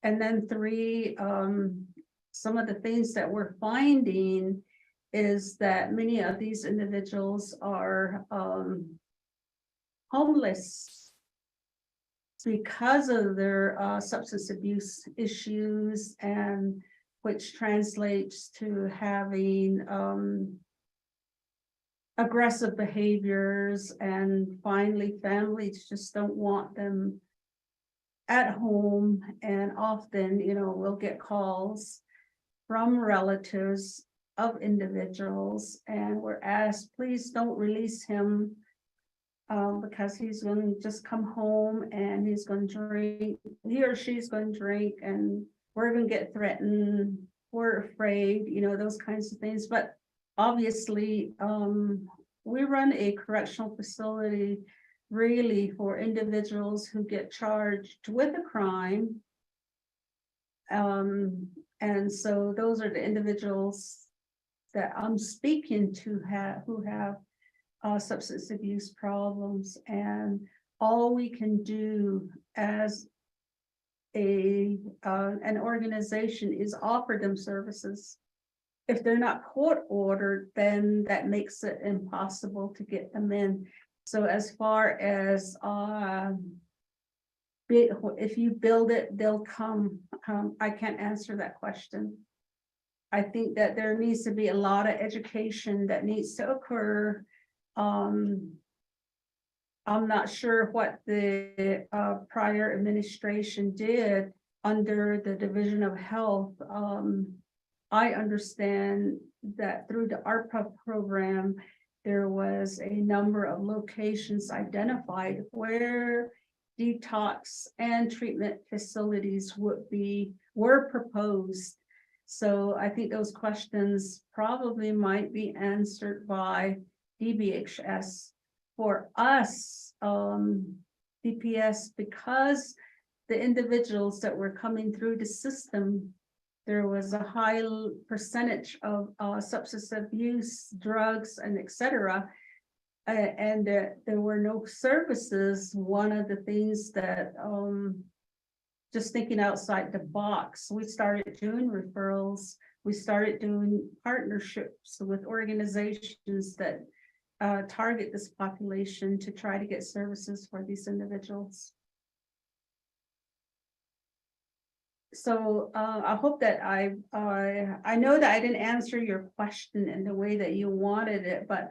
And then three, some of the things that we're finding is that many of these individuals are homeless because of their substance abuse issues, and which translates to having aggressive behaviors, and finally families just don't want them at home. And often, you know, we'll get calls from relatives of individuals and we're asked, please don't release him because he's going to just come home and he's going to drink, he or she's going to drink, and we're going to get threatened, we're afraid, you know, those kinds of things. But obviously, we run a correctional facility really for individuals who get charged with a crime. And so those are the individuals that I'm speaking to who have substance abuse problems. And all we can do as an organization is offer them services. If they're not court ordered, then that makes it impossible to get them in. So as far as if you build it, they'll come. I can't answer that question. I think that there needs to be a lot of education that needs to occur. I'm not sure what the prior administration did under the Division of Health. I understand that through the ARPA program, there was a number of locations identified where detox and treatment facilities were proposed. So I think those questions probably might be answered by DBHS. For us, DPS, because the individuals that were coming through the system, there was a high percentage of substance abuse, drugs, and etc. And there were no services. One of the things that, just thinking outside the box, we started doing referrals. We started doing partnerships with organizations that target this population to try to get services for these individuals. So I hope that I know that I didn't answer your question in the way that you wanted it, but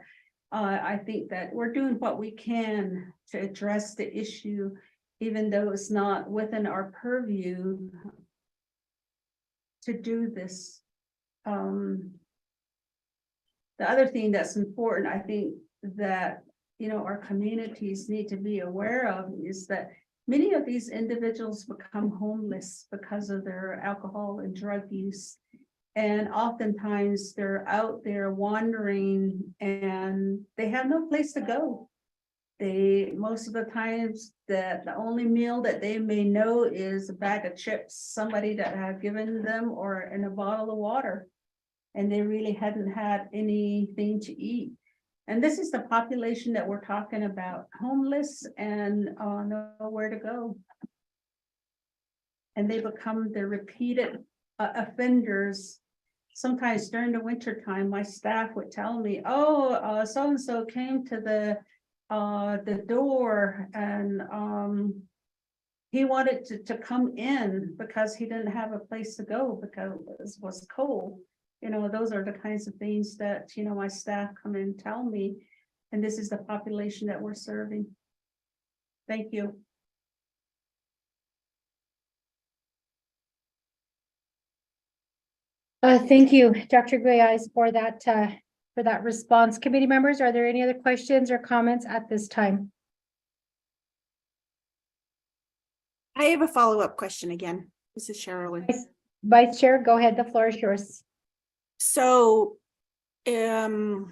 I think that we're doing what we can to address the issue, even though it's not within our purview to do this. The other thing that's important, I think that, our communities need to be aware of is that many of these individuals become homeless because of their alcohol and drug use. And oftentimes they're out there wandering and they have no place to go. Most of the times that the only meal that they may know is a bag of chips, somebody that had given them, or in a bottle of water. And they really hadn't had anything to eat. And this is the population that we're talking about, homeless and nowhere to go. And they become the repeated offenders. Sometimes during the winter time, my staff would tell me, oh, so-and-so came to the door and he wanted to come in because he didn't have a place to go because it was cold. Those are the kinds of things that, my staff come and tell me, and this is the population that we're serving. Thank you. Thank you, Dr. Gray-Eyes, for that response. Committee members, are there any other questions or comments at this time? I have a follow-up question again. This is Sherilyn. Vice Chair, go ahead. The floor is yours. So, is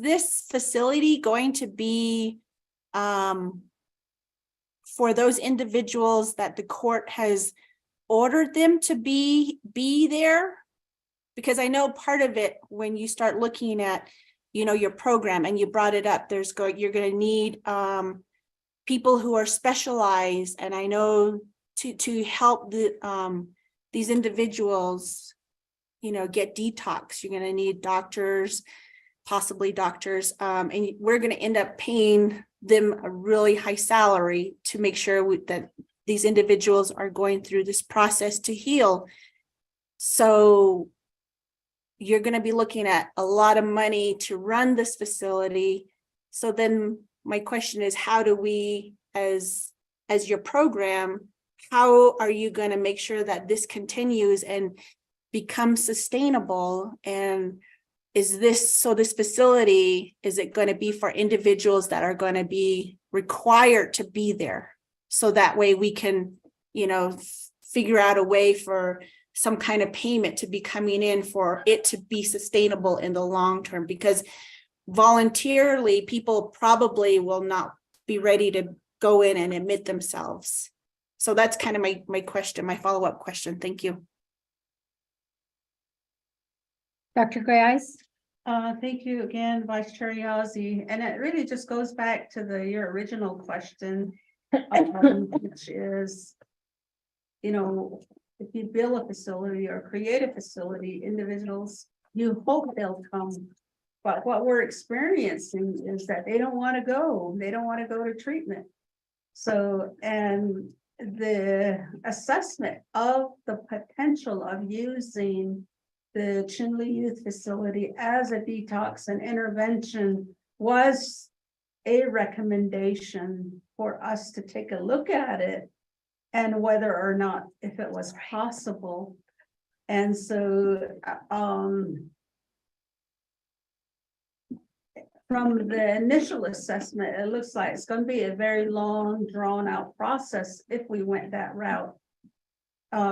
this facility going to be for those individuals that the court has ordered them to be there? Because I know part of it, when you start looking at, your program, and you brought it up, you're going to need people who are specialized, and I know to help these individuals, get detox. You're going to need doctors, possibly doctors, and we're going to end up paying them a really high salary to make sure that these individuals are going through this process to heal. So you're going to be looking at a lot of money to run this facility. So then my question is, how do we, as your program, how are you going to make sure that this continues and becomes sustainable? And this facility, is it going to be for individuals that are going to be required to be there? So that way we can, figure out a way for some kind of payment to be coming in for it to be sustainable in the long term, because voluntarily people probably will not be ready to go in and admit themselves. So that's kind of my question, my follow-up question. Thank you. Dr. Gray-Eyes? Thank you again, Vice Chair Yazzie. And it really just goes back to your original question, which is, if you build a facility or create a facility, individuals, you hope they'll come. But what we're experiencing is that they don't want to go. They don't want to go to treatment. So, and the assessment of the potential of using the Chinle Youth Facility as a detox and intervention was a recommendation for us to take a look at it and whether or not, if it was possible. And so, from the initial assessment, it looks like it's going to be a very long, drawn-out process if we went that route.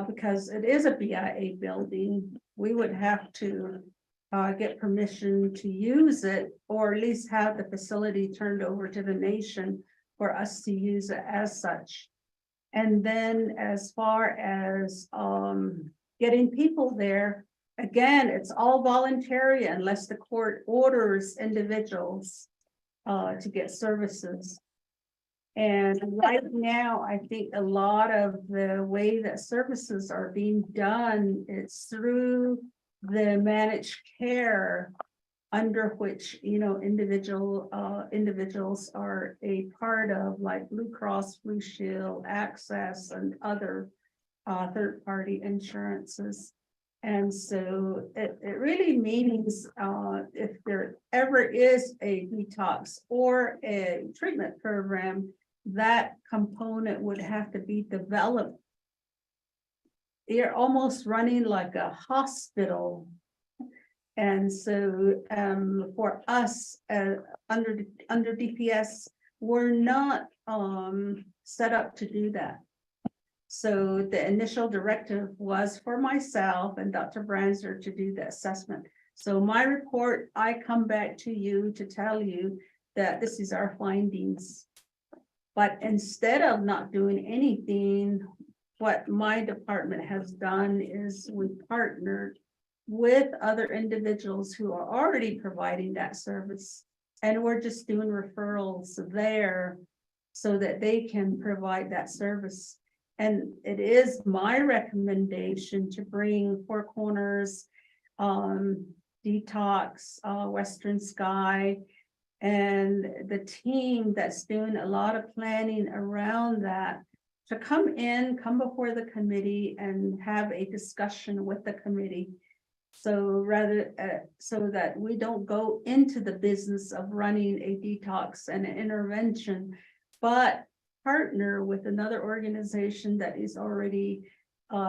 Because it is a BIA building, we would have to get permission to use it, or at least have the facility turned over to the nation for us to use it as such. And then as far as getting people there, again, it's all voluntary unless the court orders individuals to get services. And right now, I think a lot of the way that services are being done is through the managed care, under which, you know, individuals are a part of, like Blue Cross Blue Shield, Access, and other third-party insurances. And so it really means if there ever is a detox or a treatment program, that component would have to be developed. You're almost running like a hospital. And so for us under DPS, we're not set up to do that. So the initial directive was for myself and Dr. Branzer to do the assessment. So my report, I come back to you to tell you that this is our findings. But instead of not doing anything, what my department has done is we partnered with other individuals who are already providing that service. And we're just doing referrals there so that they can provide that service. And it is my recommendation to bring Four Corners, Detox, Western Sky, and the team that's doing a lot of planning around that to come before the committee and have a discussion with the committee. So so that we don't go into the business of running a detox and an intervention, but partner with another organization that is already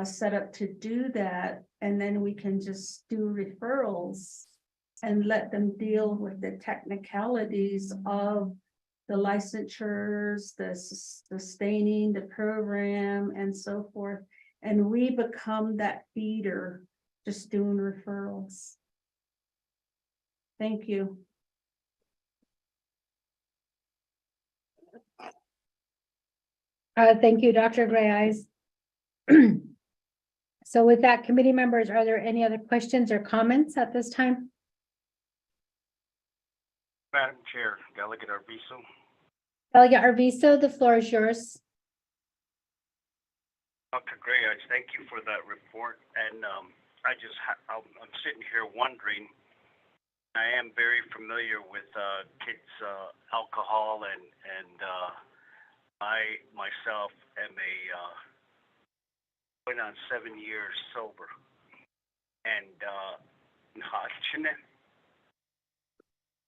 set up to do that. And then we can just do referrals and let them deal with the technicalities of the licensures, the sustaining the program, and so forth. And we become that feeder, just doing referrals. Thank you. Thank you, Dr. Gray Eyes. So with that, committee members, are there any other questions or comments at this time? Madam Chair, Delegate Arvizo. Delegate Arvizo, the floor is yours. Dr. Gray, I thank you for that report. And I'm sitting here wondering, I am very familiar with kids' alcohol, and I myself am going on 7 years sober. And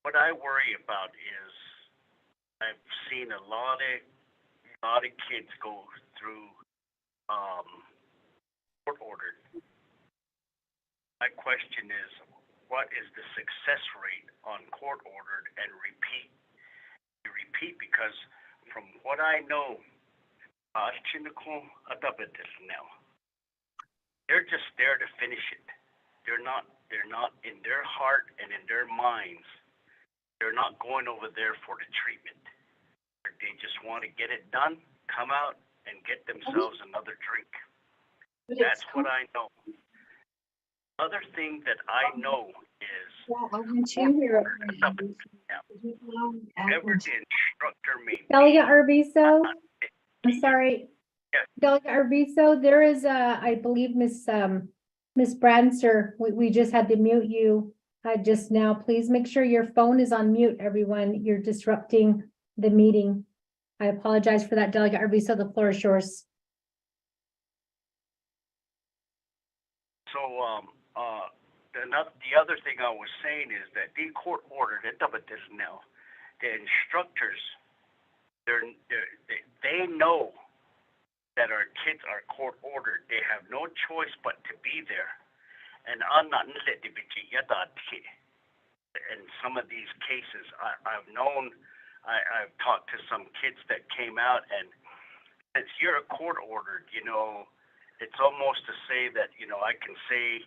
what I worry about is I've seen a lot of kids go through court ordered. My question is, what is the success rate on court ordered and repeat? You repeat because from what I know, they're just there to finish it. They're not in their heart and in their minds. They're not going over there for the treatment. They just want to get it done, come out, and get themselves another drink. That's what I know. Other thing that I know is whatever the instructor may be. Delegate Arvizo, I'm sorry. Delegate Arvizo, there is I believe Miss Branzer, we just had to mute you just now. Please make sure your phone is on mute, everyone. You're disrupting the meeting. I apologize for that, Delegate Arvizo. The floor is yours. So, the other thing I was saying is that the court ordered it, but this now, the instructors, they know that our kids are court ordered. They have no choice but to be there. And I'm not in some of these cases, I've known, I've talked to some kids that came out, and since you're a court ordered, it's almost to say that, I can say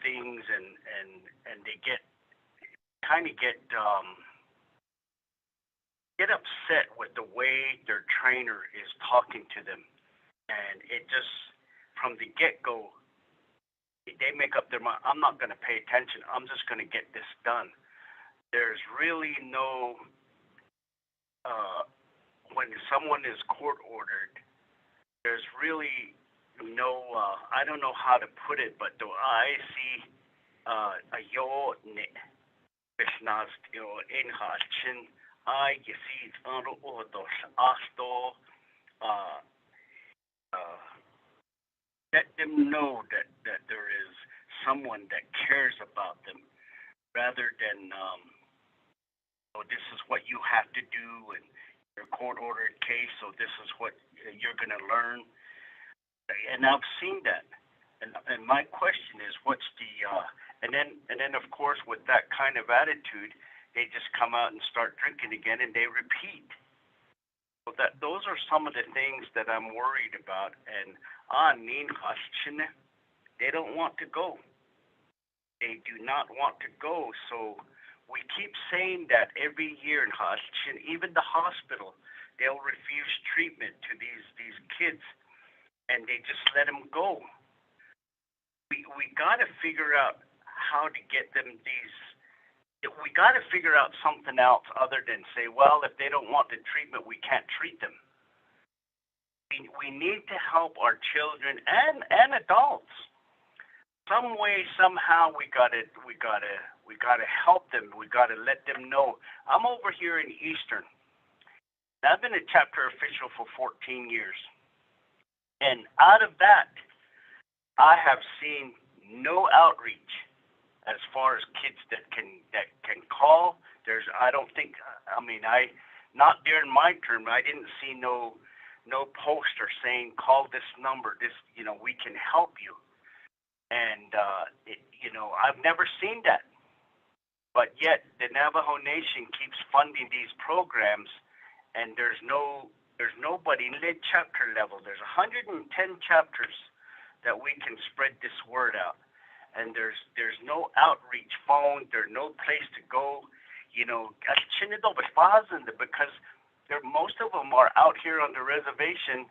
things and they get upset with the way their trainer is talking to them. And it just, from the get-go, they make up their mind, I'm not going to pay attention. I'm just going to get this done. There's really no, when someone is court-ordered, there's really no, I don't know how to put it, but do I see a yo ne bisnas yo in chin I you see asto let them know that there is someone that cares about them rather than this is what you have to do and your court ordered case, so this is what you're going to learn. And I've seen that, and my question is, what's the and then of course with that kind of attitude, they just come out and start drinking again, and they repeat. So those are some of the things that I'm worried about, and they don't want to go. They do not want to go. So we keep saying that every year in Hashin, even the hospital, they'll refuse treatment to these kids. And they just let them go. We got to figure out how to get them these. We got to figure out something else other than say, well, if they don't want the treatment, we can't treat them. We need to help our children and adults. Some way, somehow, we gotta help them. We gotta let them know. I'm over here in Eastern. I've been a chapter official for 14 years. And out of that, I have seen no outreach as far as kids that can call. Not during my term, I didn't see no poster saying call this number. We can help you. And I've never seen that. But yet the Navajo Nation keeps funding these programs, and there's nobody in the chapter level. There's 110 chapters that we can spread this word out. And there's no outreach phone, there's no place to go, because most of them are out here on the reservation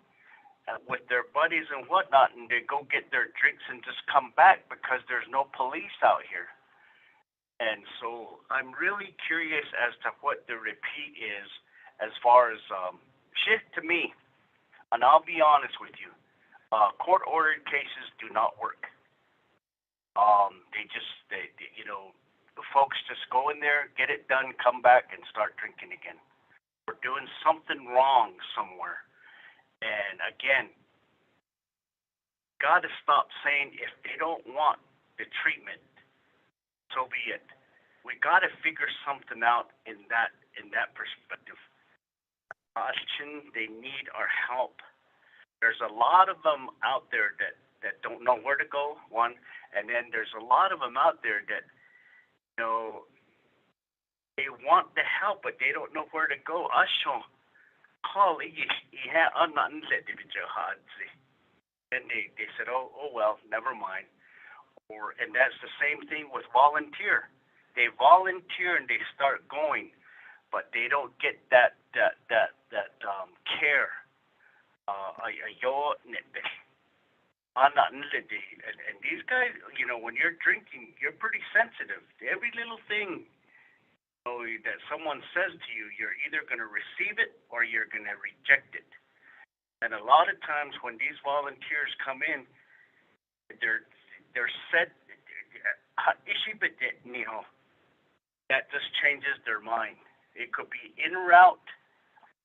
with their buddies and whatnot, and they go get their drinks and just come back because there's no police out here. And so I'm really curious as to what the repeat is as far as shift to me, and I'll be honest with you, court-ordered cases do not work. The folks just go in there, get it done, come back, and start drinking again. We're doing something wrong somewhere. And again, got to stop saying if they don't want the treatment, so be it. We got to figure something out in that perspective. They need our help. There's a lot of them out there that don't know where to go, one, and then there's a lot of them out there that, they want the help, but they don't know where to go. And they said, oh well, never mind. And that's the same thing with volunteer. They volunteer and they start going, but they don't get that care. And these guys, when you're drinking, you're pretty sensitive. Every little thing that someone says to you, you're either going to receive it or you're going to reject it. And a lot of times when these volunteers come in, they're said, that just changes their mind. It could be en route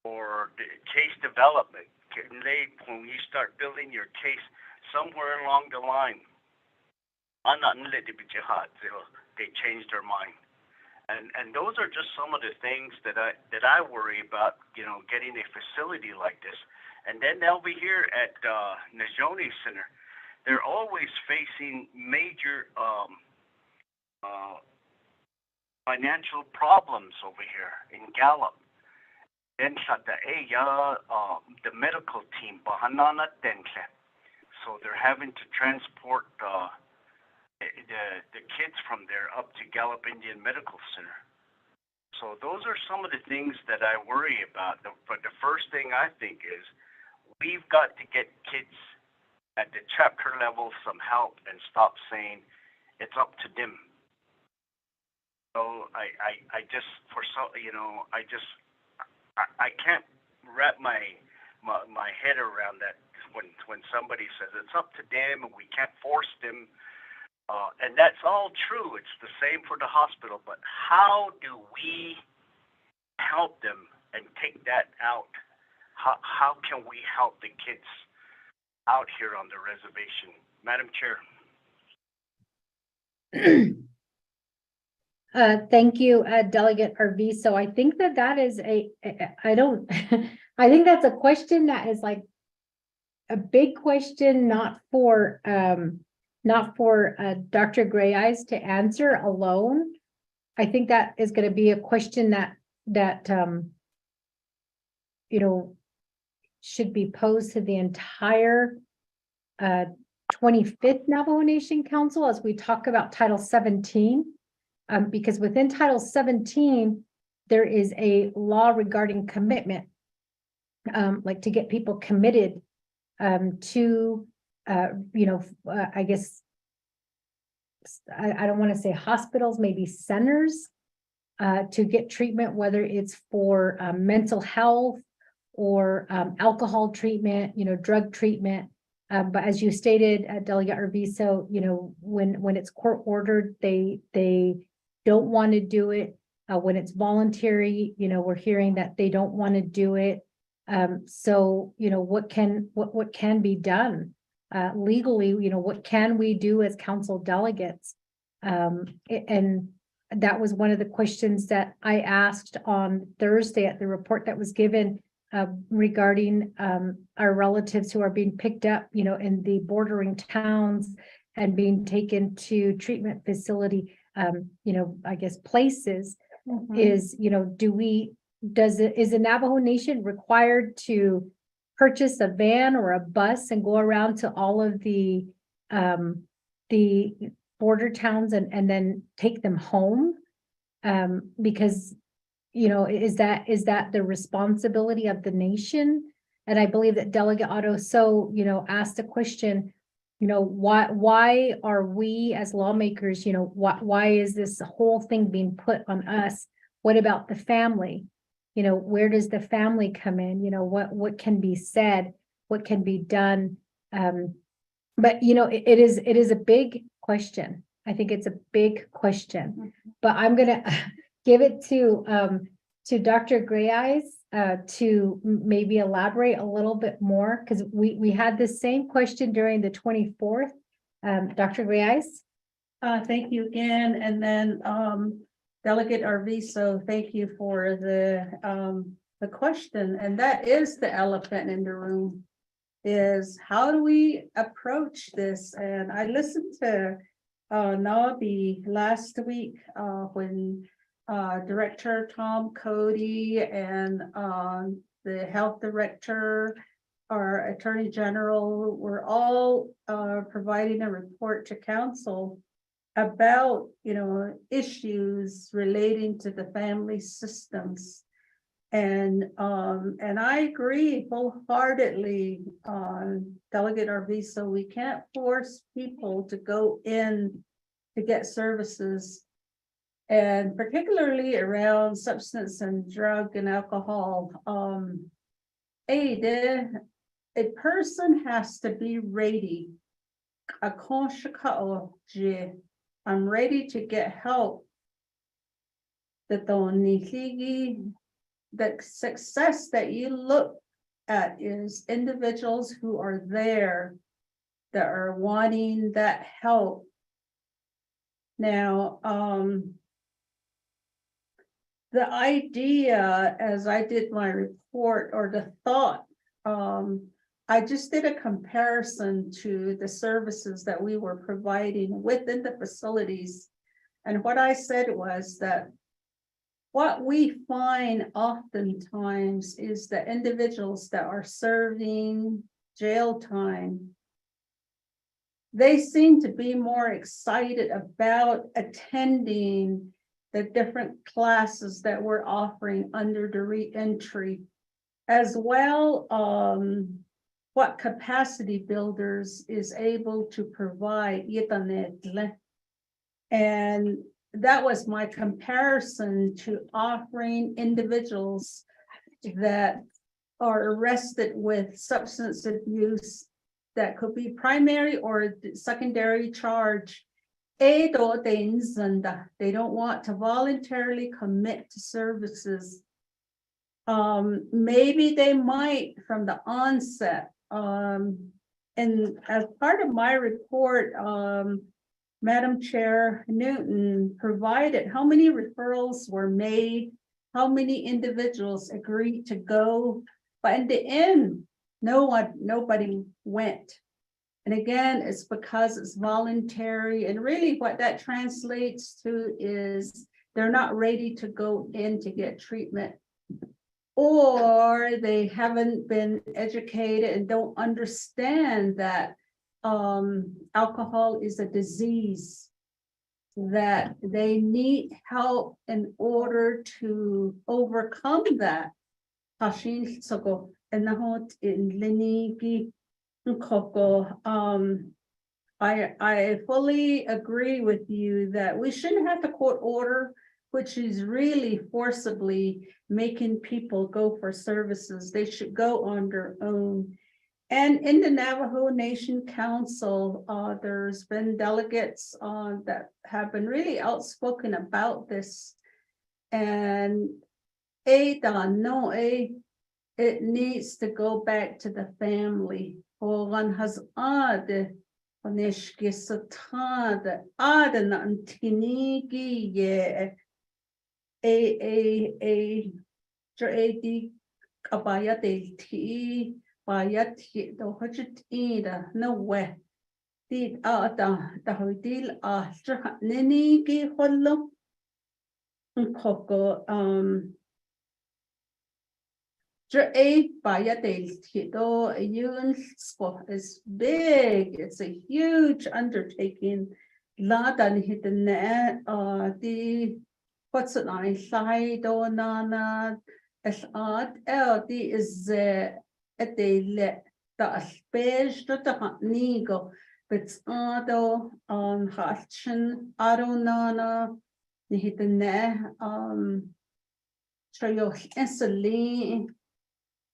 or the case development. When you start building your case somewhere along the line, they changed their mind. And those are just some of the things that I worry about, getting a facility like this. And then they'll be here at Najoni Center. They're always facing major financial problems over here in Gallup. Then the medical team, so they're having to transport the kids from there up to Gallup Indian Medical Center. So those are some of the things that I worry about. But the first thing I think is we've got to get kids at the chapter level some help and stop saying it's up to them. So I can't wrap my head around that when somebody says it's up to them and we can't force them. And that's all true. It's the same for the hospital. But how do we help them and take that out? How can we help the kids out here on the reservation? Madam Chair. Thank you, Delegate Arvizo. I think that is I think that's a question that is like a big question, not for Dr. Gray Eyes to answer alone. I think that is going to be a question that should be posed to the entire 25th Navajo Nation Council as we talk about Title 17. Because within Title 17, there is a law regarding commitment, like to get people committed to, I guess, I don't want to say hospitals, maybe centers to get treatment, whether it's for mental health or alcohol treatment, drug treatment. But as you stated, Delegate Arvizo, when it's court ordered, they don't want to do it. When it's voluntary, we're hearing that they don't want to do it. So, what can be done legally? What can we do as council delegates? And that was one of the questions that I asked on Thursday at the report that was given regarding our relatives who are being picked up, in the bordering towns and being taken to treatment facility. I guess places is, is the Navajo Nation required to purchase a van or a bus and go around to all of the border towns and then take them home? Because, is that the responsibility of the nation? And I believe that Delegate Otto asked a question, why are we as lawmakers, why is this whole thing being put on us? What about the family? Where does the family come in? What can be said? What can be done? But it is a big question. I think it's a big question, but I'm gonna give it to Dr. Gray Eyes to maybe elaborate a little bit more, because we had the same question during the 24th. Dr. Gray Eyes. Thank you again. And then Delegate Arvizo, thank you for the question. And that is the elephant in the room, is how do we approach this? And I listened to Nabi last week when Director Tom Cody and the health director, our attorney general, were all providing a report to council about issues relating to the family systems. And I agree wholeheartedly on Delegate Arvizo. We can't force people to go in to get services, and particularly around substance and drug and alcohol. A person has to be ready. I'm ready to get help. The success that you look at is individuals who are there that are wanting that help Now, the idea, as I did my report, or the thought, I just did a comparison to the services that we were providing within the facilities. And what I said was that what we find oftentimes is the individuals that are serving jail time, they seem to be more excited about attending the different classes that we're offering under the reentry, as well what Capacity Builders is able to provide. And that was my comparison to offering individuals that are arrested with substance abuse that could be primary or secondary charge. They don't want to voluntarily commit to services. Maybe they might from the onset. And as part of my report, Madam Chair Newton provided how many referrals were made, how many individuals agreed to go, but in the end, nobody went. And again, it's because it's voluntary, and really what that translates to is they're not ready to go in to get treatment, or they haven't been educated and don't understand that alcohol is a disease, that they need help in order to overcome that. I fully agree with you that we shouldn't have to court order, which is really forcibly making people go for services. They should go on their own. And in the Navajo Nation Council, there's been delegates that have been really outspoken about this. And it needs to go back to the family. Oran has Oneshki Satad Adana Antinigi a Abaya del T Bayat the Hodget Ida no way. Did Ada the Hodil after Ninigi Hollow Coco Baya del Tito spot is big, it's a huge undertaking. Ladan hit the net, the what's it I side or nana as art LD is at the let the space to the nigo, but ado on hatchin, aronana, the hit the net, show your instantly.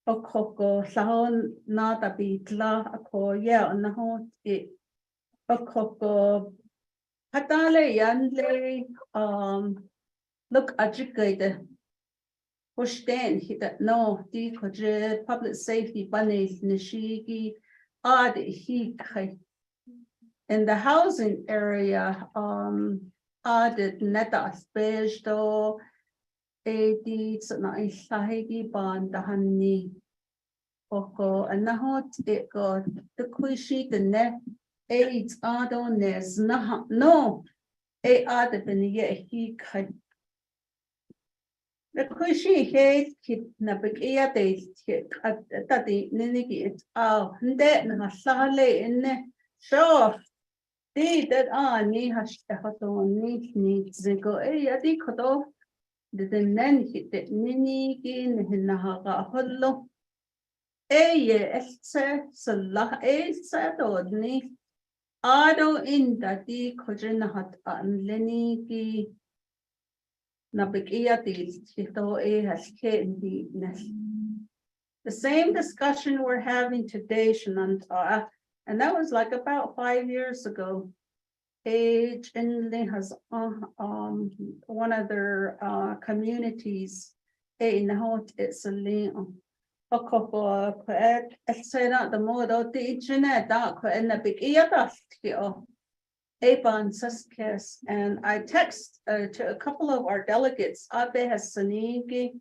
O coco, saon nada bitla, a co, yeah, on the whole it. O coco, patale yanle, look educated. Push then hit that no, the public safety bunnies, nishigi, odd he. In the housing area, added neta space though. It's not a sahigi bond the honey. Oko and the hot it got the quishy the net AIDS adon is not no a other than yet he could. The quishy hate kid nabik days at the ninigi it's out and then a sale in the show. They that ni has needs to go a dicodo. The then hit the ninigin in the haga hollow. Salah said odni. Ado in that the Kojina hat and Lenigi Nabikia Tito has hit deepness. The same discussion we're having today, Shananta, and that was like about 5 years ago. Age and has one of their communities in hot it's a leon. A couple it's not the model teaching it dark and the big ear dust here. Avon Suskis, and I text to a couple of our delegates, Abe Hassanigi.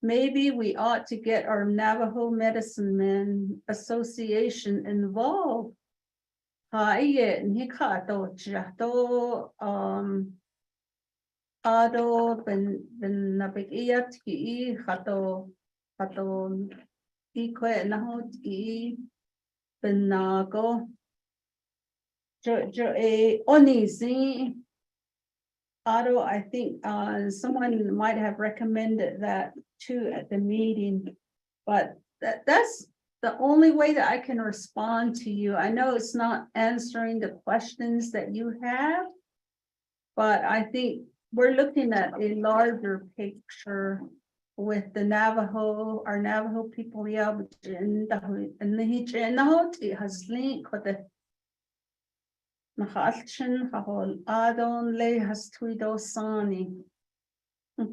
Maybe we ought to get our Navajo Medicine Men Association involved. Haye nikato jato ado ben nabigiyat ki hato ikwe nahot ki benago jo onisi Otto, I think someone might have recommended that too at the meeting, but that's the only way that I can respond to you. I know it's not answering the questions that you have, but I think we're looking at a larger picture with the Navajo, our Navajo people, Nachalchin hahol adon le has tuido sani.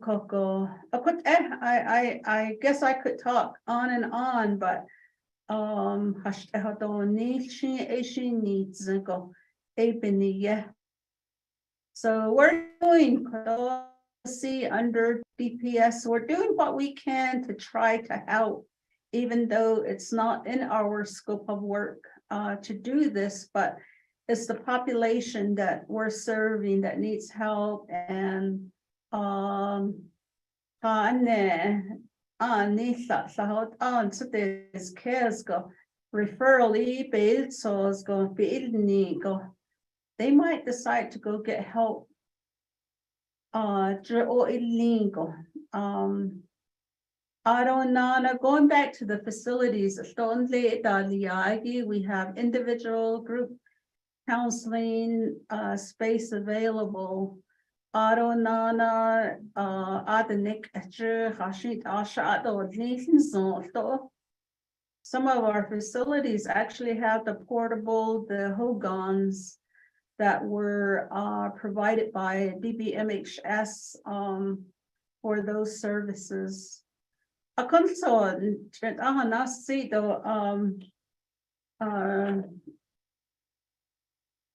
Coco. I guess I could talk on and on, but hashtehadon nishi eshi needs go ebeniye. So we're doing see under DPS, we're doing what we can to try to help, even though it's not in our scope of work to do this, but it's the population that we're serving that needs help, and so there's cares go referral bills go they might decide to go get help illegal going back to the facilities, we have individual group counseling space available. Some of our facilities actually have the hogans that were provided by DBMHS for those services.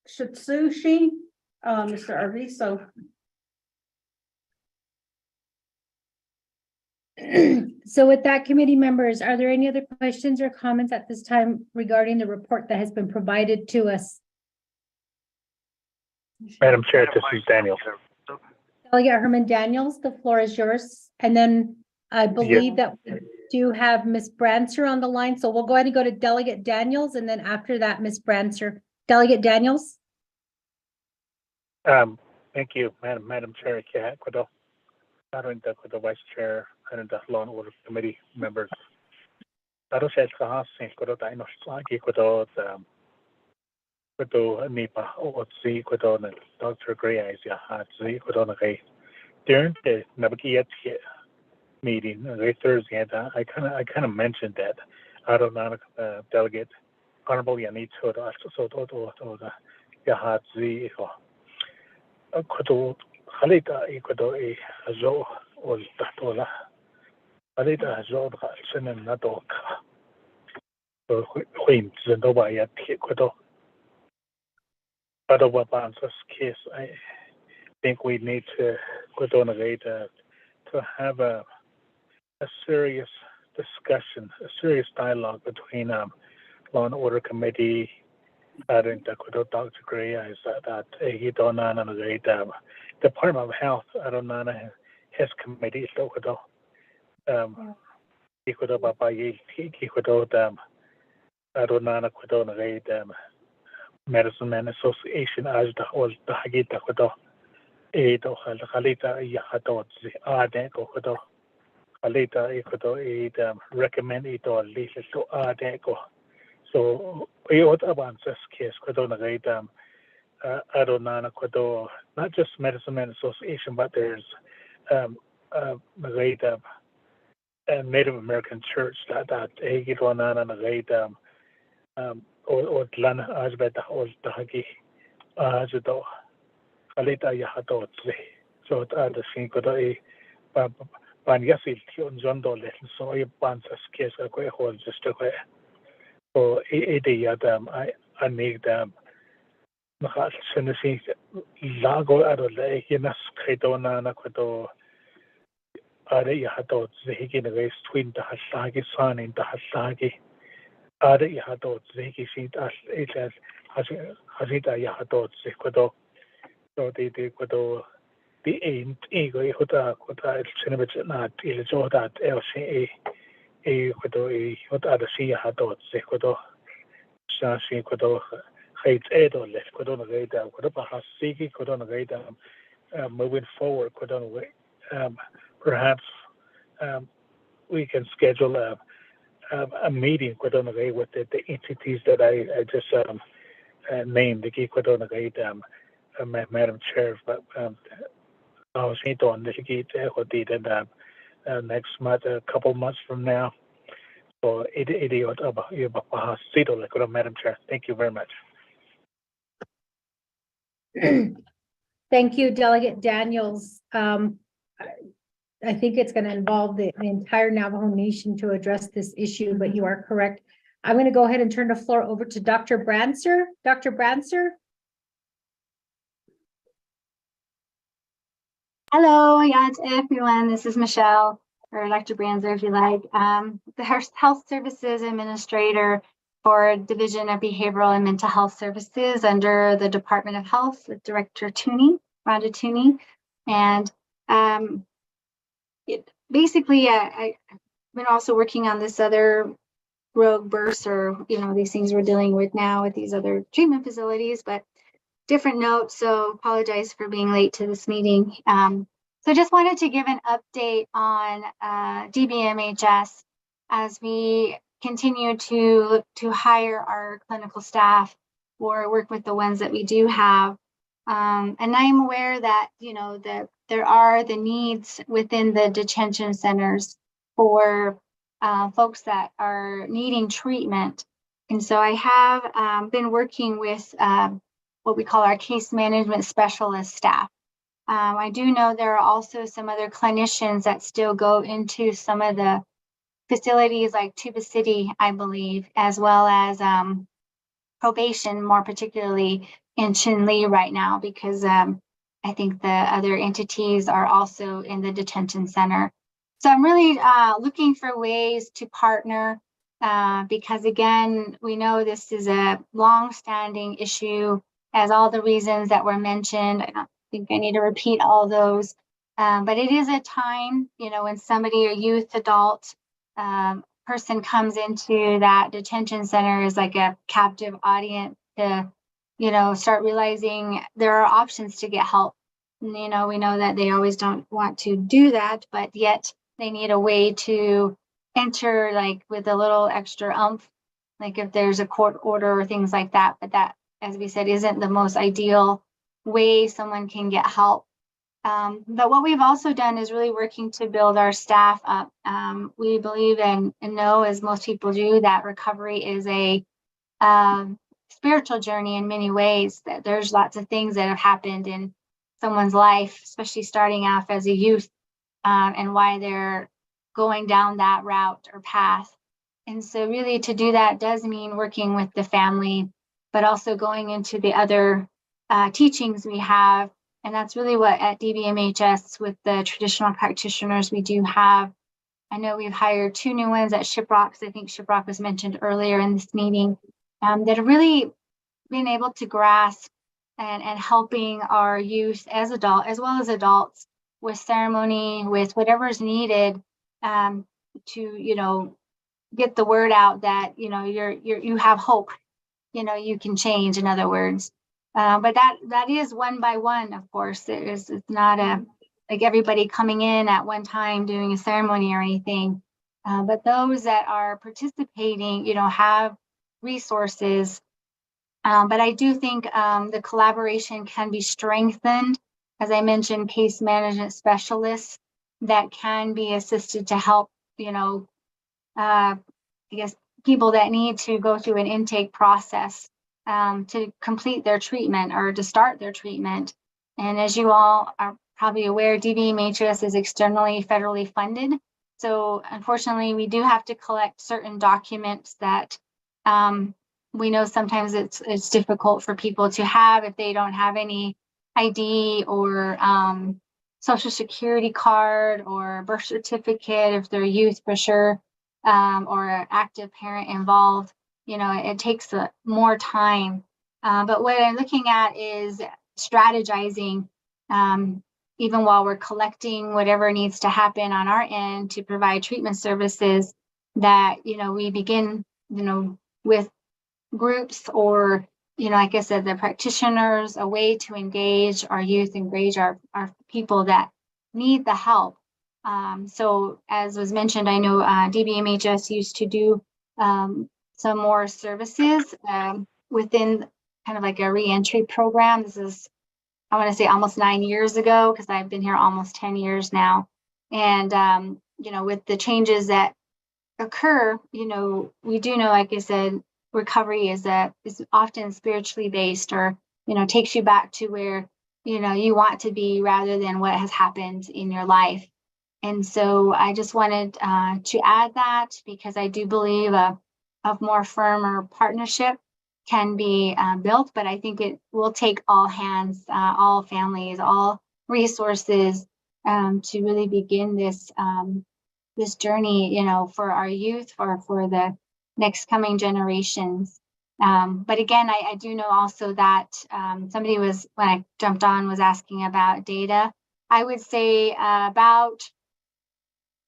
Shitsushi, Mr. Arviso. So with that, committee members, are there any other questions or comments at this time regarding the report that has been provided to us? Madam Chair, this is Daniel. Delegate Herman Daniels, the floor is yours. And then I believe that we do have Ms. Brancer on the line. So we'll go ahead and go to Delegate Daniels, and then after that, Ms. Brancer. Delegate Daniels. Thank you, Madam Chair, the Vice Chair and the Law and Order Committee members. Nipa OC Dr. Gray during the Nabakiyat meeting Thursday, I kind of mentioned that I don't know delegate Honorable Yanit Soda Yahatzi Koto Halita Ecuador Azo or Tatola Halita Azo Senan Nadoka Queen Zendoba Yat Ecuador. But over Bansa's case, I think we need to have a serious discussion, a serious dialogue between Law and Order Committee, and Dr. Gray, is that he don't know the Department of Health, I don't know his committee, Ecuador Baba Ecuador, I don't know Medicine Men Association as the whole Hagita Kodo, Edo Halita Yahato, Ade Kodo, Halita Ecuador, recommend it or leave it to Adeco. So, we ought to answer case Kodona Gaidam, Adonana Kodo, not just Medicine Men Association, but there's Gaidam, a Native American church that Egidonana Gaidam. Or Lana Asbeta or Dahagi Azudo Alita Yahato. So at the Sinkoda Banyasil Tion Zondo, so a Bansas case a quay hole just a way. Or Edi Yadam, I need them Sinisi lago adole hinas kaitona na kwato are yahato zehiki na guys twin ta hasagi san in ta hasagi are yahato zehiki sit as itas hasita yahato zekwato so the kwato the ain't ego hota kwata sinibet na il jota lca kwato hota da si yahato zekwato sa si kwato heights edo left kwato na gaita kwato pa hasigi kwato na gaita moving forward kwato na perhaps we can schedule a meeting with the entities that I just named, the Kikodonagai Madam Chair, but I was on the next month, a couple months from now. So Madam Chair, thank you very much. Thank you, Delegate Daniels. I think it's going to involve the entire Navajo Nation to address this issue, but you are correct. I'm going to go ahead and turn the floor over to Dr. Brancer. Dr. Brancer? Hello, yes, everyone. This is Michelle, or Dr. Branzer, if you like. The Health Services Administrator for Division of Behavioral and Mental Health Services under the Department of Health with Director Tooney, Rhonda Tooney. And basically, I've been also working on this other rogue bursts, or these things we're dealing with now with these other treatment facilities, but different note. So apologize for being late to this meeting. So just wanted to give an update on DBMHS as we continue to look to hire our clinical staff or work with the ones that we do have. And I'm aware that, that there are the needs within the detention centers for folks that are needing treatment. And so I have been working with what we call our case management specialist staff. I do know there are also some other clinicians that still go into some of the facilities like Tuba City, I believe, as well as probation, more particularly in Chinle right now, because I think the other entities are also in the detention center. So I'm really looking for ways to partner because, again, we know this is a long-standing issue, as all the reasons that were mentioned. I don't think I need to repeat all those, but it is a time, when somebody, a youth, adult person comes into that detention center is like a captive audience to, start realizing there are options to get help. And, we know that they always don't want to do that, but yet they need a way to enter, like with a little extra oomph, like if there's a court order or things like that. But that, as we said, isn't the most ideal way someone can get help. But what we've also done is really working to build our staff up. We believe and know, as most people do, that recovery is a spiritual journey in many ways, that there's lots of things that have happened in someone's life, especially starting off as a youth, and why they're going down that route or path. And so really to do that does mean working with the family, but also going into the other teachings we have. And that's really what at DBMHS with the traditional practitioners we do have. I know we've hired 2 new ones at Shiprock. I think Shiprock was mentioned earlier in this meeting, that have really been able to grasp and helping our youth as well as adults with ceremony, with whatever's needed to, get the word out that, you have hope, you can change, in other words. But that is one by one, of course. It's not like everybody coming in at one time doing a ceremony or anything. But those that are participating, have resources. But I do think the collaboration can be strengthened. As I mentioned, case management specialists that can be assisted to help, I guess, people that need to go through an intake process to complete their treatment or to start their treatment. And as you all are probably aware, DBMHS is externally federally funded. So unfortunately, we do have to collect certain documents that we know sometimes it's difficult for people to have if they don't have any ID or social security card or birth certificate, if they're youth for sure, or an active parent involved. You know, it takes more time. But what I'm looking at is strategizing, even while we're collecting whatever needs to happen on our end to provide treatment services, that, you know, we begin, you know, with groups or, you know, like I said, the practitioners, a way to engage our youth, engage our people that need the help. So as was mentioned, I know DBMHS used to do some more services within kind of like a reentry program. This is, I want to say, almost 9 years ago, because I've been here almost 10 years now. And, you know, with the changes that occur, you know, we do know, like I said, recovery is often spiritually based, or, you know, takes you back to where, you know, you want to be rather than what has happened in your life. And so I just wanted to add that, because I do believe a more firmer partnership can be built, but I think it will take all hands, all families, all resources to really begin this this journey, you know, for our youth, for the next coming generations. But again, I do know also that somebody was, when I jumped on, was asking about data. I would say about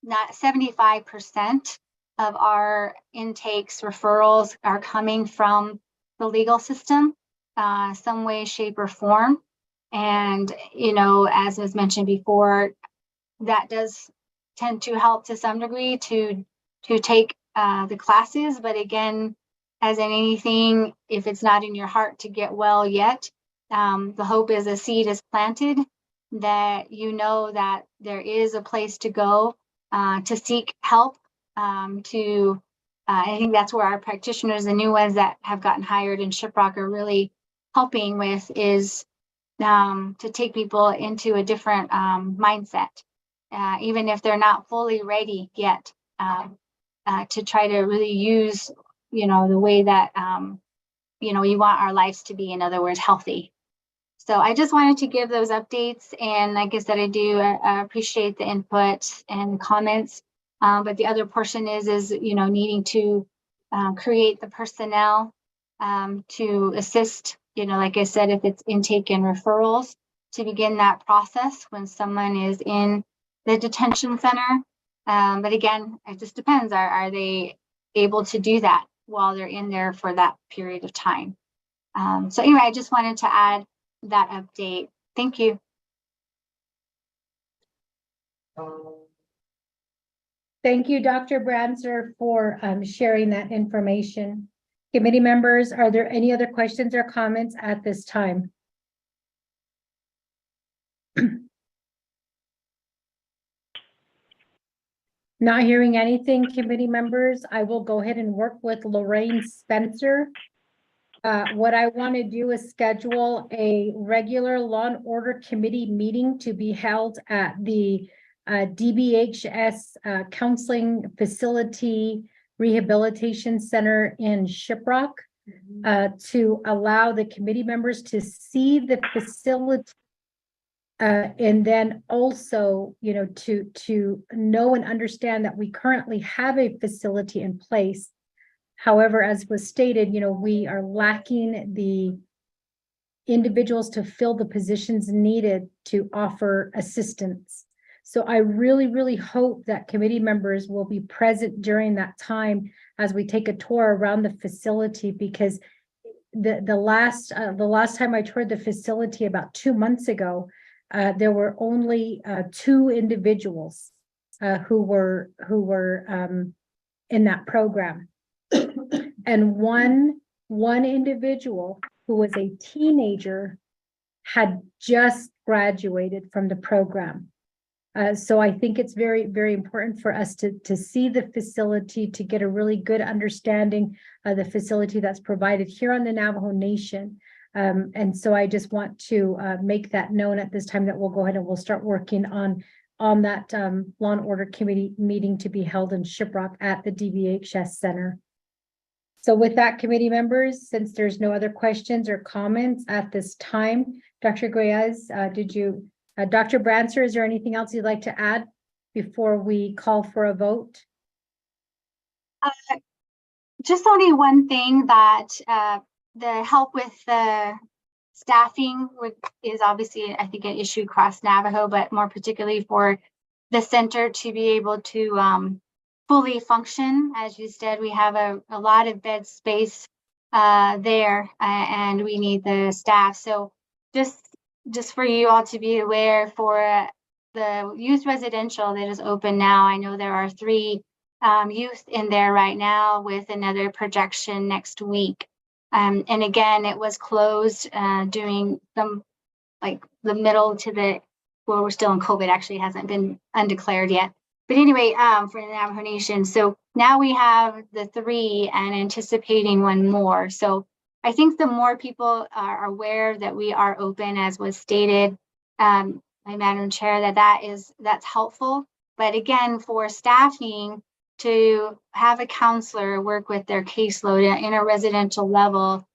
not 75% of our intakes, referrals are coming from the legal system, some way, shape, or form. And, you know, as was mentioned before, that does tend to help to some degree to take the classes. But again, as in anything, if it's not in your heart to get well yet, the hope is a seed is planted, that you know that there is a place to go to seek help. I think that's where our practitioners, the new ones that have gotten hired in Shiprock, are really helping with, is to take people into a different mindset, even if they're not fully ready yet, to try to really use, you know, the way that, you know, we want our lives to be, in other words, healthy. So I just wanted to give those updates. And like I said, I do appreciate the input and comments. But the other portion is, you know, needing to create the personnel to assist, you know, like I said, if it's intake and referrals, to begin that process when someone is in the detention center. But again, it just depends. Are they able to do that while they're in there for that period of time? So anyway, I just wanted to add that update. Thank you. Thank you, Dr. Branzer, for sharing that information. Committee members, are there any other questions or comments at this time? Not hearing anything, committee members, I will go ahead and work with Lorraine Spencer. What I want to do is schedule a regular Law and Order Committee meeting to be held at the DBHS Counseling Facility Rehabilitation Center in Shiprock, to allow the committee members to see the facility, and then also, you know, to know and understand that we currently have a facility in place. However, as was stated, you know, we are lacking the individuals to fill the positions needed to offer assistance. So I really, really hope that committee members will be present during that time as we take a tour around the facility, because the last time I toured the facility about 2 months ago, there were only 2 individuals who were in that program, and one individual who was a teenager had just graduated from the program. So I think it's very, very important for us to see the facility, to get a really good understanding of the facility that's provided here on the Navajo Nation. And so I just want to make that known at this time, that we'll go ahead and we'll start working on that Law and Order Committee meeting to be held in Shiprock at the DBHS Center. So with that, committee members, since there's no other questions or comments at this time, Dr. Grayas, Dr. Brancer, is there anything else you'd like to add before we call for a vote? Just only one thing that the help with the staffing is obviously, I think, an issue across Navajo, but more particularly for the center to be able to fully function. As you said, we have a lot of bed space there, and we need the staff. So just for you all to be aware, for the youth residential that is open now, I know there are 3 youth in there right now with another projection next week. And again, it was closed during like the middle to well, we're still in COVID, actually hasn't been undeclared yet. But anyway, for the Navajo Nation. So now we have the 3 and anticipating 1 more. So I think the more people are aware that we are open, as was stated by Madam Chair, that's helpful. But again, for staffing, to have a counselor work with their caseload in a residential level,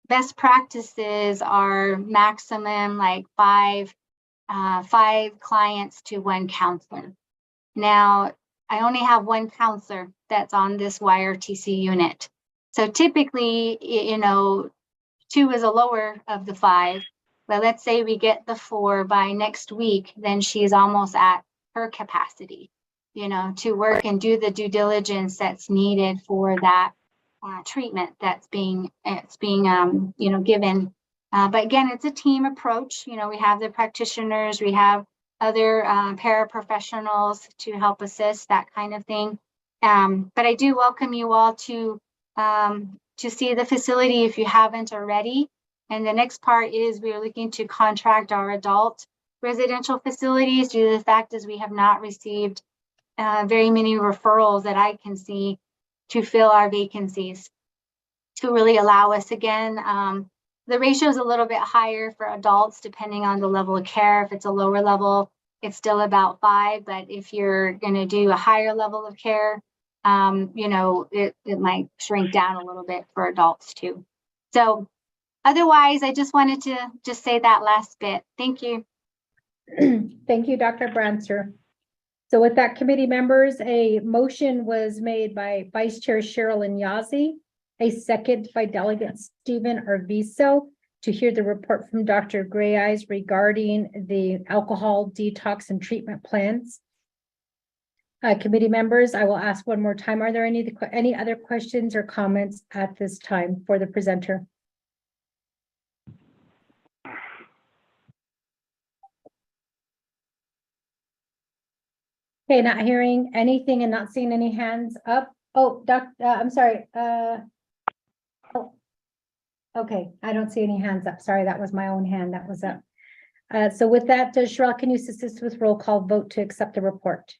best practices are maximum like 5 clients to 1 counselor. Now, I only have 1 counselor that's on this YRTC unit. So typically, 2 is a lower of the 5, but let's say we get the 4 by next week, then she's almost at her capacity, to work and do the due diligence that's needed for that treatment that's being given. But again, it's a team approach. We have the practitioners, we have other paraprofessionals to help assist, that kind of thing. But I do welcome you all to see the facility if you haven't already. And the next part is we are looking to contract our adult residential facilities due to the fact is we have not received very many referrals that I can see to fill our vacancies, to really allow us again. The ratio is a little bit higher for adults depending on the level of care. If it's a lower level, it's still about 5, but if you're going to do a higher level of care, it might shrink down a little bit for adults too. So otherwise, I just wanted to just say that last bit. Thank you. Thank you, Dr. Brancer. So with that, committee members, a motion was made by Vice Chair Sherilyn Yazzie, a second by Delegate Stephen Arvizo, to hear the report from Dr. Grayeyes regarding the alcohol detox and treatment plans. Committee members, I will ask one more time, are there any other questions or comments at this time for the presenter? Okay, not hearing anything and not seeing any hands up. Oh, I'm sorry. Oh, okay, I don't see any hands up. Sorry, that was my own hand that was up. So with that, Cheryl, can you assist with roll call vote to accept the report?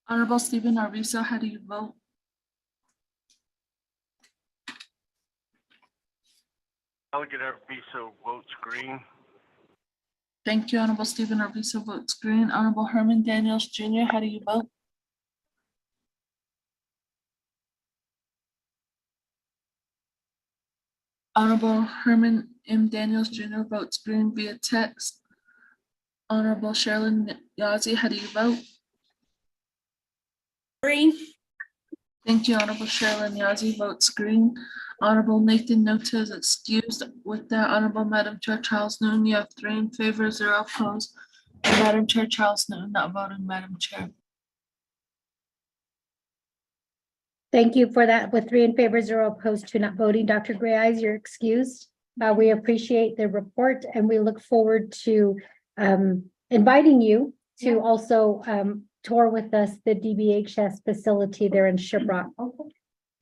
Honorable Stephen Arvizo, how do you vote? Delegate Arvizo votes green. Thank you, Honorable Stephen Arvizo votes green. Honorable Herman Daniels Jr., how do you vote? Honorable Herman M. Daniels Jr. votes green via text. Honorable Sherilyn Yazzie, how do you vote? Green. Thank you, Honorable Sherilyn Yazzie votes green. Honorable Nathan Noto is excused. With that, Honorable Madam Chair Charles Noon, you have 3 in favor, 0 opposed. And Madam Chair Charles Noon not voting, Madam Chair. Thank you for that. With 3 in favor, 0 opposed, 2 not voting. Dr. Grayeyes, you're excused. We appreciate the report and we look forward to inviting you to also tour with us the DBHS facility there in Shiprock.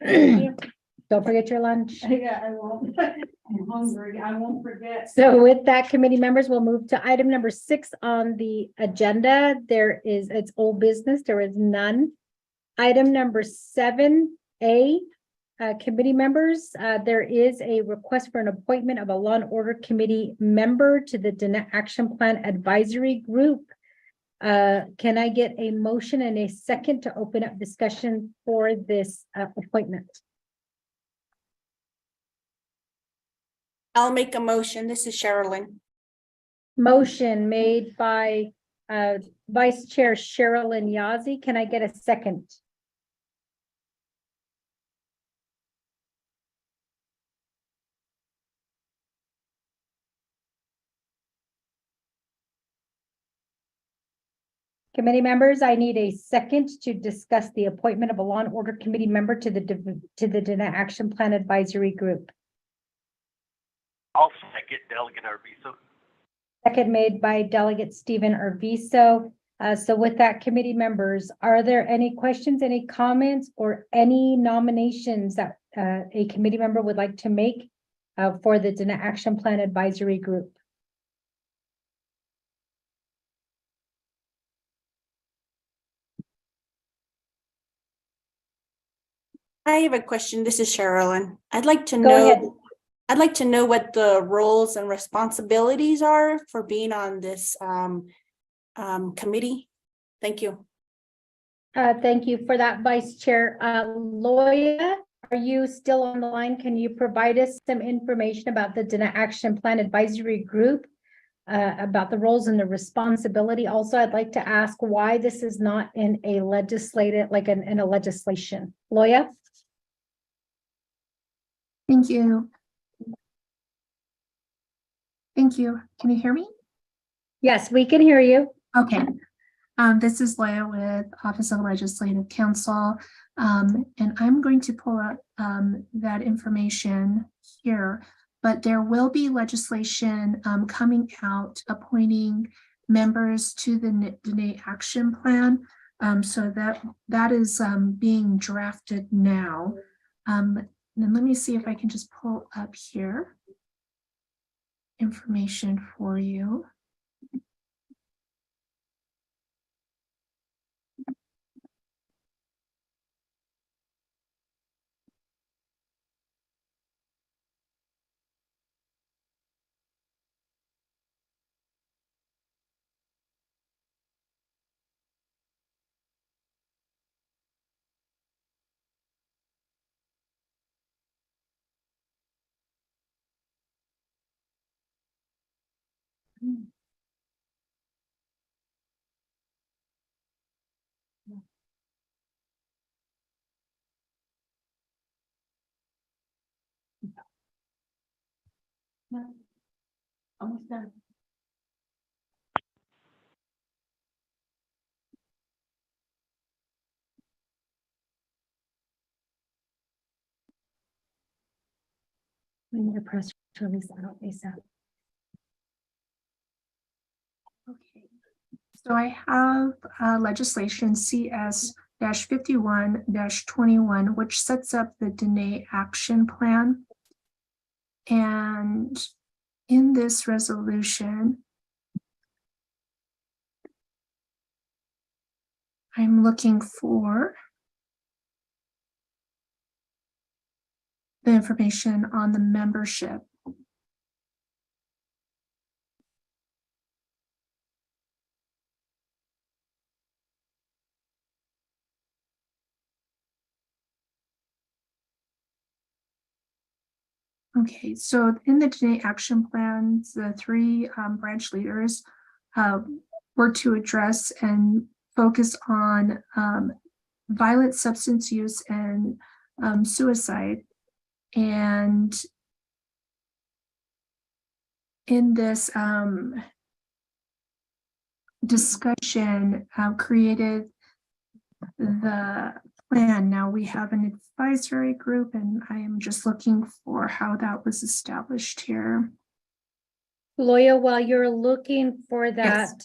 Okay. Don't forget your lunch. Yeah, I won't. I'm hungry. I won't forget. So with that, committee members, we'll move to item number 6 on the agenda. It's old business. There is none. Item number 7A, committee members, there is a request for an appointment of a Law and Order Committee member to the Danette Action Plan Advisory Group. Can I get a motion and a second to open up discussion for this appointment? I'll make a motion. This is Sherilyn. Motion made by Vice Chair Sherilyn Yazzie. Can I get a second? Committee members, I need a second to discuss the appointment of a Law and Order Committee member to the Dana Action Plan Advisory Group. I'll second Delegate Arvizo. Second made by Delegate Stephen Arvizo. So with that, committee members, are there any questions, any comments, or any nominations that a committee member would like to make for the Dana Action Plan Advisory Group? I have a question. This is Sherilyn. I'd like to Go ahead. I'd like to know what the roles and responsibilities are for being on this committee. Thank you. Thank you for that, Vice Chair. Loya, are you still on the line? Can you provide us some information about the Dana Action Plan Advisory Group, about the roles and the responsibility? Also, I'd like to ask why this is not in a legislative, like in a legislation. Loya? Thank you. Thank you. Can you hear me? Yes, we can hear you. Okay. This is Leah with Office of Legislative Counsel, and I'm going to pull up that information here, but there will be legislation coming out appointing members to the Dana Action Plan. So that is being drafted now. And let me see if I can just pull up here information for you. No, almost done. We need a press release out ASAP. Okay. So I have legislation CS-51-21, which sets up the Dana Action Plan. And in this resolution, I'm looking for the information on the membership. Okay, so in the Dana Action Plan, the three branch leaders were to address and focus on violent substance use and suicide. And in this discussion, created the plan. Now we have an advisory group, and I am just looking for how that was established here. Loya, while you're looking for that,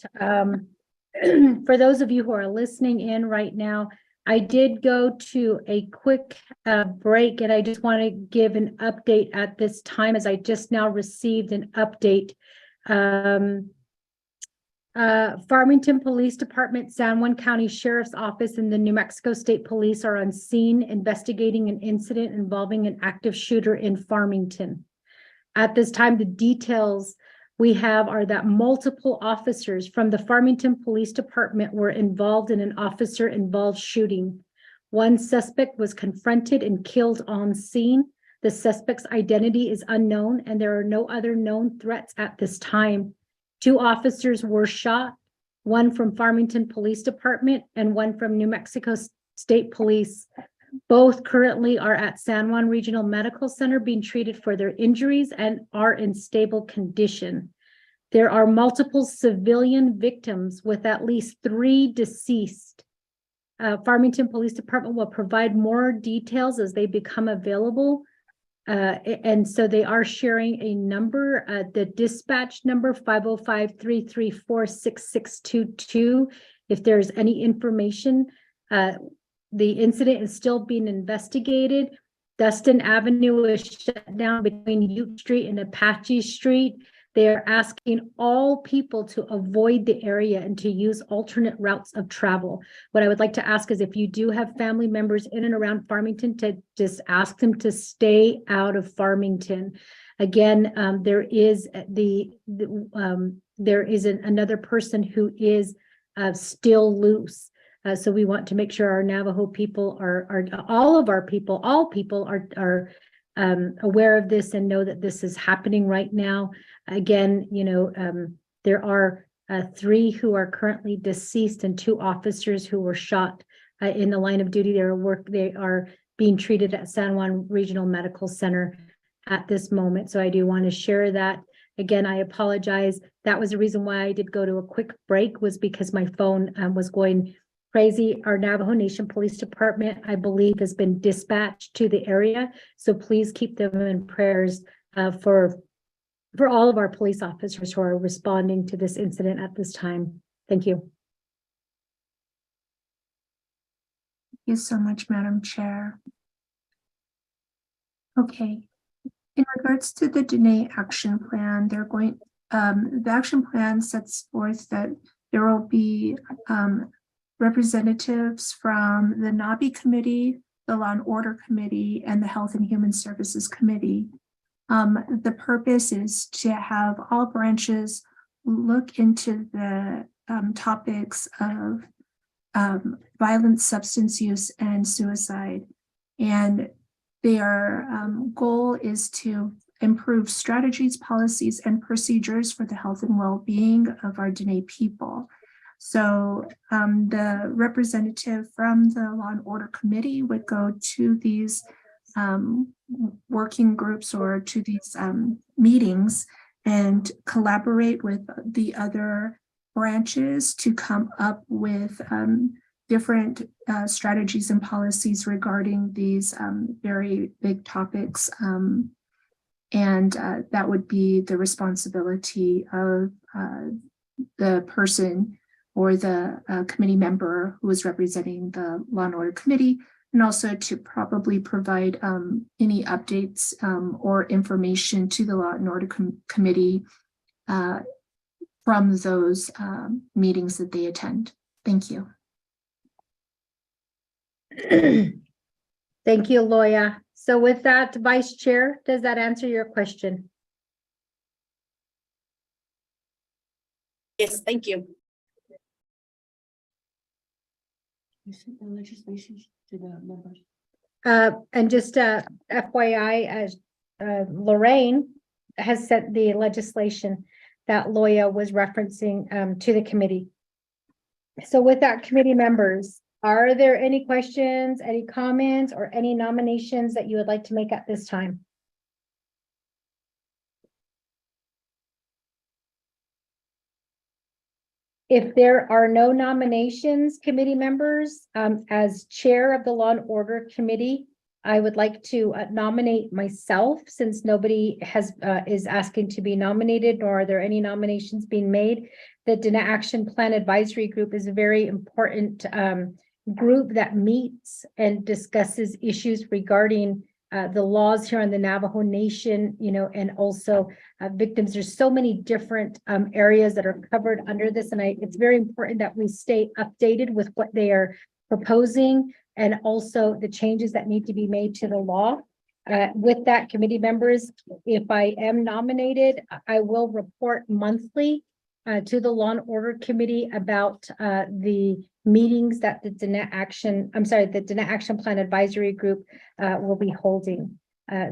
for those of you who are listening in right now, I did go to a quick break, and I just want to give an update at this time, as I just now received an update. Farmington Police Department, San Juan County Sheriff's Office, and the New Mexico State Police are on scene investigating an incident involving an active shooter in Farmington. At this time, the details we have are that multiple officers from the Farmington Police Department were involved in an officer-involved shooting. One suspect was confronted and killed on scene. The suspect's identity is unknown, and there are no other known threats at this time. 2 officers were shot, one from Farmington Police Department and one from New Mexico State Police. Both currently are at San Juan Regional Medical Center being treated for their injuries and are in stable condition. There are multiple civilian victims with at least 3 deceased. Farmington Police Department will provide more details as they become available. And so they are sharing a number, the dispatch number 505-334-6622. If there's any information, the incident is still being investigated. Dustin Avenue is shut down between Ute Street and Apache Street. They are asking all people to avoid the area and to use alternate routes of travel. What I would like to ask is if you do have family members in and around Farmington, to just ask them to stay out of Farmington. Again, there is another person who is still loose. So we want to make sure our Navajo people all people are aware of this and know that this is happening right now. Again, there are 3 who are currently deceased and 2 officers who were shot in the line of duty. They are being treated at San Juan Regional Medical Center at this moment. So I do want to share that. Again, I apologize. That was the reason why I did go to a quick break, was because my phone was going crazy. Our Navajo Nation Police Department, I believe, has been dispatched to the area. So please keep them in prayers for all of our police officers who are responding to this incident at this time. Thank you. Thank you so much, Madam Chair. Okay, in regards to the Dene Action Plan, the action plan sets forth that there will be representatives from the NABI Committee, the Law and Order Committee, and the Health and Human Services Committee. The purpose is to have all branches look into the topics of violence, substance use, and suicide. And their goal is to improve strategies, policies, and procedures for the health and well-being of our Dene people. So the representative from the Law and Order Committee would go to these working groups or to these meetings and collaborate with the other branches to come up with different strategies and policies regarding these very big topics. And that would be the responsibility of the person or the committee member who is representing the Law and Order Committee, and also to probably provide any updates or information to the Law and Order Committee from those meetings that they attend. Thank you. Thank you, Loya. So with that, Vice Chair, does that answer your question? Yes, thank you. You sent the legislation to the members. And just FYI, as Lorraine has sent the legislation that Loya was referencing to the committee. So with that, committee members, are there any questions, any comments, or any nominations that you would like to make at this time? If there are no nominations, committee members, as chair of the Law and Order Committee, I would like to nominate myself, since nobody is asking to be nominated, nor are there any nominations being made. The Dene Action Plan Advisory Group is a very important group that meets and discusses issues regarding the laws here on the Navajo Nation, and also victims. There's so many different areas that are covered under this, and it's very important that we stay updated with what they are proposing and also the changes that need to be made to the law. With that, committee members, if I am nominated, I will report monthly to the Law and Order Committee about the meetings that the Danette Action Plan Advisory Group will be holding.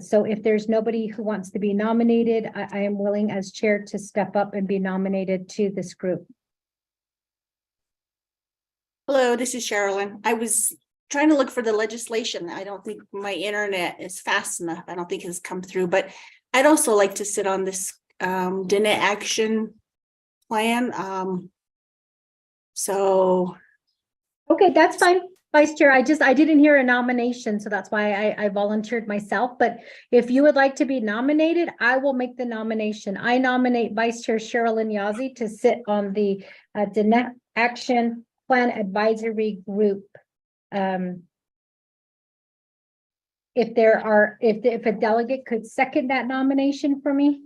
So if there's nobody who wants to be nominated, I am willing as chair to step up and be nominated to this group. Hello, this is Sherilyn. I was trying to look for the legislation. I don't think my internet is fast enough. I don't think it's come through, but I'd also like to sit on this Danette Action Plan. So. Okay, that's fine. Vice Chair, I didn't hear a nomination, so that's why I volunteered myself. But if you would like to be nominated, I will make the nomination. I nominate Vice Chair Sherilyn Yazzie to sit on the Danette Action Plan Advisory Group. If a delegate could second that nomination for me.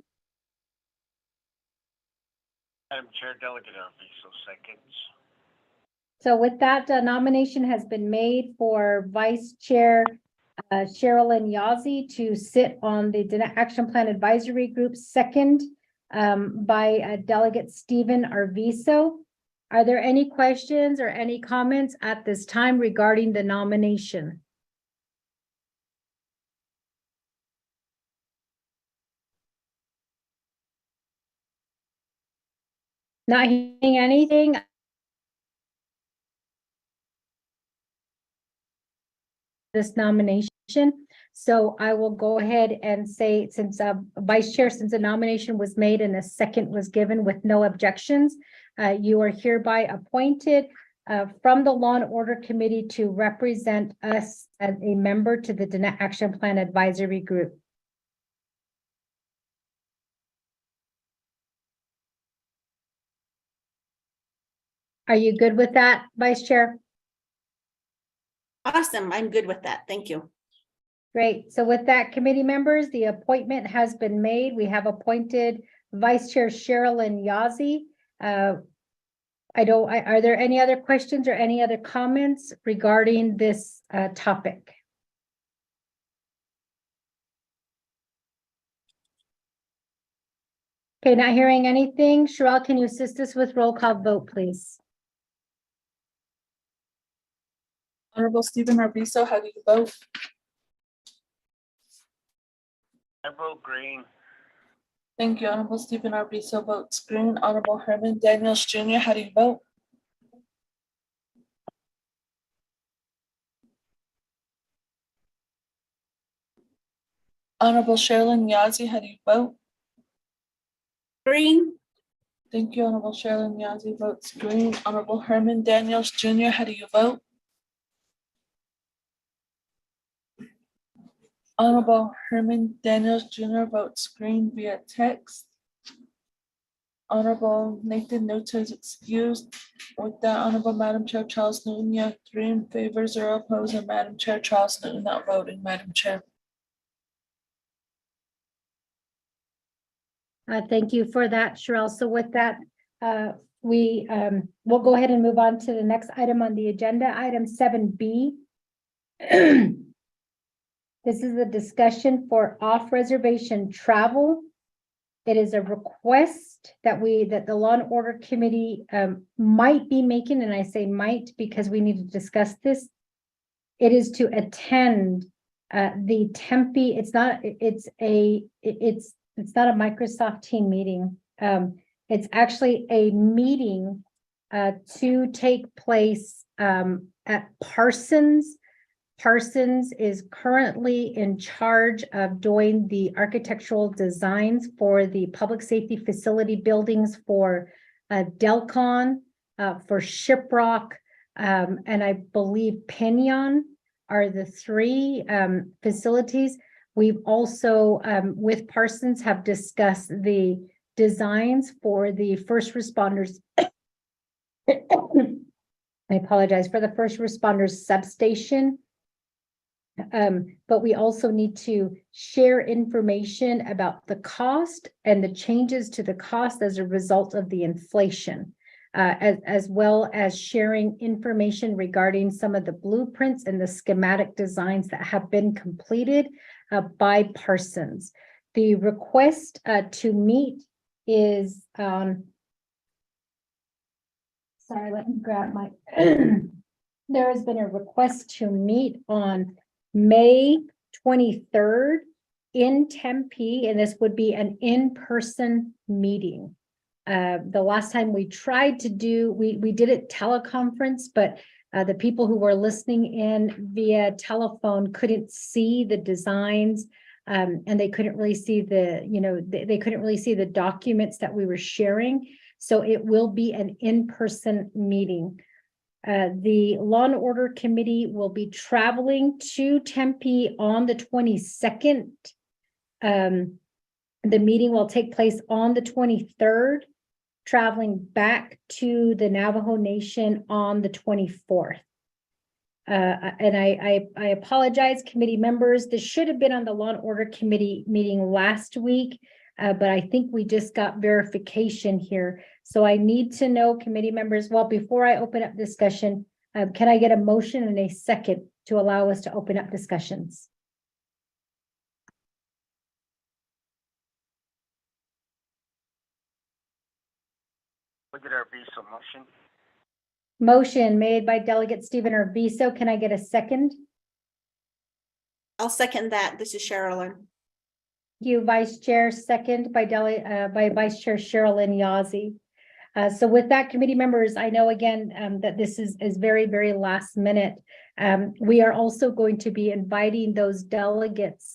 Madam Chair, Delegate Arvizo seconds. So with that, nomination has been made for Vice Chair Sherilyn Yazzie to sit on the Danette Action Plan Advisory Group, second by Delegate Stephen Arvizo. Are there any questions or any comments at this time regarding the nomination? Not hearing anything. This nomination. So I will go ahead and say, since Vice Chair, since a nomination was made and a second was given with no objections, you are hereby appointed from the Law and Order Committee to represent us as a member to the Danette Action Plan Advisory Group. Are you good with that, Vice Chair? Awesome. I'm good with that. Thank you. Great. So with that, committee members, the appointment has been made. We have appointed Vice Chair Sherilyn Yazzie. Are there any other questions or any other comments regarding this topic? Okay, not hearing anything. Sherelle, can you assist us with roll call vote, please? Honorable Stephen Arvizo, how do you vote? I vote green. Thank you. Honorable Stephen Arvizo votes green. Honorable Herman Daniels Jr., how do you vote? Honorable Sherilyn Yazzie, how do you vote? Green. Thank you. Honorable Sherilyn Yazzie votes green. Honorable Herman Daniels Jr., how do you vote? Honorable Herman Daniels Jr. votes green via text. Honorable Nathan Noto is excused. With that, Honorable Madam Chair Charles Newton, you have 3 in favor, 0 opposed, and Madam Chair Charles Newton not voting, Madam Chair. Thank you for that, Sherelle. So with that, we'll go ahead and move on to the next item on the agenda, item 7B. This is a discussion for off-reservation travel. It is a request that the Law and Order Committee might be making, and I say might because we need to discuss this. It is to attend the Tempe. It's not a Microsoft team meeting. It's actually a meeting to take place at Parsons. Parsons is currently in charge of doing the architectural designs for the public safety facility buildings for Delcon, for Shiprock, and I believe Pinion are the 3 facilities. We've also, with Parsons, have discussed the designs for the first responders. I apologize, for the first responders substation. But we also need to share information about the cost and the changes to the cost as a result of the inflation. as well as sharing information regarding some of the blueprints and the schematic designs that have been completed by Parsons. The request to meet is, sorry, let me grab my, there has been a request to meet on May 23rd in Tempe, and this would be an in-person meeting. The last time we tried to do, we did it teleconference, but the people who were listening in via telephone couldn't see the designs, and they couldn't really see they couldn't really see the documents that we were sharing. So it will be an in-person meeting. The Law and Order Committee will be traveling to Tempe on the 22nd. The meeting will take place on the 23rd, traveling back to the Navajo Nation on the 24th. And I apologize, committee members. This should have been on the Law and Order Committee meeting last week, but I think we just got verification here. So I need to know, committee members, well, before I open up discussion, can I get a motion and a second to allow us to open up discussions? Look at our Arvizo motion. Motion made by Delegate Stephen Arvizo. Can I get a second? I'll second that. This is Sherilyn. Thank you, Vice Chair. Second by Vice Chair Sherilyn Yazzie. So with that, committee members, I know again that this is very, very last minute. We are also going to be inviting those delegates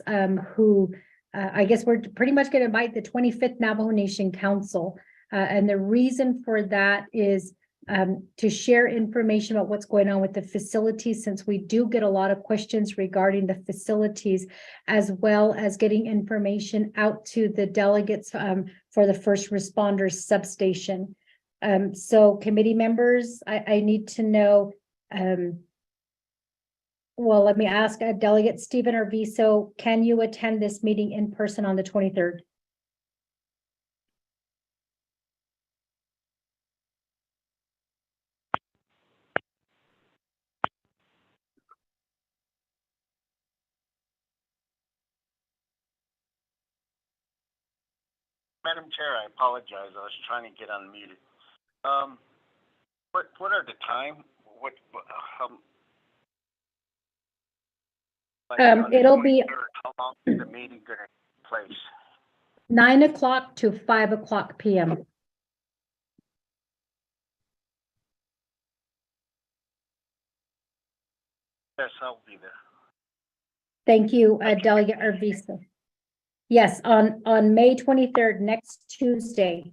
who I guess we're pretty much going to invite the 25th Navajo Nation Council. And the reason for that is to share information about what's going on with the facilities, since we do get a lot of questions regarding the facilities, as well as getting information out to the delegates for the first responders substation. So committee members, I need to know, well, let me ask Delegate Stephen Arvizo, can you attend this meeting in person on the 23rd? Madam Chair, I apologize. I was trying to get unmuted. What are the time? It'll be How long is the meeting going to take place? 9 o'clock to 5 o'clock p.m. Yes, I'll be there. Thank you, Delegate Arvizo. Yes, on May 23rd, next Tuesday,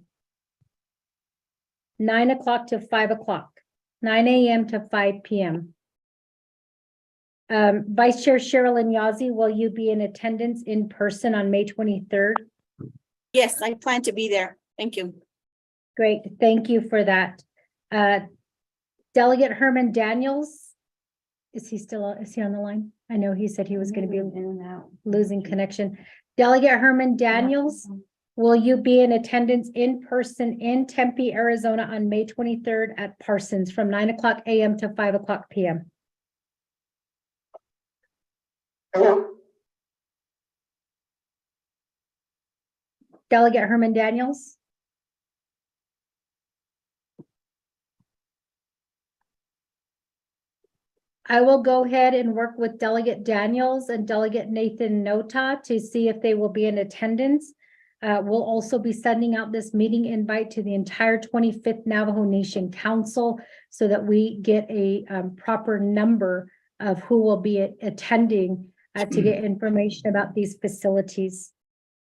9 o'clock to 5 o'clock, 9 a.m. to 5 p.m. Vice Chair Sherilyn Yazzie, will you be in attendance in person on May 23rd? Yes, I plan to be there. Thank you. Great, thank you for that. Delegate Herman Daniels, is he on the line? I know he said he was going to be losing connection. Delegate Herman Daniels, will you be in attendance in person in Tempe, Arizona on May 23rd at Parsons from 9 o'clock a.m. to 5 o'clock p.m.? Delegate Herman Daniels? I will go ahead and work with Delegate Daniels and Delegate Nathan Nota to see if they will be in attendance. We'll also be sending out this meeting invite to the entire 25th Navajo Nation Council so that we get a proper number of who will be attending to get information about these facilities.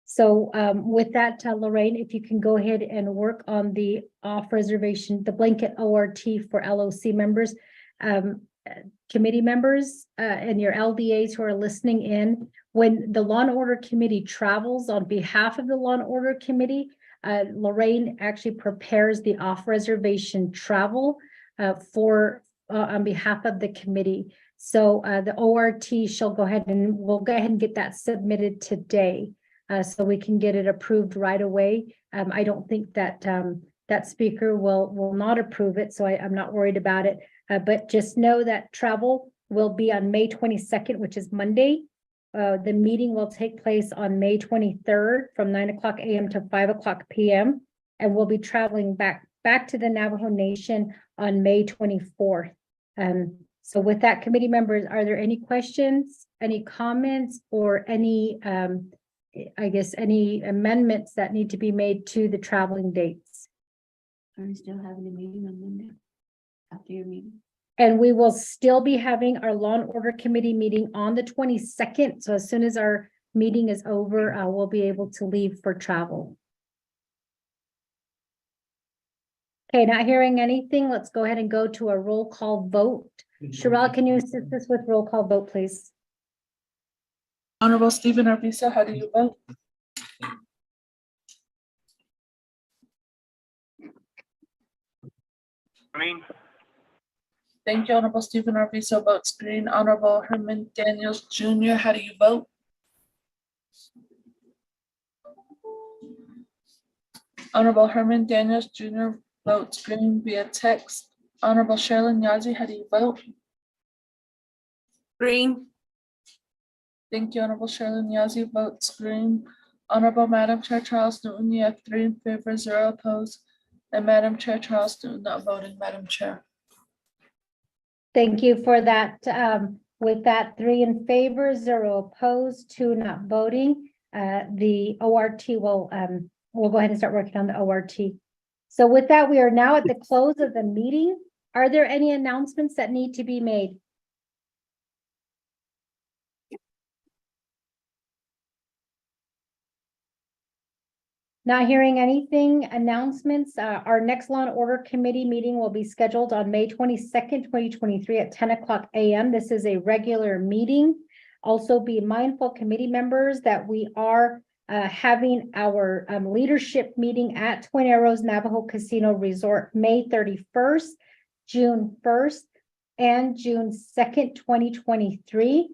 So with that, Lorraine, if you can go ahead and work on the off reservation, the blanket ORT for LOC members. Committee members and your LDAs who are listening in, when the Law and Order Committee travels on behalf of the Law and Order Committee, Lorraine actually prepares the off-reservation travel on behalf of the committee. So the ORT shall go ahead and we'll go ahead and get that submitted today so we can get it approved right away. I don't think that that speaker will not approve it, so I'm not worried about it. But just know that travel will be on May 22nd, which is Monday. The meeting will take place on May 23rd from 9:00 a.m. to 5:00 p.m. And we'll be traveling back to the Navajo Nation on May 24th. So with that, committee members, are there any questions, any comments, or any, I guess, any amendments that need to be made to the traveling dates? Are we still having a meeting on Monday after your meeting? And we will still be having our Law and Order Committee meeting on the 22nd. So as soon as our meeting is over, we'll be able to leave for travel. Okay, not hearing anything. Let's go ahead and go to a roll call vote. Sherelle, can you assist us with roll call vote, please? Honorable Stephen Arvizo, how do you vote? Green. Thank you, Honorable Stephen Arvizo, votes green. Honorable Herman Daniels Jr., how do you vote? Honorable Herman Daniels Jr. votes green via text. Honorable Sherilyn Yazzie, how do you vote? Green. Thank you, Honorable Sherilyn Yazzie, votes green. Honorable Madam Chair Charles Newton, you have 3 in favor, 0 opposed. And Madam Chair Charles Newton not voting, Madam Chair. Thank you for that. With that, 3 in favor, 0 opposed, 2 not voting. The ORT will, we'll go ahead and start working on the ORT. So with that, we are now at the close of the meeting. Are there any announcements that need to be made? Not hearing anything, announcements. Our next Law and Order Committee meeting will be scheduled on May 22nd, 2023 at 10:00 a.m. This is a regular meeting. Also be mindful, committee members, that we are having our leadership meeting at Twin Arrows Navajo Casino Resort, May 31st, June 1st, and June 2nd, 2023.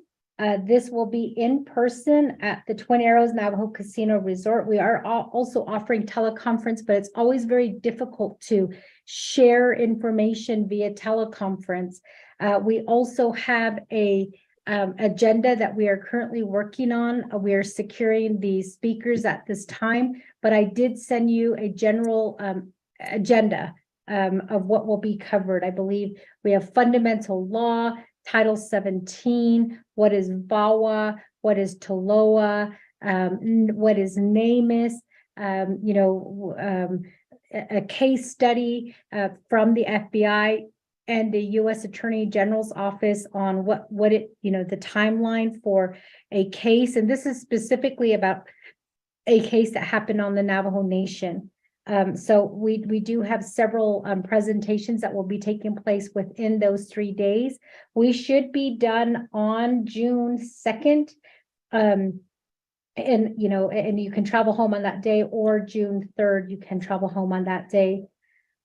This will be in person at the Twin Arrows Navajo Casino Resort. We are also offering teleconference, but it's always very difficult to share information via teleconference. We also have a agenda that we are currently working on. We are securing the speakers at this time, but I did send you a general agenda of what will be covered. I believe we have fundamental law, Title 17, what is VAWA, what is TOLOA, what is NamUs, a case study from the FBI and the U.S. Attorney General's office on what it, the timeline for a case. And this is specifically about a case that happened on the Navajo Nation. So we do have several presentations that will be taking place within those 3 days. We should be done on June 2nd. And you can travel home on that day, or June 3rd, you can travel home on that day.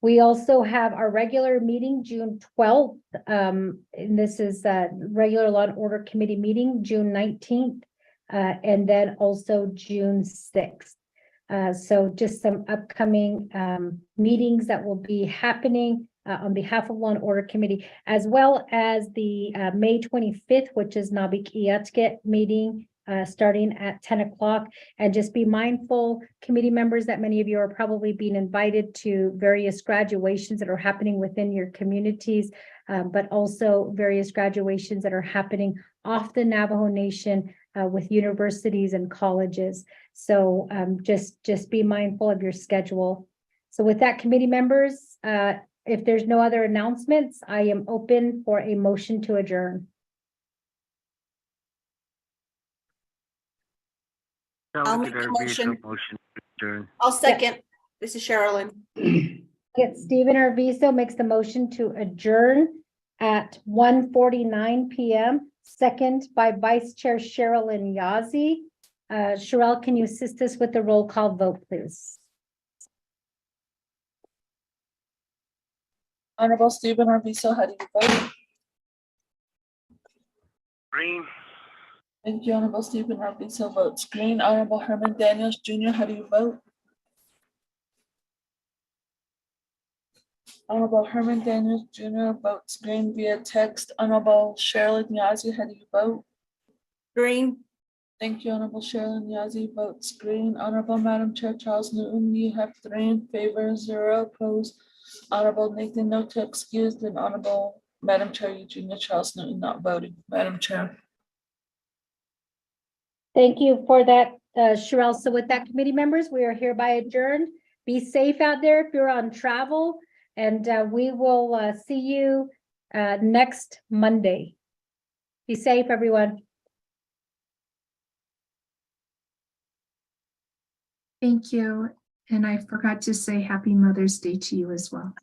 We also have our regular meeting, June 12th. And this is a regular Law and Order Committee meeting, June 19th, and then also June 6th. So just some upcoming meetings that will be happening on behalf of Law and Order Committee, as well as the May 25th, which is Nabik Iatket meeting starting at 10 o'clock. And just be mindful, committee members, that many of you are probably being invited to various graduations that are happening within your communities, but also various graduations that are happening off the Navajo Nation with universities and colleges. So just be mindful of your schedule. So with that, committee members, if there's no other announcements, I am open for a motion to adjourn. I'll make the motion. I'll second. This is Sherilyn. Get Stephen Arvizo makes the motion to adjourn at 1:49 p.m. Second by Vice Chair Sherilyn Yazzie. Sherelle, can you assist us with the roll call vote, please? Honorable Stephen Arvizo, how do you vote? Green. Thank you, Honorable Stephen Arvizo, votes green. Honorable Herman Daniels Jr., how do you vote? Honorable Herman Daniels Jr. votes green via text. Honorable Sherilyn Yazzie, how do you vote? Green. Thank you, Honorable Sherilyn Yazzie votes green. Honorable Madam Chair Charles Newton, you have 3 in favor, 0 opposed. Honorable Nathan Noto excused, and Honorable Madam Chair Eugenia Charles Newton not voting. Madam Chair. Thank you for that, Sherelle. So with that, committee members, we are hereby adjourned. Be safe out there if you're on travel, and we will see you next Monday. Be safe, everyone. Thank you. And I forgot to say Happy Mother's Day to you as well.